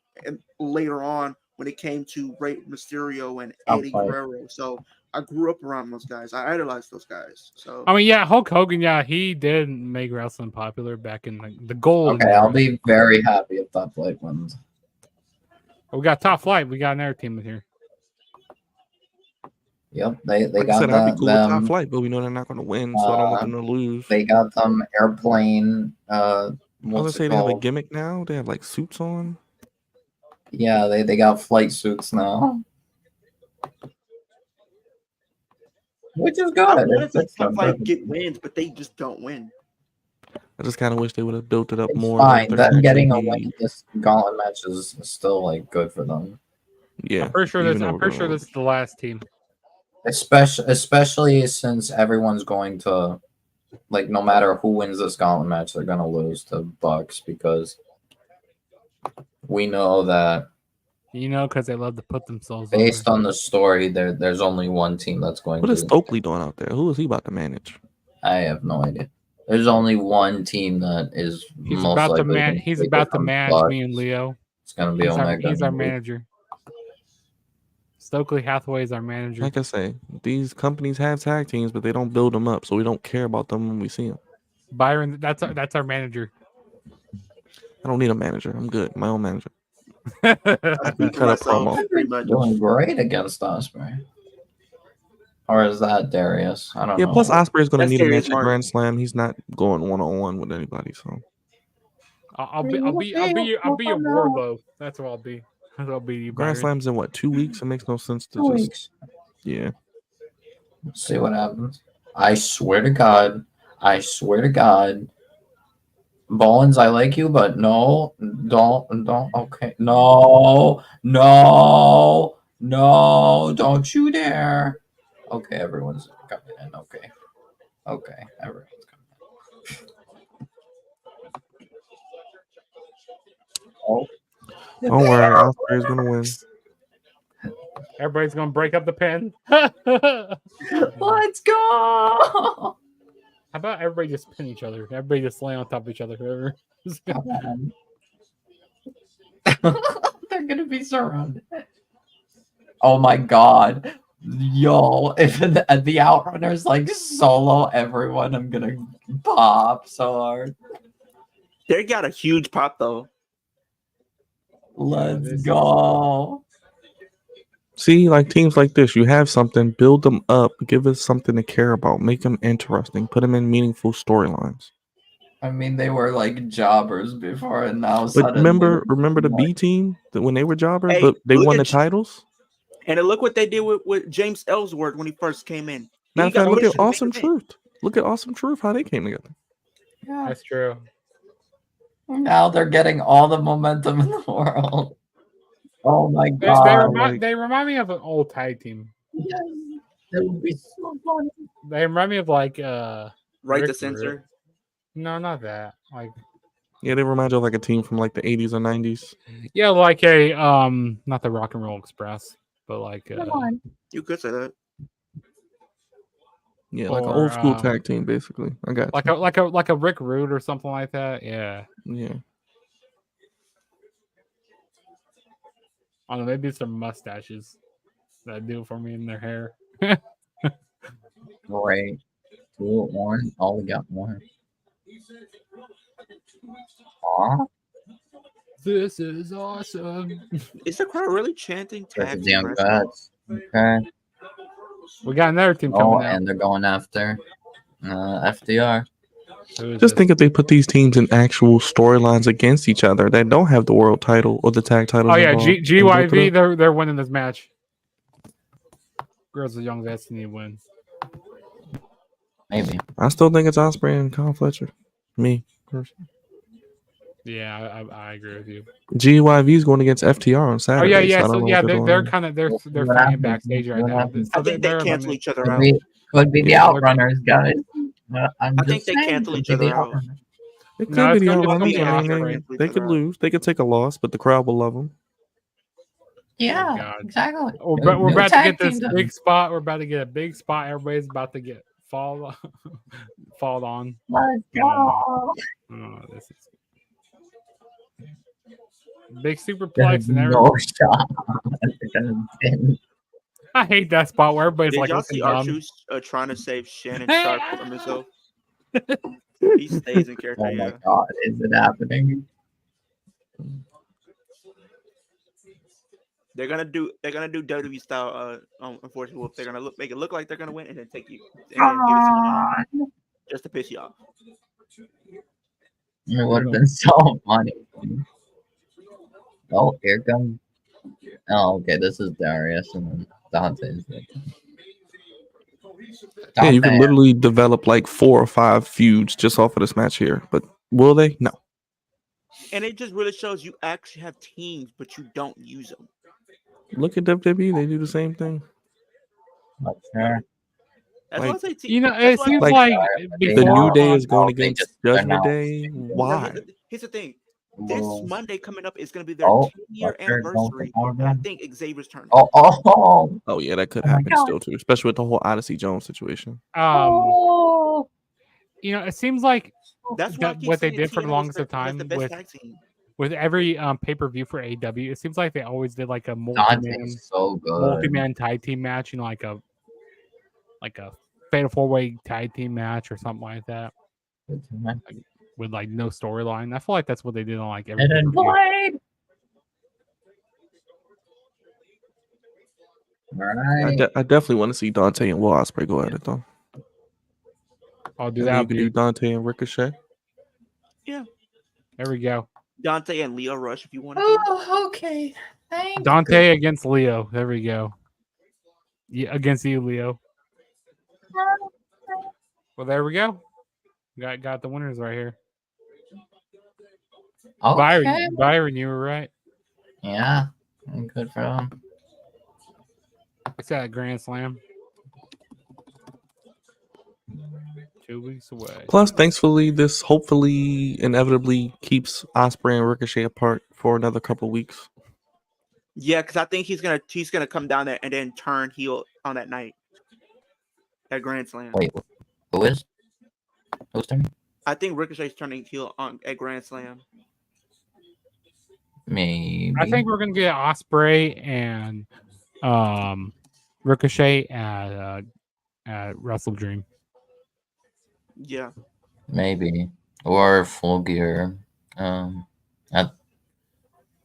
later on when it came to Rey Mysterio and Eddie Guerrero. So I grew up around those guys. I idolized those guys. So I mean, yeah, Hulk Hogan. Yeah, he did make wrestling popular back in the golden. Okay, I'll era. be very happy if that Blade wins. We got Top Flight. We got another team in here. Yep, they Like I got said, I'd be cool with Top them. Flight, but we know they're not going to win, so I don't want them to lose. They got them airplane. I was gonna What's say it they have a called? gimmick now. They have like suits on. Yeah, they got flight suits now, which is I good. want to see It's stuff good. like get wins, but they just don't win. I just kind of wish they would have built it up It's more. fine. Like Them their getting a actually win in this gauntlet match is still like good for them. yeah. I'm pretty sure even this. though I'm we're pretty sure gonna this is the last team. Especially since everyone's going to like no matter who wins this gauntlet match, they're gonna lose to Bucks because we know that You know, because they love to put themselves based over. on the story, there's only one team that's going What is to. Stokely doing out there? Who is he about to manage? I have no idea. There's only one team that is He's most about to likely. man. gonna He's take about it to from manage Bucks. me and Leo. It's gonna be Omega. He's our and manager. Stokely Hathaway is our manager. Like I say, these companies have tag teams, but they don't build them up, so we don't care about them when we see them. Byron, that's our manager. I don't need a manager. I'm good. My own manager. I We speak for cut a myself, promo. pretty much. Doing great against Osprey. Or is that Darius? I don't Yeah. know. Plus, Osprey is going to That's need a Darius match at Martin. Grand Slam. He's not going 1-on-1 with anybody. So I'll be your Wardlow. That's what I'll be. That's what I'll be. Grand Byron. Slam's in what, 2 weeks? It makes no sense to 2 just weeks. yeah. See what happens. I swear to God. Bowens, I like you, but no, don't. Okay, no, don't you dare. Okay, everyone's coming in. Okay, everyone's coming in. Oh, Don't worry, Osprey is going to win. Everybody's gonna break up the pen. let's go. How about everybody just pin each other? Everybody just lay on top of each other. Whoever. Come on. They're gonna be surrounded. Oh my God. Yo, if the Outrunners like solo everyone, I'm gonna pop so hard. They got a huge pop though. Let's go. See, like teams like this, you have something, build them up, give us something to care about, make them interesting, put them in meaningful storylines. I mean, they were like jobbers before, and now But suddenly. remember the like, B team that when they were jobbers, Hey, but they look won at the titles. And look what they did with James Ellsworth when he first came in. Matter He of got fact, look at pushed to the main Awesome event. Truth. Look at Awesome Truth, how they came together. yeah. That's true. Now they're getting all the momentum in the world. Oh my They, God. they remind me of an old tag team. Yes. That would be so funny. They remind me of like Right Rick to censor. Rude. No, not that. Like Yeah, they remind you of like a team from like the 80s or 90s. yeah, like a not the Rock and Roll Express, but like Come on. You could say that. Yeah, like an Or, old school tag team, basically. I got like you. like a Rick Rude or something like that. Yeah. Yeah. I don't know, maybe it's their mustaches that do it for me in their hair. Great. 2 1. Oh, we got one. Aw. This is awesome. Is the crowd really chanting There's tag the team young wrestling? vets. Okay. We got another team Oh, coming out. and they're going after FDR. Who is Just this? think if they put these teams in actual storylines against each other that don't have the world title or the tag title. Oh yeah, involved, and built it GYV. up. They're winning this match. Girls of Young Vets need to win. Maybe. I still think it's Osprey and Kyle Fletcher. Me personally. Yeah, I agree with you. GYV is going against FTR on Oh Saturday. yeah, yeah. I don't So know yeah, what they're doing. kind of they're We'll see they're what fighting happens. backstage right What now. happens. So I think they they're cancel each other out. Could be the Yeah. Outrunners, guys. I'm I think just they saying, cancel could each be the other out. Outrunners. It could No, be it's the gonna Outrunners. be I Osprey mean, and they could lose. They could take a loss, but the crowd will love them. Yeah, God. exactly. We're New about to tag get this team big spot. We're about to get a big spot. Everybody's about to get fall on. Let's go. Oh, this is big There's superplex and no everything. shot. They're gonna win. I hate that spot where everybody's Did like y'all looking see dumb. R-Truth trying to save Shannon Sharp from himself? He stays in character. Oh my Yeah. God, is it happening? They're gonna do WWE style. Unfortunately, Wolf. They're gonna make it look like they're gonna win, and then take you and then give it someone else just to piss you off. It would have been so funny. Oh, here comes. Oh, okay. This is Darius and then Dante's. Yeah, you can Dante, literally develop like 4 or 5 feuds just off of this match here. But will they? No. And it just really shows you actually have teams, but you don't use them. Look at WWE; they do the same thing. not sure. That's Like- why I say You know, that's it why- seems Like, like They The before New Day on- is going they against just Judgment announced Day. it. No, Why? here's the thing. This Well, Monday coming up is going to be their Oh, 10-year Buster is going to anniversary. And I Oregon. think Xavier's turning. Oh, Oh yeah, that could Oh my happen God. still too, especially with the whole Odyssey Jones situation. oh. you know, it seems like That's why I keep what they saying did for the TNA longest has of time the best tag team. with every pay-per-view for AEW, it seems like they always did like a Dante's multi-man so good. multi-man tag team match, you know, like a fatal 4-way tag team match or something like that with like no storyline. I feel like that's what they did on like every Hidden pay-per-view. Blade. All I, right. I definitely want to see Dante and Will Ospreay go at it though. I'll do And then that. you could do Dante and Ricochet. There we go. Dante and Leo Rush, if you want to do. Oh, okay. Thank Dante against Leo. There we go. Yeah, against you, Leo. Well, there we go. Got the winners right here. Okay. Byron, you were right. Yeah. Good for them. It's at Grand Slam. 2 weeks away. Plus, thankfully, this hopefully inevitably keeps Ospreay and Ricochet apart for another couple weeks. Yeah, because I think he's gonna come down there and then turn heel on that night at Grand Slam. Wait, who is? Who's turning? I think Ricochet's turning heel at Grand Slam. Maybe. I think we're gonna get Ospreay and Ricochet at Wrestle Dream. Yeah. Maybe. Or Full Gear. I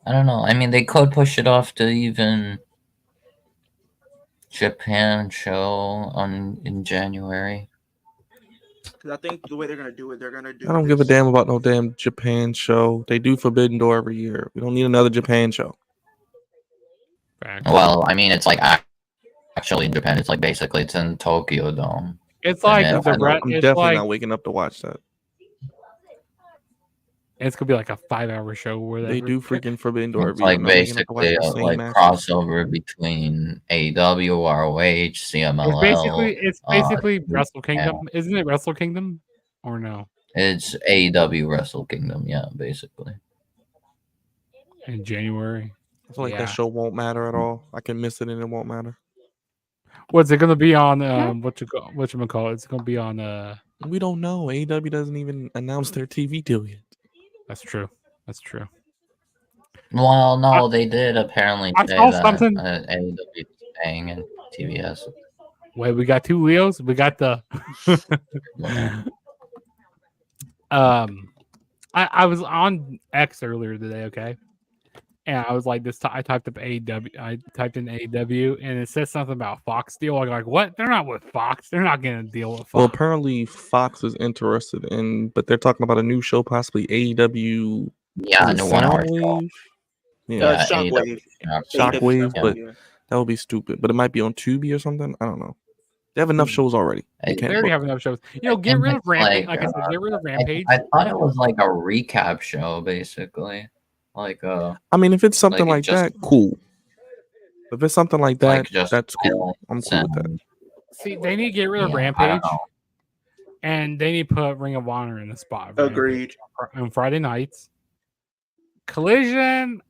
don't know. I mean, they could push it off to even Japan show in January. Because I think the way they're gonna do it, they're gonna do. I don't give a damn about no damn Japan show. They do Forbidden Door every year. We don't need another Japan show. Well, I mean, it's like actually in Japan. It's like basically it's in Tokyo Dome. It's like then- the I know, Red. I'm It's definitely like not waking up to watch that. it's gonna be like a 5-hour show where They do freaking Forbidden Door It's every year. like I'm not waking up to watch basically the a same like matches. crossover between AEW, ROH, CMLL. It's basically yeah. Wrestle Kingdom, isn't it? Wrestle Kingdom, or no? It's AEW Wrestle Kingdom, yeah, basically. In January. I feel like Yeah. that show won't matter at all. I can miss it and it won't matter. What's it gonna be on? What you call it? It's gonna be on. We don't know. AEW doesn't even announce their TV deal yet. That's true. That's true. Well, no, they did apparently I say saw that something- AEW is staying in TBS. Wait, we got 2 Leos. We got the. I was on X earlier today. Okay, and I was like, I typed up AEW. I typed in AEW, and it says something about Fox deal. I'm like, what? They're not with Fox. They're not gonna deal with Fox. Well, apparently Fox is interested in, but they're talking about a new show, possibly AEW. Yeah, is it new 1 hour show. Soundwave? Yeah, Yeah, Shockwave. Shockwave, but yeah. that would be stupid. But it might be on Tubi or something. I don't know. They have enough shows already. They Hey, can't They already book. have enough shows. You know, I get think rid of it's Rampage. like, Like I said, get rid of Rampage. I thought it was like a recap show, basically. Like I mean, if it's something like it like just- that, cool. If it's something like that, like just that's cool. I'm cool with that. and- See, they need to get rid of Yeah, I Rampage, don't know. and they need to put Ring of Honor in the spot. of Rampage Agreed. on Friday nights. Collision.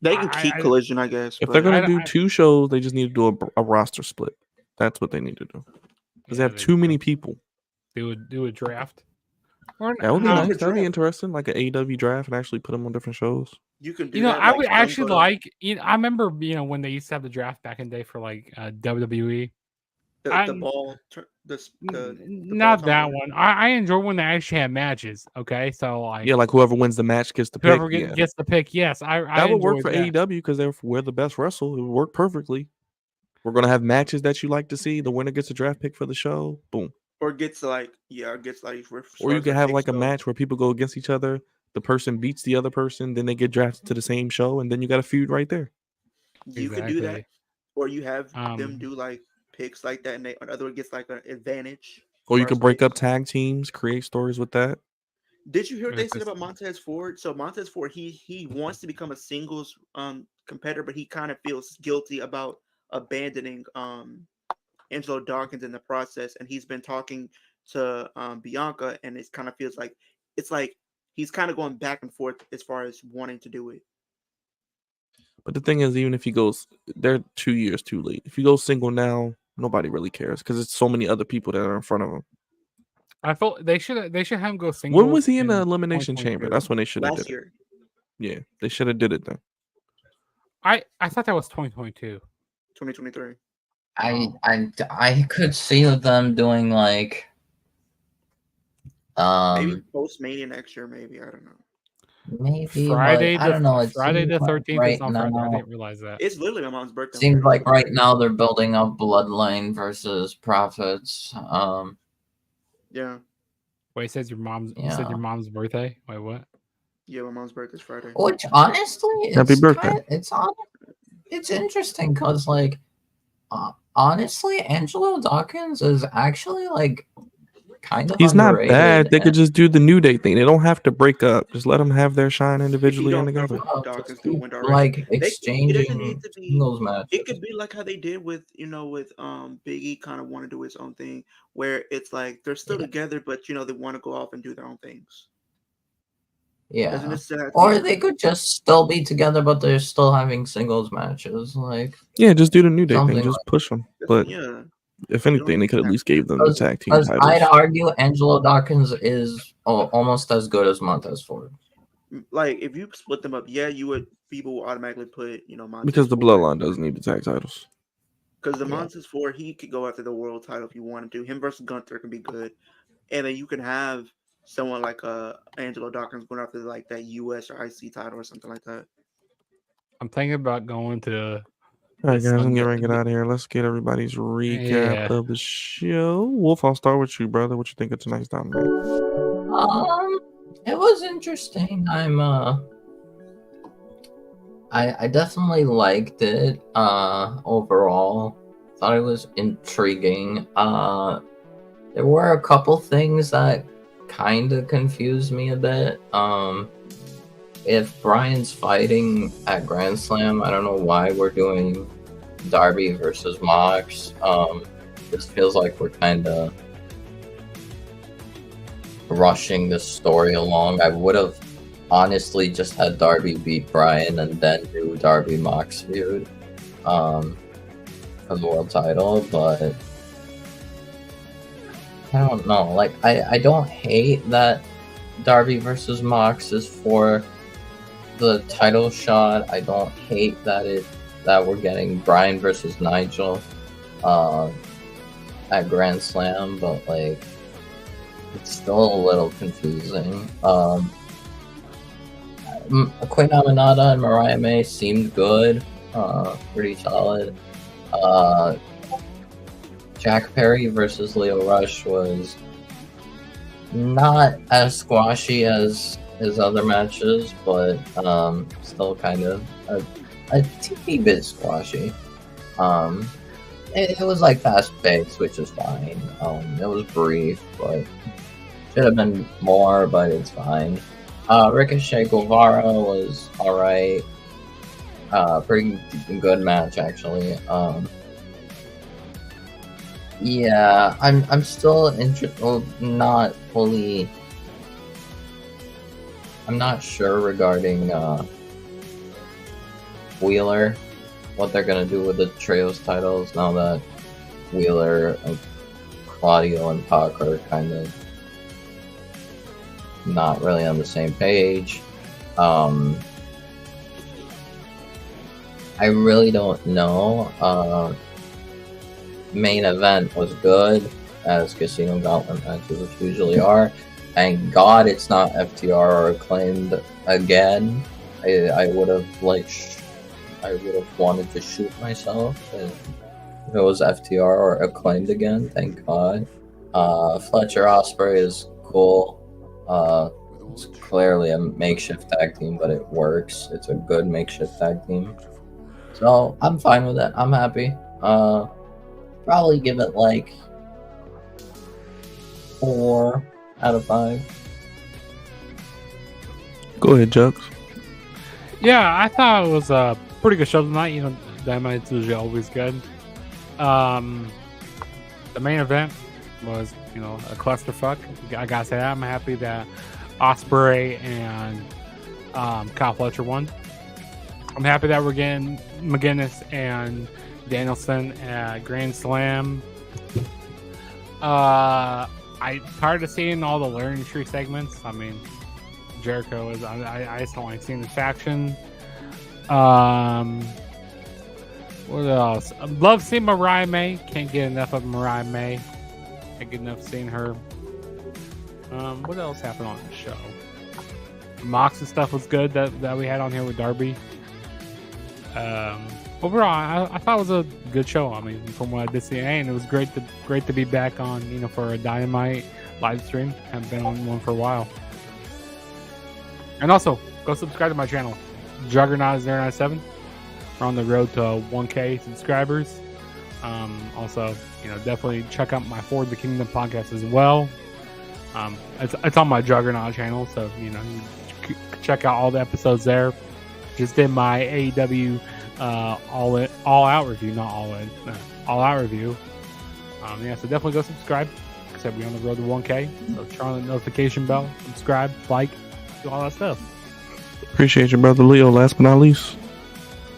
They can I- keep I- Collision, I guess. If but- they're gonna I- do 2 shows, they just need to do a roster split. That's what they need to do because they have too many people. They would do a draft. Or That would be How nice. would That'd be draft? interesting, like an AEW draft, and actually put them on different shows. you can do You know, that, I like would them actually go to- like. You know, I remember, when they used to have the draft back in the day for like WWE. the I'm- ball. The Not ball that tumbler. one. I enjoy when they actually have matches. Okay, so like Yeah, like whoever wins the match gets the pick. whoever Yeah. gets the pick. Yes, I That would work enjoy for that. AEW because we're the best wrestle. It would work perfectly. We're gonna have matches that you like to see. The winner gets a draft pick for the show. Boom. Or gets like for Or you as can the have picks like a go. match where people go against each other. The person beats the other person, then they get drafted to the same show, and then you got a feud right there. You can do that, Exactly. or you have Um, them do like picks like that, and the other one gets like an advantage. Or you as could far as break up picks. tag teams, create stories with that. Did you hear what Yeah, they said 'cause- about Montez Ford? So Montez Ford, he wants to become a singles competitor, but he kind of feels guilty about abandoning Angelo Dawkins in the process, and he's been talking to Bianca, and it kind of feels like it's like he's kind of going back and forth as far as wanting to do it. But the thing is, even if he goes, they're 2 years too late. If he goes single now, nobody really cares because it's so many other people that are in front of him. I felt they should have him go single. When was he in the elimination chamber? 2022. That's when they should have Last did it. year, Yeah, they should have did it then. I thought that was 2022. 2023. I could see them doing like Maybe post Mania next year. Maybe, I don't know. maybe Friday, but I don't know. It Friday seems the like 13th right is on Friday. I now. didn't realize that. It's literally my mom's birthday. Seems like right now they're building up Bloodline versus Profits. Yeah, Wait, it says your mom's. You said your mom's birthday. Wait, what? yeah, my mom's birthday's Friday. Which honestly, Happy it's birthday. It's interesting because like honestly, Angelo Dawkins is actually like kind of He's not underrated, bad. They could and- just do the New Day thing. They don't have to break up. Just let them have their shine individually and don't throw together. Dawkins to a window already. like It doesn't exchanging need to be. singles matches. It could be like how they did with Big E kind of want to do his own thing, where it's like they're still together, but they want to go off and do their own things. Yeah. Doesn't necessarily have to Or be- they could just still be together, but they're still having singles matches. Like Yeah, just do the New Day thing. Something Just push them. But yeah, if anything, they could at least give them the tag team because I'd titles. argue Angelo Dawkins is almost as good as Montez Ford. like if you split them up, yeah, people would automatically put Montez Because the Ford. Bloodline doesn't need the tag titles. Because the Yeah. Montez Ford, he could go after the world title if you wanted to. Him versus Gunther can be good, and then you can have someone like Angelo Dawkins going after like that US or IC title or something like that. I'm thinking about going to. All right, guys, I'm Sunday- getting ready to get out of here. Let's get everybody's recap Yeah. of the show. Wolf, I'll start with you, brother. What you think of tonight's Dynamite? It was interesting. I definitely liked it. Overall, thought it was intriguing. There were a couple things that kind of confused me a bit. If Brian's fighting at Grand Slam, I don't know why we're doing Darby versus Mox. This feels like we're kind of rushing the story along. I would have honestly just had Darby beat Brian and then do Darby Mox feud for the world title, but I don't know. Like I don't hate that Darby versus Mox is for the title shot. I don't hate that we're getting Brian versus Nigel at Grand Slam, but like it's still a little confusing. Queen Aminata and Mariah May seemed good, pretty solid. Jack Perry versus Leo Rush was not as squashy as his other matches, but still kind of a teeny bit squashy. It was like fast paced, which is fine. It was brief, but should have been more, but it's fine. Ricochet Guevara was alright. Pretty good match actually. Yeah, I'm still interested. Well, not fully. I'm not sure regarding Wheeler, what they're gonna do with the trios titles now that Wheeler, Claudio, and Pac are kind of not really on the same page. I really don't know. Main event was good, as Casino Gauntlet matches which usually are. Thank God it's not FTR or Acclaimed again. I would have wanted to shoot myself if it was FTR or Acclaimed again. Thank God. Fletcher Ospreay is cool. It's clearly a makeshift tag team, but it works. It's a good makeshift tag team. So I'm fine with it. I'm happy. probably give it like 4 out of 5. Go ahead, Jugs. Yeah, I thought it was a pretty good show tonight. You know, Dynamite's usually always good. The main event was, you know, a clusterfuck. I gotta say that. I'm happy that Ospreay and Kyle Fletcher won. I'm happy that we're getting McGinnis and Danielson at Grand Slam. I'm tired of seeing all the learning tree segments. I mean, Jericho is. I just don't like seeing the faction. What else? I love seeing Mariah May. Can't get enough of Mariah May. Can't get enough seeing her. What else happened on the show? Mox and stuff was good that we had on here with Darby. Overall, I thought it was a good show. I mean, from what I did see, and it was great to be back on, you know, for a Dynamite live stream. Haven't been on one for a while. And also, go subscribe to my channel, Juggernaut097. We're on the road to 1K subscribers. Also, you know, definitely check out my Forward the Kingdom podcast as well. It's on my Juggernaut channel, so you know, you check out all the episodes there. Just did my AEW all out review, not all out review. Yeah, so definitely go subscribe. Like I said, we're on the road to 1K, so turn on the notification bell, subscribe, like, do all that stuff. Appreciate you, brother Leo. Last but not least.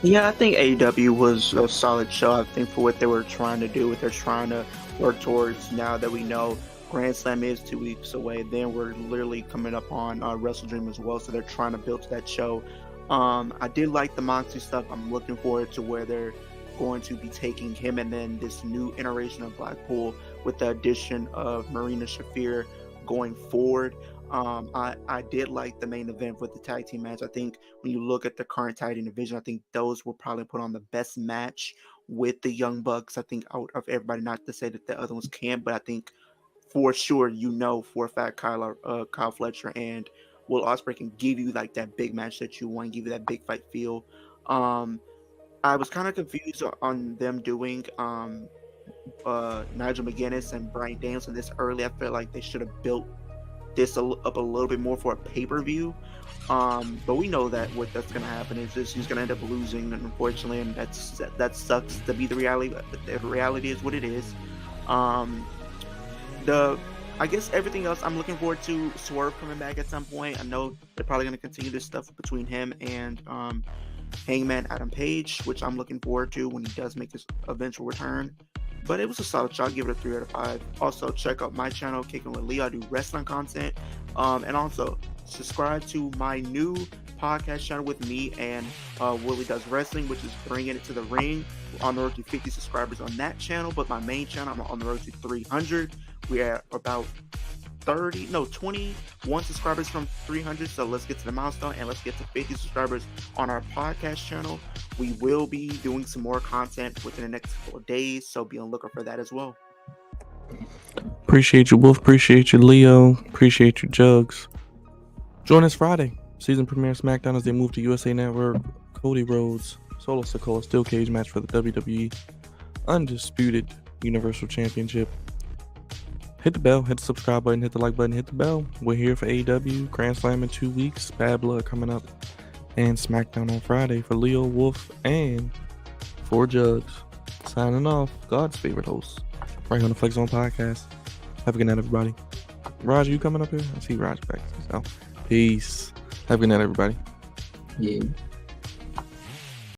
Yeah, I think AEW was a solid show. I think for what they were trying to do, what they're trying to work towards. Now that we know Grand Slam is 2 weeks away, then we're literally coming up on Wrestle Dream as well. So they're trying to build to that show. I did like the Moxley stuff. I'm looking forward to where they're going to be taking him, and then this new iteration of Blackpool with the addition of Marina Shafir going forward. I did like the main event with the tag team match. I think when you look at the current tag team division, I think those will probably put on the best match with the Young Bucks. I think out of everybody, not to say that the other ones can't, but I think for sure, you know, for a fact, Kyle Fletcher and Will Ospreay can give you like that big match that you want, give you that big fight feel. I was kind of confused on them doing Nigel McGuinness and Bryan Danielson this early. I feel like they should have built this up a little bit more for a pay-per-view, but we know that what that's going to happen is he's going to end up losing, unfortunately, and that sucks to be the reality. But the reality is what it is. I guess everything else, I'm looking forward to Swerve coming back at some point. I know they're probably going to continue this stuff between him and Hangman Adam Page, which I'm looking forward to when he does make his eventual return. But it was a solid show. I'll give it a 3 out of 5. Also, check out my channel, Kicking with Leo. I do wrestling content. And also, subscribe to my new podcast channel with me and Willie Does Wrestling, which is Bringing It to the Ring. We're on the road to 50 subscribers on that channel. But my main channel, I'm on the road to 300. We are about 21 subscribers from 300. So let's get to the milestone and let's get to 50 subscribers on our podcast channel. We will be doing some more content within the next couple of days, so be on the lookout for that as well. Appreciate you, Wolf. Appreciate you, Leo. Appreciate you, Jugs. Join us Friday. Season premiere SmackDown as they move to USA Network. Cody Rhodes, Solo Sikoa steel cage match for the WWE Undisputed Universal Championship. Hit the bell, hit the subscribe button, hit the like button, hit the bell. We're here for AEW, Grand Slam in 2 weeks, Bad Blood coming up, and SmackDown on Friday for Leo, Wolf, and for Jugs. Signing off, God's favorite host, right on the Flex Zone Podcast. Have a good night, everybody. Raj, you coming up here? I see Raj back. So, peace. Have a good night, everybody. Yeah.